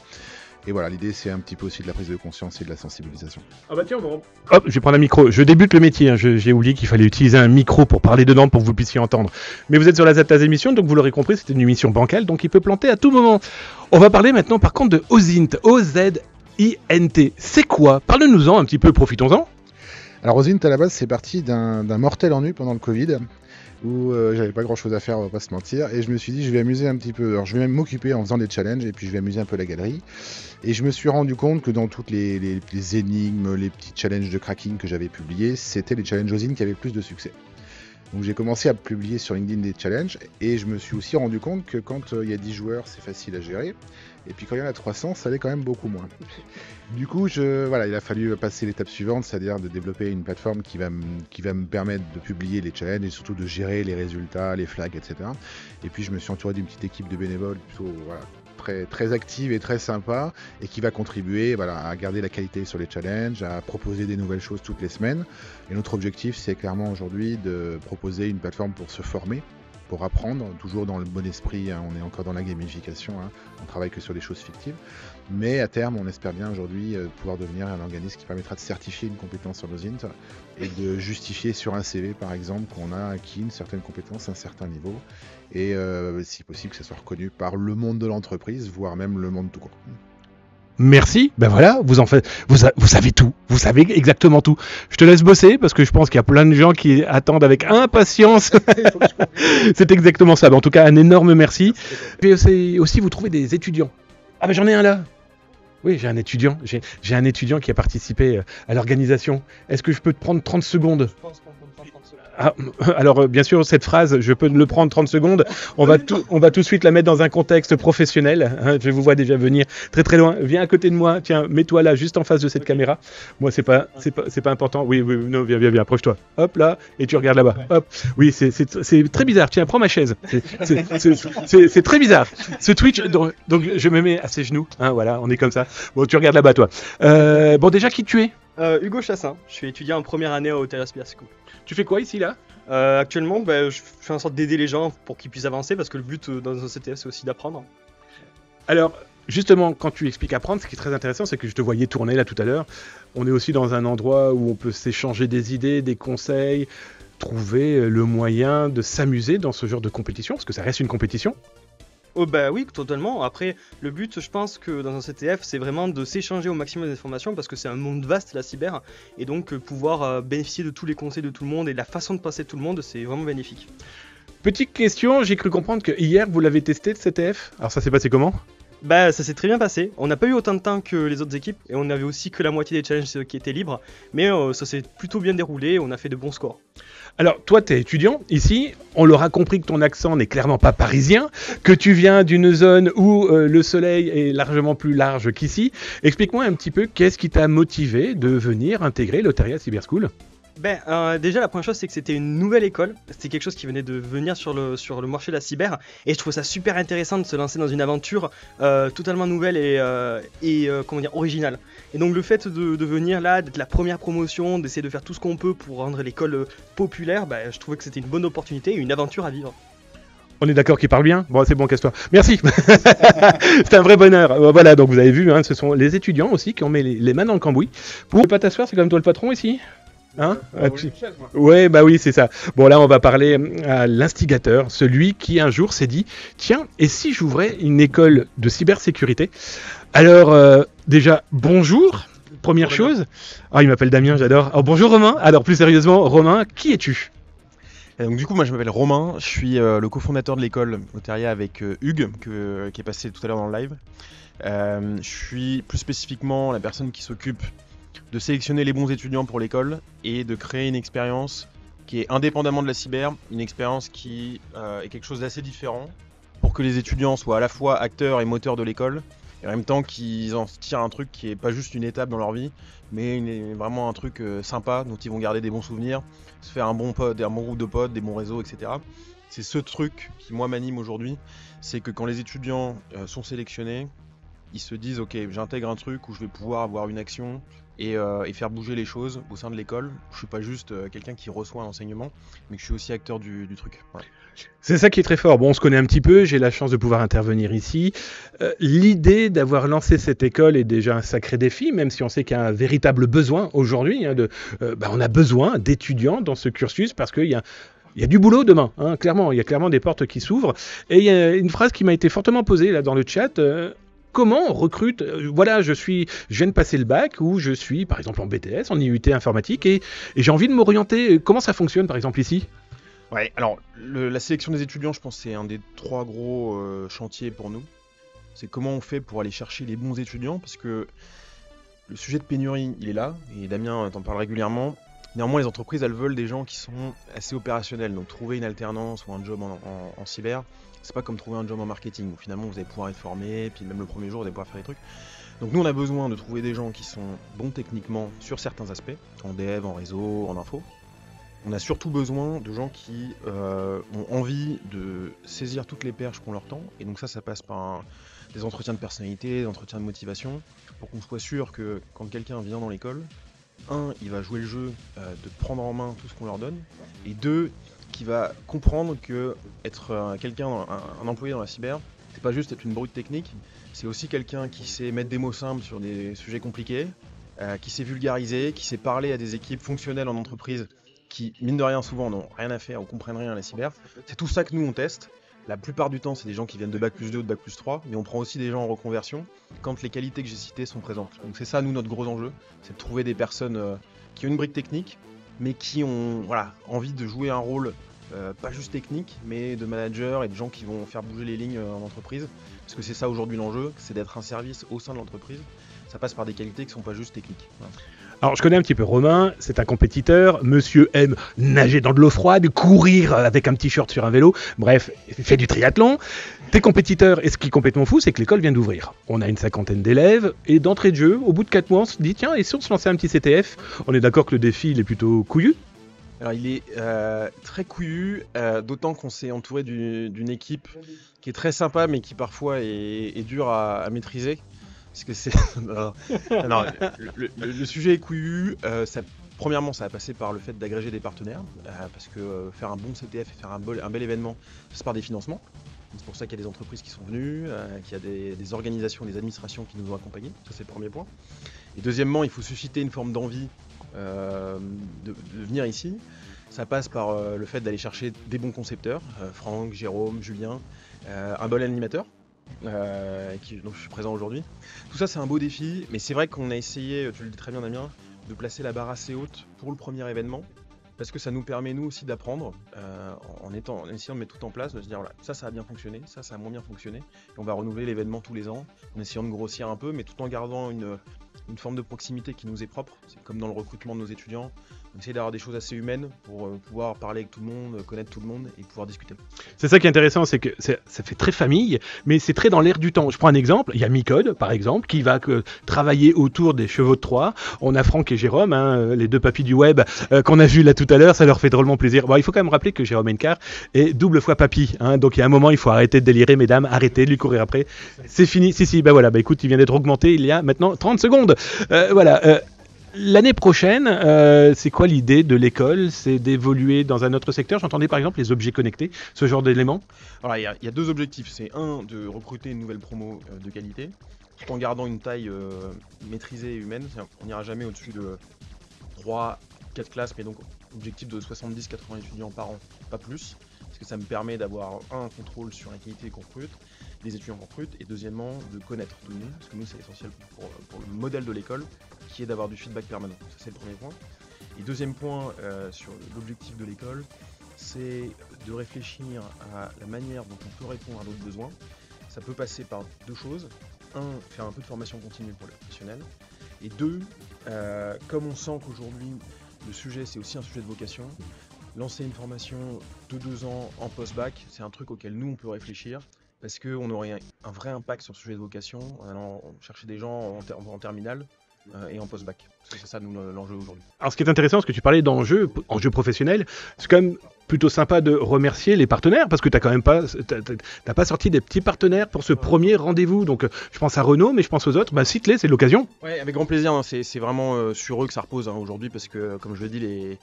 Et voilà, l'idée c'est un petit peu aussi de la prise de conscience et de la sensibilisation. Ah bah tiens, bon. Hop, je vais prendre un micro. Je débute le métier, j'ai oublié qu'il fallait utiliser un micro pour parler dedans pour que vous puissiez entendre. Mais vous êtes sur la Zatas émission, donc vous l'aurez compris, c'était une émission bancale, donc il peut planter à tout moment. On va parler maintenant par contre de OSINT, O-Z-I-N-T. C'est quoi? Parle-nous-en un petit peu, profitons-en. Alors OSINT à la base c'est parti d'un mortel ennui pendant le Covid, où j'avais pas grand chose à faire, on va pas se mentir, et je me suis dit je vais amuser un petit peu, alors je vais même m'occuper en faisant des challenges et puis je vais amuser un peu la galerie, et je me suis rendu compte que dans toutes les énigmes, les petits challenges de cracking que j'avais publiés, c'était les challenges OSINT qui avaient plus de succès. Donc j'ai commencé à publier sur LinkedIn des challenges, et je me suis aussi rendu compte que quand il y a 10 joueurs c'est facile à gérer, et puis quand il y en a 300 ça l'est quand même beaucoup moins. Du coup il a fallu passer l'étape suivante, c'est-à-dire de développer une plateforme qui va me permettre de publier les challenges et surtout de gérer les résultats, les flags, etc. Et puis je me suis entouré d'une petite équipe de bénévoles plutôt très active et très sympa, et qui va contribuer à garder la qualité sur les challenges, à proposer des nouvelles choses toutes les semaines. Et notre objectif c'est clairement aujourd'hui de proposer une plateforme pour se former, pour apprendre, toujours dans le bon esprit, on est encore dans la gamification, on travaille que sur des choses fictives, mais à terme on espère bien aujourd'hui pouvoir devenir un organisme qui permettra de certifier une compétence sur l'OSINT et de justifier sur un CV par exemple qu'on a acquis une certaine compétence, un certain niveau, et si possible que ça soit reconnu par le monde de l'entreprise, voire même le monde tout court. Merci, ben voilà, vous savez tout, vous savez exactement tout. Je te laisse bosser parce que je pense qu'il y a plein de gens qui attendent avec impatience. C'est exactement ça, en tout cas un énorme merci. Puis aussi vous trouvez des étudiants. Ah ben j'en ai un là. Oui, j'ai un étudiant qui a participé à l'organisation. Est-ce que je peux te prendre 30 secondes ? Je pense qu'on peut me prendre 30 secondes. Ah, alors, bien sûr, cette phrase, je peux le prendre 30 secondes. On va tout de suite la mettre dans un contexte professionnel. Hein, je vous vois déjà venir très très loin. Viens à côté de moi. Tiens, mets-toi là, juste en face de cette caméra. Moi, c'est pas important. Oui, non, viens, approche-toi. Hop là, et tu regardes là-bas. Hop. Oui, c'est très bizarre. Tiens, prends ma chaise. C'est très bizarre. Ce Twitch, donc je me mets à ses genoux. Hein, voilà, on est comme ça. Bon, tu regardes là-bas, toi. Bon, déjà, qui tu es? Hugo Chassin, je suis étudiant en première année au Oteria Cyber School. Tu fais quoi ici là? Actuellement, je fais en sorte d'aider les gens pour qu'ils puissent avancer parce que le but dans un CTF c'est aussi d'apprendre. Alors, justement, quand tu expliques apprendre, ce qui est très intéressant, c'est que je te voyais tourner là tout à l'heure. On est aussi dans un endroit où on peut s'échanger des idées, des conseils, trouver le moyen de s'amuser dans ce genre de compétition, parce que ça reste une compétition. Oh bah oui, totalement. Après, le but, je pense que dans un CTF, c'est vraiment de s'échanger au maximum d'informations parce que c'est un monde vaste, la cyber, et donc pouvoir bénéficier de tous les conseils de tout le monde et de la façon de passer de tout le monde, c'est vraiment bénéfique. Petite question, j'ai cru comprendre que hier, vous l'avez testé le CTF. Alors ça s'est passé comment? Bah ça s'est très bien passé, on n'a pas eu autant de temps que les autres équipes, et on avait aussi que la moitié des challenges qui étaient libres, mais ça s'est plutôt bien déroulé, on a fait de bons scores. Alors, toi, tu es étudiant ici. On l'aura compris que ton accent n'est clairement pas parisien, que tu viens d'une zone où le soleil est largement plus large qu'ici. Explique-moi un petit peu qu'est-ce qui t'a motivé de venir intégrer l'Oteria Cyber School. Déjà la première chose c'est que c'était une nouvelle école, c'était quelque chose qui venait de venir sur le marché de la cyber et je trouve ça super intéressant de se lancer dans une aventure totalement nouvelle et originale. Et donc le fait de venir là, d'être la première promotion, d'essayer de faire tout ce qu'on peut pour rendre l'école populaire, je trouvais que c'était une bonne opportunité et une aventure à vivre. On est d'accord qu'il parle bien? Bon, c'est bon, casse-toi. Merci. C'est un vrai bonheur. Voilà, donc vous avez vu, hein, ce sont les étudiants aussi qui ont mis les mains dans le cambouis. Pour ne pas t'asseoir, c'est quand même toi le patron ici? Hein? Ouais, bah oui, c'est ça. Bon, là, on va parler à l'instigateur, celui qui un jour s'est dit, tiens, et si j'ouvrais une école de cybersécurité? Alors, déjà, bonjour, première chose. Ah, il m'appelle Damien, j'adore. Oh, bonjour Romain. Alors, plus sérieusement, Romain, qui es-tu? Donc du coup, moi je m'appelle Romain, je suis le cofondateur de l'école Oteria avec Hugues, qui est passé tout à l'heure dans le live. Je suis plus spécifiquement la personne qui s'occupe de sélectionner les bons étudiants pour l'école et de créer une expérience qui est indépendamment de la cyber, une expérience qui est quelque chose d'assez différent pour que les étudiants soient à la fois acteurs et moteurs de l'école et en même temps qu'ils en tirent un truc qui est pas juste une étape dans leur vie mais vraiment un truc sympa dont ils vont garder des bons souvenirs, se faire un bon groupe de potes, des bons réseaux, etc. C'est ce truc qui moi m'anime aujourd'hui, c'est que quand les étudiants sont sélectionnés, ils se disent ok, j'intègre un truc où je vais pouvoir avoir une action et faire bouger les choses au sein de l'école. Je suis pas juste quelqu'un qui reçoit un enseignement, mais que je suis aussi acteur du truc. Voilà. C'est ça qui est très fort. Bon, on se connaît un petit peu, j'ai la chance de pouvoir intervenir ici. L'idée d'avoir lancé cette école est déjà un sacré défi, même si on sait qu'il y a un véritable besoin aujourd'hui. On a besoin d'étudiants dans ce cursus parce qu'il y a du boulot demain, hein, clairement. Il y a clairement des portes qui s'ouvrent. Et il y a une phrase qui m'a été fortement posée là dans le chat. Comment on recrute? Voilà, je viens de passer le bac ou je suis par exemple en BTS, en IUT informatique et j'ai envie de m'orienter. Comment ça fonctionne par exemple ici? Ouais, alors la sélection des étudiants, je pense que c'est un des 3 gros chantiers pour nous. C'est comment on fait pour aller chercher les bons étudiants parce que le sujet de pénurie, il est là et Damien t'en parle régulièrement. Néanmoins, les entreprises, elles veulent des gens qui sont assez opérationnels. Donc trouver une alternance ou un job en cyber, c'est pas comme trouver un job en marketing où finalement vous allez pouvoir être formé, puis même le premier jour vous allez pouvoir faire des trucs. Donc nous on a besoin de trouver des gens qui sont bons techniquement sur certains aspects, en dev, en réseau, en info. On a surtout besoin de gens qui ont envie de saisir toutes les perches qu'on leur tend, et donc ça passe par des entretiens de personnalité, des entretiens de motivation, pour qu'on soit sûr que quand quelqu'un vient dans l'école, 1, il va jouer le jeu de prendre en main tout ce qu'on leur donne, et 2, qui va comprendre que être un employé dans la cyber, c'est pas juste être une brute technique, c'est aussi quelqu'un qui sait mettre des mots simples sur des sujets compliqués, qui sait vulgariser, qui sait parler à des équipes fonctionnelles en entreprise qui, mine de rien, souvent n'ont rien à faire ou comprennent rien à la cyber. C'est tout ça que nous on teste. La plupart du temps, c'est des gens qui viennent de Bac+2 ou de Bac+3, mais on prend aussi des gens en reconversion quand les qualités que j'ai citées sont présentes. Donc c'est ça, nous, notre gros enjeu, c'est de trouver des personnes qui ont une brique technique, mais qui ont envie de jouer un rôle pas juste technique, mais de manager et de gens qui vont faire bouger les lignes en entreprise. Parce que c'est ça aujourd'hui l'enjeu, c'est d'être un service au sein de l'entreprise. Ça passe par des qualités qui ne sont pas juste techniques. Voilà. Alors, je connais un petit peu Romain, c'est un compétiteur. Monsieur aime nager dans de l'eau froide, courir avec un t-shirt sur un vélo. Bref, il fait du triathlon. T'es compétiteur, et ce qui est complètement fou, c'est que l'école vient d'ouvrir. On a une 50aine d'élèves, et d'entrée de jeu, au bout de 4 mois, on se dit, tiens, et si on se lançait un petit CTF? On est d'accord que le défi, il est plutôt couillu? Alors il est très couillu, d'autant qu'on s'est entouré d'une équipe qui est très sympa, mais qui parfois est dure à maîtriser. Parce que c'est... non, le sujet est couillu. Premièrement, ça a passé par le fait d'agréger des partenaires, parce que faire un bon CTF et faire un bel événement, c'est par des financements. C'est pour ça qu'il y a des entreprises qui sont venues, qu'il y a des organisations, des administrations qui nous ont accompagnés. Ça, c'est le premier point. Et deuxièmement, il faut susciter une forme d'envie de venir ici. Ça passe par le fait d'aller chercher des bons concepteurs, Franck, Jérôme, Julien, un bon animateur, dont je suis présent aujourd'hui. Tout ça, c'est un beau défi, mais c'est vrai qu'on a essayé, tu le dis très bien Damien, de placer la barre assez haute pour le premier événement, parce que ça nous permet nous aussi d'apprendre, en essayant de mettre tout en place, de se dire voilà, ça a bien fonctionné, ça a moins bien fonctionné, et on va renouveler l'événement tous les ans, en essayant de grossir un peu, mais tout en gardant une forme de proximité qui nous est propre. C'est comme dans le recrutement de nos étudiants, on essaie d'avoir des choses assez humaines pour pouvoir parler avec tout le monde, connaître tout le monde et pouvoir discuter. C'est ça qui est intéressant, c'est que ça fait très famille, mais c'est très dans l'air du temps. Je prends un exemple, il y a Micode, par exemple, qui va travailler autour des chevaux de Troie. On a Franck et Jérôme, les deux papis du web qu'on a vus là tout à l'heure, ça leur fait drôlement plaisir. Bon, il faut quand même rappeler que Jérôme Encart est double fois papy, donc il y a un moment, il faut arrêter de délirer, mesdames, arrêtez de lui courir après. C'est fini, si, bah voilà, bah écoute, il vient d'être augmenté il y a maintenant 30 secondes. Voilà. L'année prochaine, c'est quoi l'idée de l'école? C'est d'évoluer dans un autre secteur? J'entendais par exemple les objets connectés, ce genre d'éléments. Alors, il y a deux objectifs. C'est un, de recruter une nouvelle promo de qualité, tout en gardant une taille maîtrisée et humaine. On n'ira jamais au-dessus de 3-4 classes, mais donc objectif de 70-80 étudiants par an, pas plus. Parce que ça me permet d'avoir un contrôle sur la qualité qu'on recrute, les étudiants qu'on recrute, et deuxièmement, de connaître tout le monde, parce que nous, c'est essentiel pour le modèle de l'école, qui est d'avoir du feedback permanent. Ça, c'est le premier point. Et deuxième point, sur l'objectif de l'école, c'est de réfléchir à la manière dont on peut répondre à d'autres besoins. Ça peut passer par deux choses. Un, faire un peu de formation continue pour les professionnels. Et deux, comme on sent qu'aujourd'hui, le sujet, c'est aussi un sujet de vocation, lancer une formation de 2 ans en post-bac, c'est un truc auquel nous, on peut réfléchir, parce qu'on aurait un vrai impact sur le sujet de vocation en allant chercher des gens en terminale et en post-bac. C'est ça, nous, l'enjeu aujourd'hui. Alors, ce qui est intéressant, c'est que tu parlais d'enjeux professionnels. C'est quand même plutôt sympa de remercier les partenaires, parce que t'as pas sorti des petits partenaires pour ce premier rendez-vous. Donc, je pense à Renault, mais je pense aux autres. Bah, cite-les, c'est l'occasion. Ouais, avec grand plaisir. Hein. C'est vraiment sur eux que ça repose aujourd'hui, parce que, comme je le dis,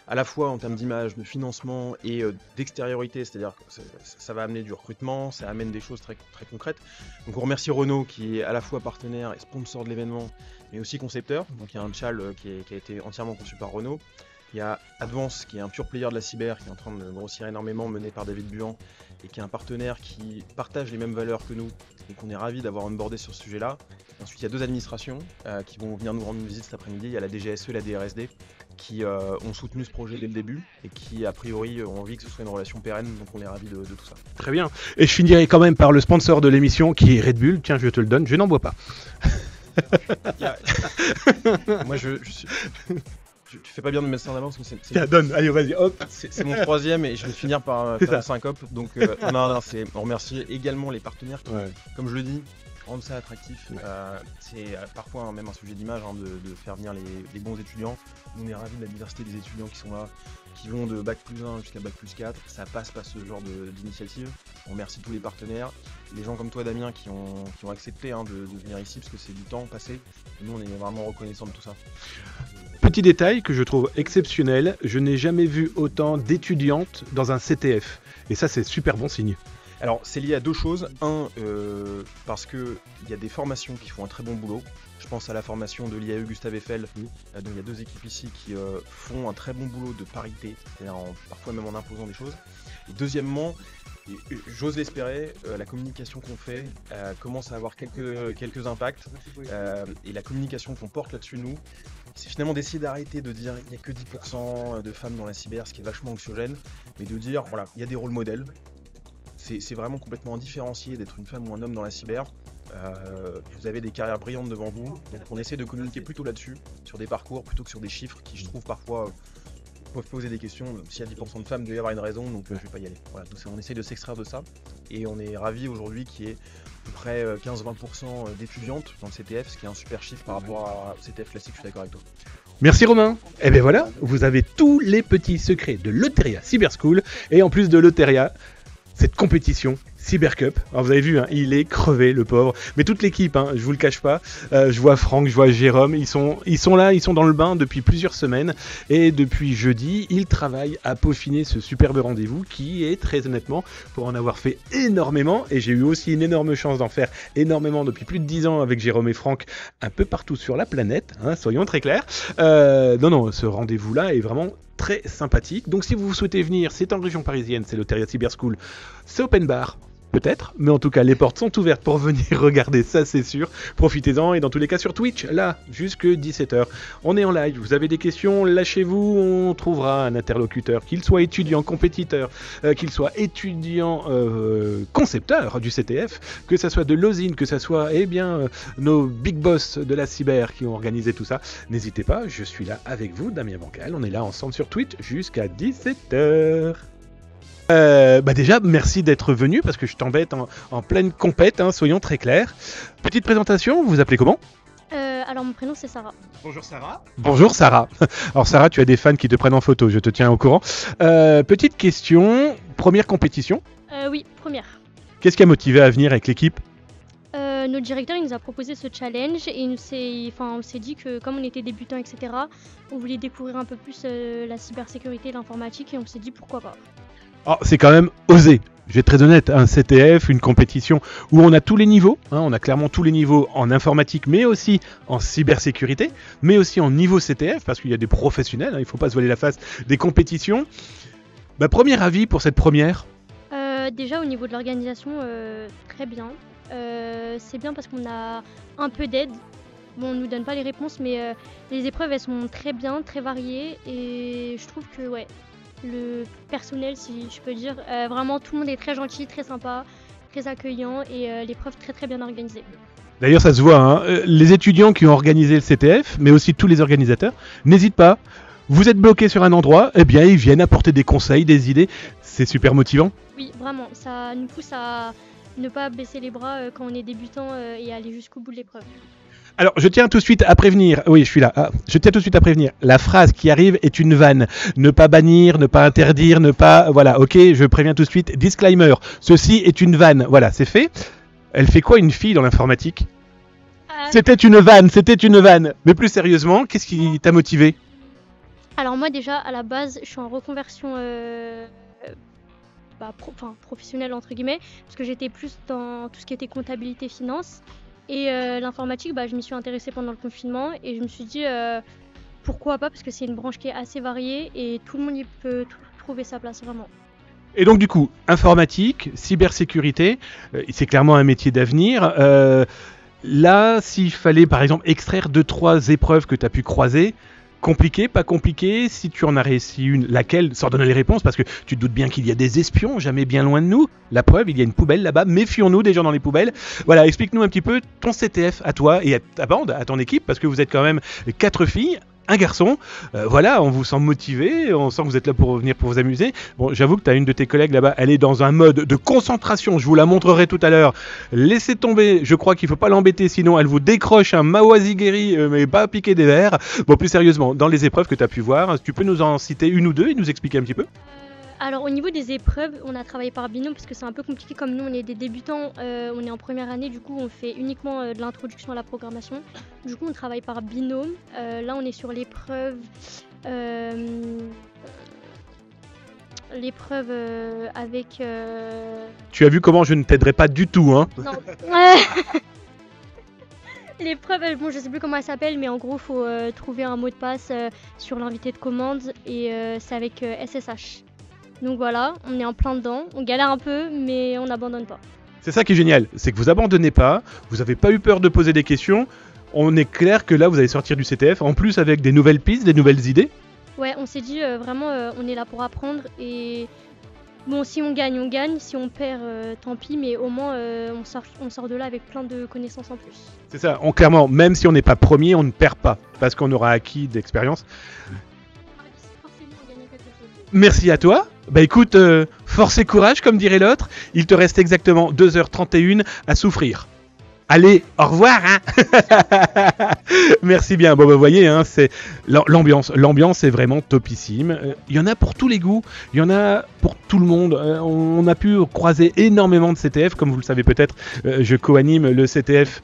à la fois en termes d'image, de financement et d'extériorité, c'est-à-dire que ça va amener du recrutement, ça amène des choses très, très concrètes. Donc on remercie Renault qui est à la fois partenaire et sponsor de l'événement, mais aussi concepteur. Donc il y a un tchal qui a été entièrement conçu par Renault. Il y a Advance qui est un pur player de la cyber qui est en train de grossir énormément, mené par David Buan, et qui est un partenaire qui partage les mêmes valeurs que nous et qu'on est ravis d'avoir onboardé sur ce sujet-là. Ensuite il y a deux administrations qui vont venir nous rendre une visite cet après-midi. Il y a la DGSE et la DRSD qui ont soutenu ce projet dès le début et qui a priori ont envie que ce soit une relation pérenne, donc on est ravis de tout ça. Très bien. Et je finirai quand même par le sponsor de l'émission qui est Red Bull. Tiens, je te le donne, je n'en bois pas. Moi tu fais pas bien de me mettre ça en avance, mais Tiens, donne, allez, vas-y, hop. C'est mon troisième et je vais finir par faire un syncope. Donc on remercie également les partenaires qui, comme je le dis, rendre ça attractif. C'est parfois même un sujet d'image de faire venir les bons étudiants. On est ravis de la diversité des étudiants qui sont là, qui vont de bac plus 1 jusqu'à bac plus 4. Ça passe par ce genre d'initiative. On remercie tous les partenaires, les gens comme toi Damien qui ont accepté de venir ici parce que c'est du temps passé. Nous on est vraiment reconnaissants de tout ça. Petit détail que je trouve exceptionnel, je n'ai jamais vu autant d'étudiantes dans un CTF. Et ça c'est super bon signe. Alors c'est lié à deux choses. Un, parce qu'il y a des formations qui font un très bon boulot. Je pense à la formation de l'IAE Gustave Eiffel. Donc il y a deux équipes ici qui font un très bon boulot de parité, c'est-à-dire parfois même en imposant des choses. Et deuxièmement, j'ose l'espérer, la communication qu'on fait commence à avoir quelques impacts. Et la communication qu'on porte là-dessus, nous, c'est finalement d'essayer d'arrêter de dire il n'y a que 10% de femmes dans la cyber, ce qui est vachement anxiogène, mais de dire voilà, il y a des rôles modèles. C'est vraiment complètement indifférencié d'être une femme ou un homme dans la cyber. Vous avez des carrières brillantes devant vous, donc on essaie de communiquer plutôt là-dessus, sur des parcours plutôt que sur des chiffres qui, je trouve, parfois peuvent poser des questions. S'il y a 10% de femmes, il doit y avoir une raison, donc je vais pas y aller. Voilà, donc on essaie de s'extraire de ça, et on est ravis aujourd'hui qu'il y ait à peu près 15-20% d'étudiantes dans le CTF, ce qui est un super chiffre par rapport au CTF classique, je suis d'accord avec toi. Merci Romain. Et bien voilà, vous avez tous les petits secrets de Loteria Cyber School, et en plus de Loteria, cette compétition Cyber Cup. Alors vous avez vu, hein, il est crevé le pauvre. Mais toute l'équipe, hein, je vous le cache pas. Je vois Franck, je vois Jérôme, ils sont là, ils sont dans le bain depuis plusieurs semaines. Et depuis jeudi, ils travaillent à peaufiner ce superbe rendez-vous qui est très honnêtement, pour en avoir fait énormément, et j'ai eu aussi une énorme chance d'en faire énormément depuis plus de 10 ans avec Jérôme et Franck, un peu partout sur la planète, hein, soyons très clairs. Non, ce rendez-vous-là est vraiment très sympathique. Donc si vous souhaitez venir, c'est en région parisienne, c'est Loteria Cyber School, c'est open bar. Peut-être, mais en tout cas, les portes sont ouvertes pour venir regarder, ça c'est sûr. Profitez-en, et dans tous les cas sur Twitch, là, jusque 17h. On est en live, vous avez des questions, lâchez-vous, on trouvera un interlocuteur, qu'il soit étudiant, compétiteur, qu'il soit étudiant, concepteur du CTF, que ça soit de l'osine, que ça soit, nos big boss de la cyber qui ont organisé tout ça. N'hésitez pas, je suis là avec vous, Damien Bancal, on est là ensemble sur Twitch jusqu'à 17h. Déjà, merci d'être venu parce que je t'embête en pleine compète, hein, soyons très clairs. Petite présentation, vous vous appelez comment ? Alors mon prénom c'est Sarah. Bonjour Sarah. Bonjour Sarah. Alors Sarah, tu as des fans qui te prennent en photo, je te tiens au courant. Petite question, première compétition ? Oui, première. Qu'est-ce qui a motivé à venir avec l'équipe ? Notre directeur il nous a proposé ce challenge et on s'est dit que comme on était débutants, etc., on voulait découvrir un peu plus la cybersécurité et l'informatique et on s'est dit pourquoi pas. Oh, c'est quand même osé, je vais être très honnête, un CTF, une compétition où on a tous les niveaux, hein, on a clairement tous les niveaux en informatique, mais aussi en cybersécurité, mais aussi en niveau CTF, parce qu'il y a des professionnels, hein, il ne faut pas se voiler la face, des compétitions. Premier avis pour cette première ? Déjà au niveau de l'organisation, très bien. C'est bien parce qu'on a un peu d'aide. Bon, on ne nous donne pas les réponses, mais les épreuves elles sont très bien, très variées, et je trouve que le personnel, si je peux dire, vraiment tout le monde est très gentil, très sympa, très accueillant et l'épreuve très très bien organisée. D'ailleurs ça se voit, hein, les étudiants qui ont organisé le CTF, mais aussi tous les organisateurs, n'hésitent pas, vous êtes bloqué sur un endroit, ils viennent apporter des conseils, des idées, c'est super motivant. Oui, vraiment, ça nous pousse à ne pas baisser les bras quand on est débutant et aller jusqu'au bout de l'épreuve. Alors, je tiens tout de suite à prévenir, oui, je suis là, je tiens tout de suite à prévenir, la phrase qui arrive est une vanne. Ne pas bannir, ne pas interdire, ne pas... Voilà, ok, je préviens tout de suite, disclaimer, ceci est une vanne, voilà, c'est fait. Elle fait quoi une fille dans l'informatique ? C'était une vanne. Mais plus sérieusement, qu'est-ce qui t'a motivé ? Alors moi déjà, à la base, je suis en reconversion professionnelle entre guillemets, parce que j'étais plus dans tout ce qui était comptabilité, finance. Et l'informatique, je m'y suis intéressée pendant le confinement et je me suis dit pourquoi pas, parce que c'est une branche qui est assez variée et tout le monde y peut trouver sa place vraiment. Et donc du coup, informatique, cybersécurité, c'est clairement un métier d'avenir. Là, s'il fallait par exemple extraire 2-3 épreuves que tu as pu croiser, compliqué, pas compliqué, si tu en as réussi une, laquelle, sans donner les réponses, parce que tu te doutes bien qu'il y a des espions jamais bien loin de nous. La preuve, il y a une poubelle là-bas, méfions-nous des gens dans les poubelles. Voilà, explique-nous un petit peu ton CTF à toi et à ta bande, à ton équipe, parce que vous êtes quand même 4 filles, un garçon. Voilà, on vous sent motivé, on sent que vous êtes là pour venir pour vous amuser. Bon, j'avoue que tu as une de tes collègues là-bas, elle est dans un mode de concentration, je vous la montrerai tout à l'heure. Laissez tomber, je crois qu'il faut pas l'embêter, sinon elle vous décroche un Mawazigeri, mais pas piquer des verres. Bon, plus sérieusement, dans les épreuves que tu as pu voir, tu peux nous en citer une ou deux et nous expliquer un petit peu ? Alors au niveau des épreuves, on a travaillé par binôme parce que c'est un peu compliqué, comme nous on est des débutants, on est en première année, du coup on fait uniquement de l'introduction à la programmation. Du coup on travaille par binôme. Là on est sur l'épreuve avec... Tu as vu comment je ne t'aiderai pas du tout, hein ? Non. L'épreuve, bon je sais plus comment elle s'appelle, mais en gros faut trouver un mot de passe sur l'invité de commande et c'est avec SSH. Donc voilà, on est en plein dedans, on galère un peu, mais on n'abandonne pas. C'est ça qui est génial, c'est que vous abandonnez pas, vous n'avez pas eu peur de poser des questions. On est clair que là, vous allez sortir du CTF, en plus avec des nouvelles pistes, des nouvelles idées. Ouais, on s'est dit vraiment, on est là pour apprendre et Bon, si on gagne, on gagne. Si on perd, tant pis. Mais au moins, on sort de là avec plein de connaissances en plus. C'est ça, clairement, même si on n'est pas premier, on ne perd pas, parce qu'on aura acquis d'expérience. Forcément, on gagne quelque chose. Merci à toi. Bah écoute, force et courage, comme dirait l'autre. Il te reste exactement 2h31 à souffrir. Allez, au revoir, hein. Merci bien. Bon, bah, vous voyez, hein, c'est l'ambiance. L'ambiance est vraiment topissime. Il y en a pour tous les goûts. Il y en a pour tout le monde. On a pu croiser énormément de CTF. Comme vous le savez peut-être, je co-anime le CTF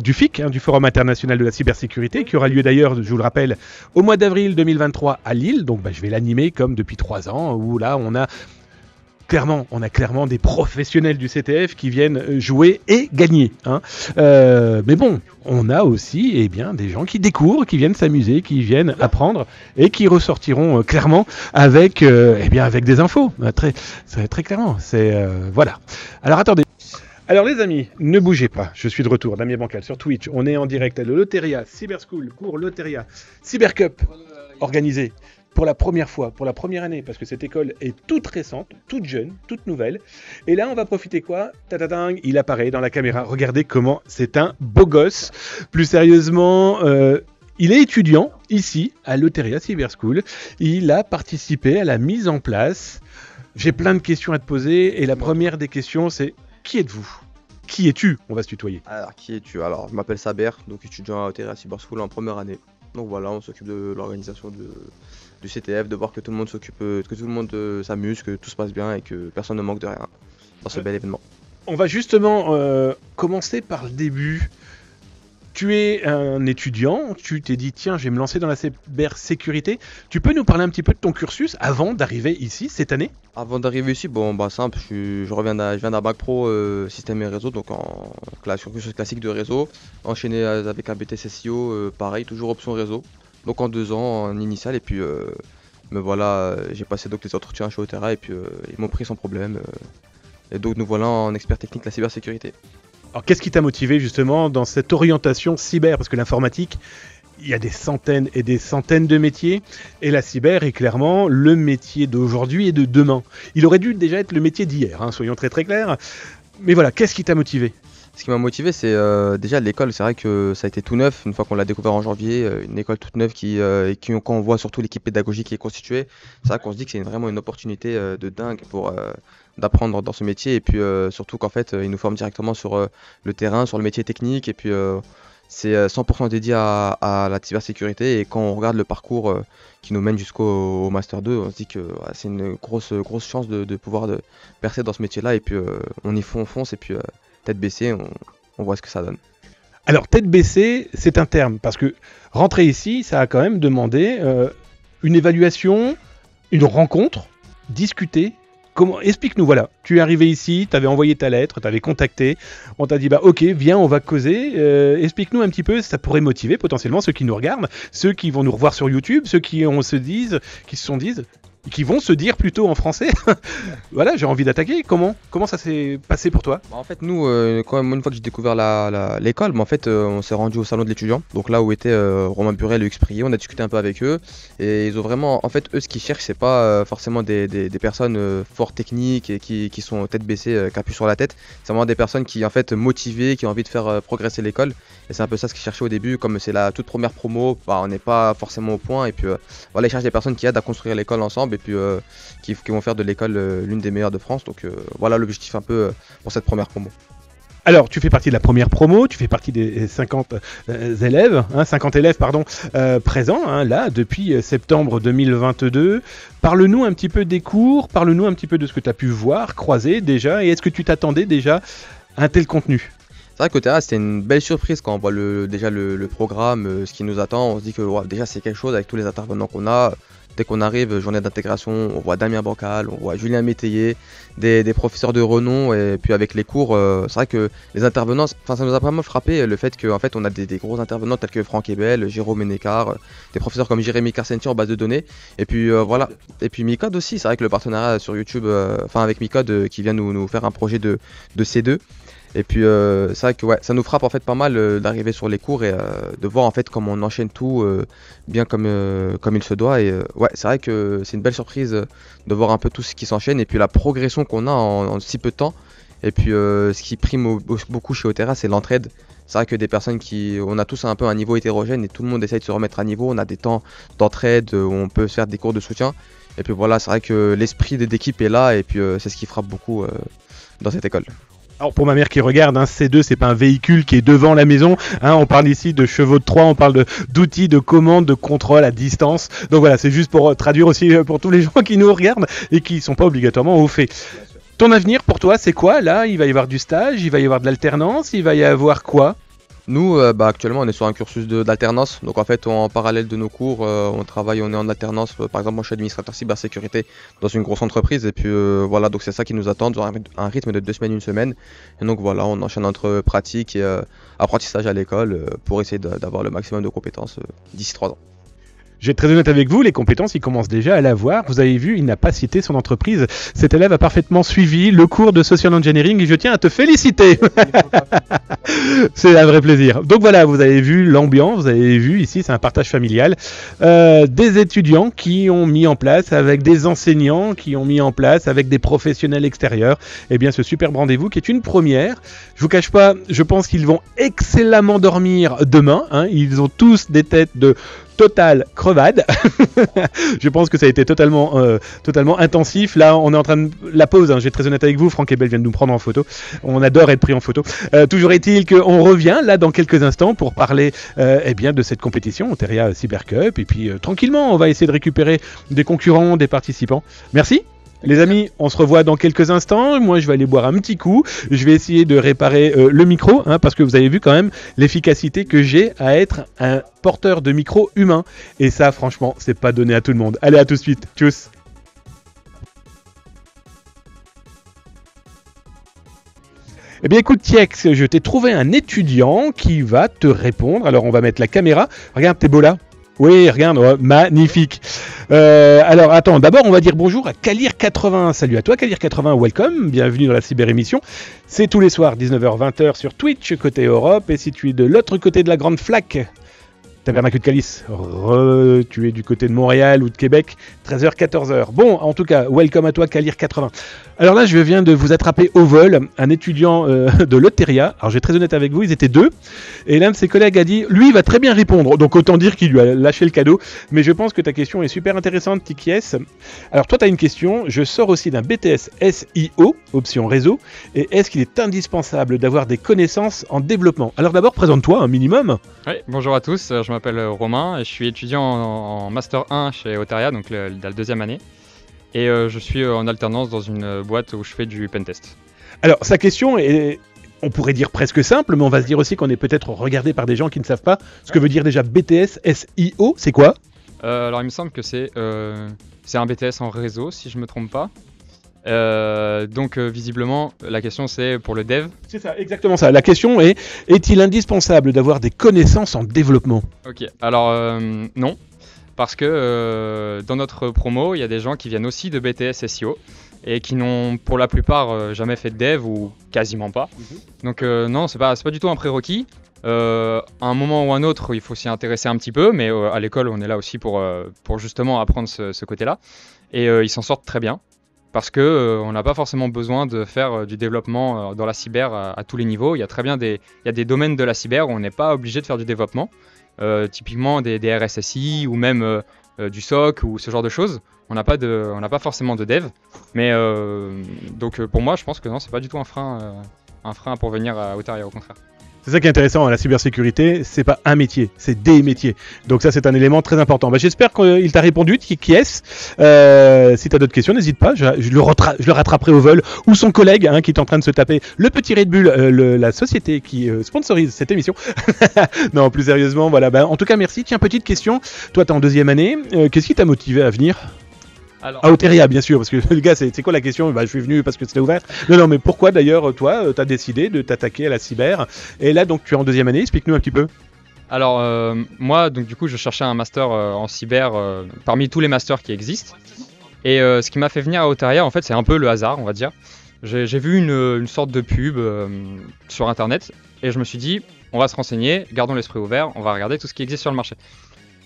du FIC, hein, du Forum international de la cybersécurité, qui aura lieu d'ailleurs, je vous le rappelle, au mois d'avril 2023 à Lille. Donc, bah, je vais l'animer comme depuis 3 ans, où là, on a clairement des professionnels du CTF qui viennent jouer et gagner. Hein. Mais bon, on a aussi des gens qui découvrent, qui viennent s'amuser, qui viennent apprendre et qui ressortiront clairement avec des infos. Très clairement. Voilà. Alors attendez. Alors les amis, ne bougez pas. Je suis de retour, Damien Bancal sur Twitch. On est en direct à l'Oloteria Cyber School, cours Loteria Cyber Cup, organisé pour la première fois, pour la première année, parce que cette école est toute récente, toute jeune, toute nouvelle. Et là, on va profiter quoi ? Tatating, il apparaît dans la caméra. Regardez comment c'est un beau gosse. Plus sérieusement, il est étudiant ici à l'Oloteria Cyber School. Il a participé à la mise en place. J'ai plein de questions à te poser. Et la première des questions, c'est qui êtes-vous ? Qui es-tu ? On va se tutoyer. Alors, qui es-tu ? Alors, je m'appelle Saber, donc étudiant à l'Oloteria Cyber School en première année. Donc voilà, on s'occupe de l'organisation du CTF, de voir que tout le monde s'occupe, que tout le monde s'amuse, que tout se passe bien et que personne ne manque de rien dans ce bel événement. On va justement commencer par le début. Tu es un étudiant, tu t'es dit tiens, je vais me lancer dans la cybersécurité. Tu peux nous parler un petit peu de ton cursus avant d'arriver ici cette année ? Avant d'arriver ici, simple, je viens d'un bac pro système et réseau, donc en cursus classique de réseau, enchaîné avec un BTS SEO, pareil, toujours option réseau. Donc en 2 ans, en initial, et puis me voilà, j'ai passé donc les entretiens chez Otera et puis ils m'ont pris sans problème. Et donc nous voilà en expert technique de la cybersécurité. Alors qu'est-ce qui t'a motivé justement dans cette orientation cyber ? Parce que l'informatique, il y a des centaines et des centaines de métiers, et la cyber est clairement le métier d'aujourd'hui et de demain. Il aurait dû déjà être le métier d'hier, hein, soyons très très clairs. Mais voilà, qu'est-ce qui t'a motivé ? Ce qui m'a motivé, c'est déjà l'école. C'est vrai que ça a été tout neuf une fois qu'on l'a découvert en janvier. Une école toute neuve quand on voit surtout l'équipe pédagogique qui est constituée, c'est vrai qu'on se dit que c'est vraiment une opportunité de dingue pour d'apprendre dans ce métier. Et puis surtout qu'en fait, ils nous forment directement sur le terrain, sur le métier technique. Et puis c'est 100% dédié à la cybersécurité. Et quand on regarde le parcours qui nous mène jusqu'au Master 2, on se dit que c'est une grosse chance de pouvoir percer dans ce métier-là. Et puis on y fonce et puis tête baissée, on voit ce que ça donne. Alors tête baissée, c'est un terme, parce que rentrer ici, ça a quand même demandé une évaluation, une rencontre, discuter. Explique-nous, voilà, tu es arrivé ici, tu avais envoyé ta lettre, tu avais contacté, on t'a dit ok, viens, on va causer. Explique-nous un petit peu, ça pourrait motiver potentiellement ceux qui nous regardent, ceux qui vont nous revoir sur YouTube, ceux qui vont se dire plutôt en français. Voilà, j'ai envie d'attaquer. Comment ça s'est passé pour toi ? En fait, nous, quand même, une fois que j'ai découvert l'école, en fait, on s'est rendu au salon de l'étudiant, donc là où était Romain Burel et Hugues Prié. On a discuté un peu avec eux et ils ont vraiment, en fait, eux, ce qu'ils cherchent, c'est pas forcément des personnes fort techniques et qui sont tête baissée, capuche sur la tête. C'est vraiment des personnes qui, en fait, motivées, qui ont envie de faire progresser l'école. Et c'est un peu ça ce qu'ils cherchaient au début, comme c'est la toute première promo, on n'est pas forcément au point. Et puis voilà, ils cherchent des personnes qui aident à construire l'école ensemble et puis qui vont faire de l'école l'une des meilleures de France. Donc voilà l'objectif un peu pour cette première promo. Alors, tu fais partie de la première promo, tu fais partie des 50 élèves présents, hein, là, depuis septembre 2022. Parle-nous un petit peu des cours, parle-nous un petit peu de ce que tu as pu voir, croiser déjà, et est-ce que tu t'attendais déjà à un tel contenu ? C'est vrai qu'au terrain, c'était une belle surprise quand on voit déjà le programme, ce qui nous attend. On se dit que déjà c'est quelque chose avec tous les intervenants qu'on a. Dès qu'on arrive, journée d'intégration, on voit Damien Bancal, on voit Julien Métayer, des professeurs de renom, et puis avec les cours, c'est vrai que les intervenants, ça nous a vraiment frappé le fait qu'en fait on a des gros intervenants tels que Franck Ebel, Jérôme Ménécart, des professeurs comme Jérémy Carcenti en base de données, et puis voilà, et puis Micode aussi, c'est vrai que le partenariat sur YouTube, avec Micode qui vient nous faire un projet de C2. Et puis c'est vrai que ouais, ça nous frappe en fait pas mal d'arriver sur les cours et de voir en fait comment on enchaîne tout bien comme il se doit. Et ouais, c'est vrai que c'est une belle surprise de voir un peu tout ce qui s'enchaîne et puis la progression qu'on a en si peu de temps. Et puis ce qui prime beaucoup chez Otera, c'est l'entraide. C'est vrai que des personnes on a tous un peu un niveau hétérogène et tout le monde essaye de se remettre à niveau. On a des temps d'entraide où on peut faire des cours de soutien. Et puis voilà, c'est vrai que l'esprit d'équipe est là et puis c'est ce qui frappe beaucoup dans cette école. Alors pour ma mère qui regarde, C2 c'est pas un véhicule qui est devant la maison, on parle ici de chevaux de Troie, on parle d'outils de commande, de contrôle à distance. Donc voilà, c'est juste pour traduire aussi pour tous les gens qui nous regardent et qui sont pas obligatoirement au fait. Ton avenir pour toi c'est quoi là? Il va y avoir du stage, il va y avoir de l'alternance, il va y avoir quoi? Nous, actuellement, on est sur un cursus d'alternance. Donc, en fait, en parallèle de nos cours, on travaille, on est en alternance. Par exemple, moi, je suis administrateur cybersécurité dans une grosse entreprise. Et puis, voilà, donc c'est ça qui nous attend, dans un rythme de 2 semaines, 1 semaine. Et donc, voilà, on enchaîne entre pratique et apprentissage à l'école pour essayer d'avoir le maximum de compétences d'ici 3 ans. Je vais être très honnête avec vous, les compétences, il commence déjà à l'avoir. Vous avez vu, il n'a pas cité son entreprise. Cet élève a parfaitement suivi le cours de Social Engineering et je tiens à te féliciter. C'est un vrai plaisir. Donc voilà, vous avez vu l'ambiance, vous avez vu ici, c'est un partage familial. Des étudiants qui ont mis en place, avec des enseignants qui ont mis en place, avec des professionnels extérieurs, eh bien ce superbe rendez-vous qui est une première. Je vous cache pas, je pense qu'ils vont excellemment dormir demain. Ils ont tous des têtes de totale crevade. Je pense que ça a été totalement intensif. Là, on est en train de la pause. Je vais être très honnête avec vous. Franck Ebel vient de nous prendre en photo. On adore être pris en photo. Toujours est-il qu'on revient là dans quelques instants pour parler de cette compétition Oteria Cyber Cup. Et puis tranquillement, on va essayer de récupérer des concurrents, des participants. Merci. Les amis, on se revoit dans quelques instants. Moi, je vais aller boire un petit coup. Je vais essayer de réparer le micro, parce que vous avez vu quand même l'efficacité que j'ai à être un porteur de micro humain. Et ça, franchement, c'est pas donné à tout le monde. Allez, à tout de suite. Tchuss. Eh bien écoute Tiex, je t'ai trouvé un étudiant qui va te répondre. Alors on va mettre la caméra. Regarde, t'es beau là? Oui, regarde, magnifique. Alors attends, d'abord on va dire bonjour à Kalir80. Salut à toi Kalir80, welcome, bienvenue dans la cyber-émission. C'est tous les soirs 19h-20h sur Twitch côté Europe. Et si tu es de l'autre côté de la grande flaque, Tabernacle de Calice, tu es du côté de Montréal ou de Québec, 13h, 14h. Bon, en tout cas, welcome à toi, Kalir80. Alors là, je viens de vous attraper au vol, un étudiant de l'Oteria. Alors, je vais être très honnête avec vous, ils étaient 2. Et l'un de ses collègues a dit, lui, il va très bien répondre. Donc, autant dire qu'il lui a lâché le cadeau. Mais je pense que ta question est super intéressante, Tikies. Alors, toi, tu as une question. Je sors aussi d'un BTS SIO, option réseau. Et est-ce qu'il est indispensable d'avoir des connaissances en développement? Alors, d'abord, présente-toi un minimum. Oui, bonjour à tous. Je m'appelle Romain et je suis étudiant en Master 1 chez Oteria, donc la 2e année. Et je suis en alternance dans une boîte où je fais du pentest. Alors, sa question est, on pourrait dire presque simple, mais on va se dire aussi qu'on est peut-être regardé par des gens qui ne savent pas ce que veut dire déjà BTS SIO, c'est quoi? Alors, il me semble que c'est un BTS en réseau, si je ne me trompe pas. Donc visiblement la question c'est pour le dev. C'est ça, exactement ça. La question est-il indispensable d'avoir des connaissances en développement? Ok, alors non, parce que dans notre promo il y a des gens qui viennent aussi de BTS SEO et qui n'ont pour la plupart jamais fait de dev ou quasiment pas. Donc non, c'est pas du tout un prérequis. À un moment ou un autre il faut s'y intéresser un petit peu, mais à l'école on est là aussi pour justement apprendre ce côté-là. Et ils s'en sortent très bien. Parce qu'on n'a pas forcément besoin de faire du développement dans la cyber à tous les niveaux. Il y a très bien il y a des domaines de la cyber où on n'est pas obligé de faire du développement. Typiquement des RSSI ou même du SOC ou ce genre de choses. On n'a pas forcément de dev. Mais donc pour moi, je pense que non, c'est pas du tout un frein pour venir à Oteria, au contraire. C'est ça qui est intéressant, la cybersécurité, c'est pas un métier, c'est des métiers. Donc ça, c'est un élément très important. J'espère qu'il t'a répondu, qui est-ce? Si tu as d'autres questions, n'hésite pas, je le rattraperai au vol. Ou son collègue qui est en train de se taper le petit Red Bull, la société qui sponsorise cette émission. Non, plus sérieusement, voilà. En tout cas, merci. Tiens, petite question. Toi, tu es en 2e année. Qu'est-ce qui t'a motivé à venir? Alors... À Oteria, bien sûr, parce que le gars, c'est quoi la question? Je suis venu parce que c'était ouvert. Non, mais pourquoi d'ailleurs, toi, t'as décidé de t'attaquer à la cyber? Et là, donc, tu es en 2e année, explique-nous un petit peu. Alors, moi, donc, du coup, je cherchais un master en cyber parmi tous les masters qui existent. Et ce qui m'a fait venir à Oteria, en fait, c'est un peu le hasard, on va dire. J'ai vu une sorte de pub sur internet et je me suis dit, on va se renseigner, gardons l'esprit ouvert, on va regarder tout ce qui existe sur le marché.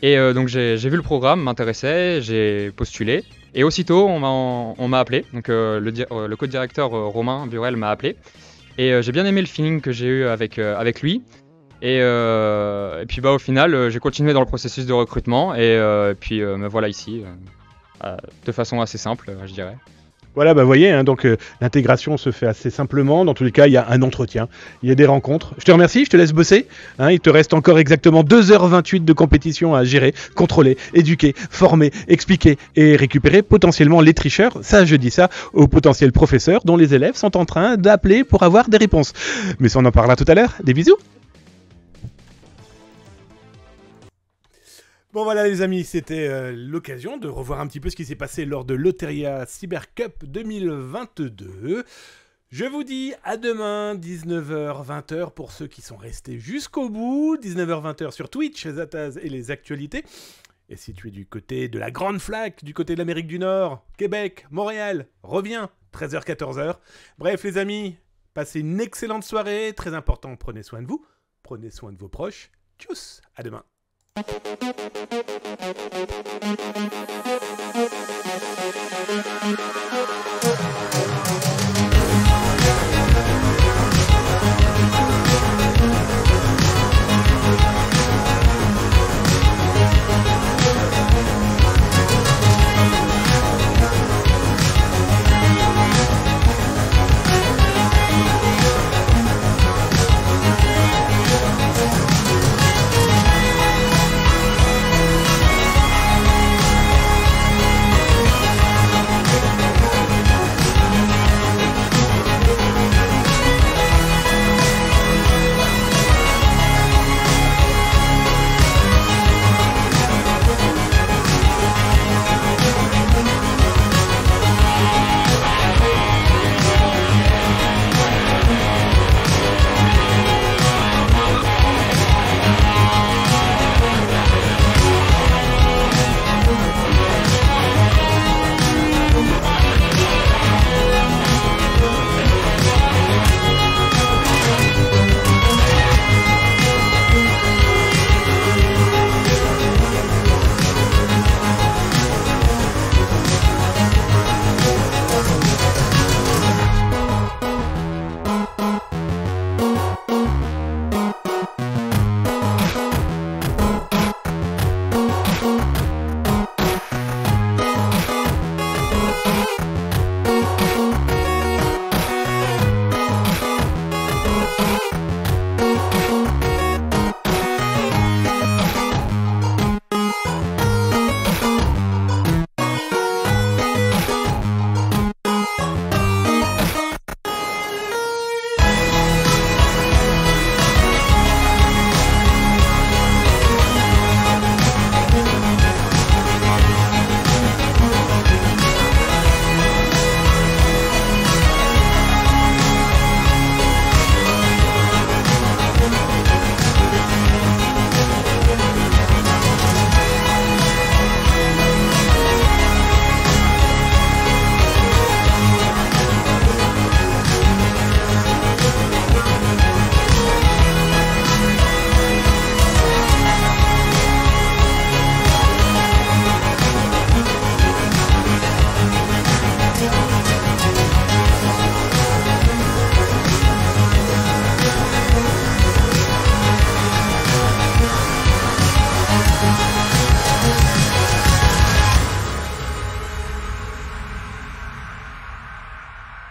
Et donc j'ai vu le programme, m'intéressait, j'ai postulé et aussitôt on m'a appelé. Donc le co-directeur Romain Burel m'a appelé et j'ai bien aimé le feeling que j'ai eu avec lui. Et puis au final, j'ai continué dans le processus de recrutement et puis me voilà ici de façon assez simple, je dirais. Voilà, vous voyez, hein, donc l'intégration se fait assez simplement. Dans tous les cas, il y a un entretien, il y a des rencontres. Je te remercie, je te laisse bosser. Hein, il te reste encore exactement 2h28 de compétition à gérer, contrôler, éduquer, former, expliquer et récupérer potentiellement les tricheurs. Ça, je dis ça aux potentiels professeurs dont les élèves sont en train d'appeler pour avoir des réponses. Mais ça, on en parlera tout à l'heure. Des bisous. Bon voilà les amis, c'était l'occasion de revoir un petit peu ce qui s'est passé lors de l'Oteria Cyber Cup 2022. Je vous dis à demain, 19h-20h pour ceux qui sont restés jusqu'au bout, 19h-20h sur Twitch, Zataz et les actualités. Et si tu es du côté de la Grande Flaque, du côté de l'Amérique du Nord, Québec, Montréal, reviens, 13h-14h. Bref les amis, passez une excellente soirée, très important, prenez soin de vous, prenez soin de vos proches. Tchuss, à demain.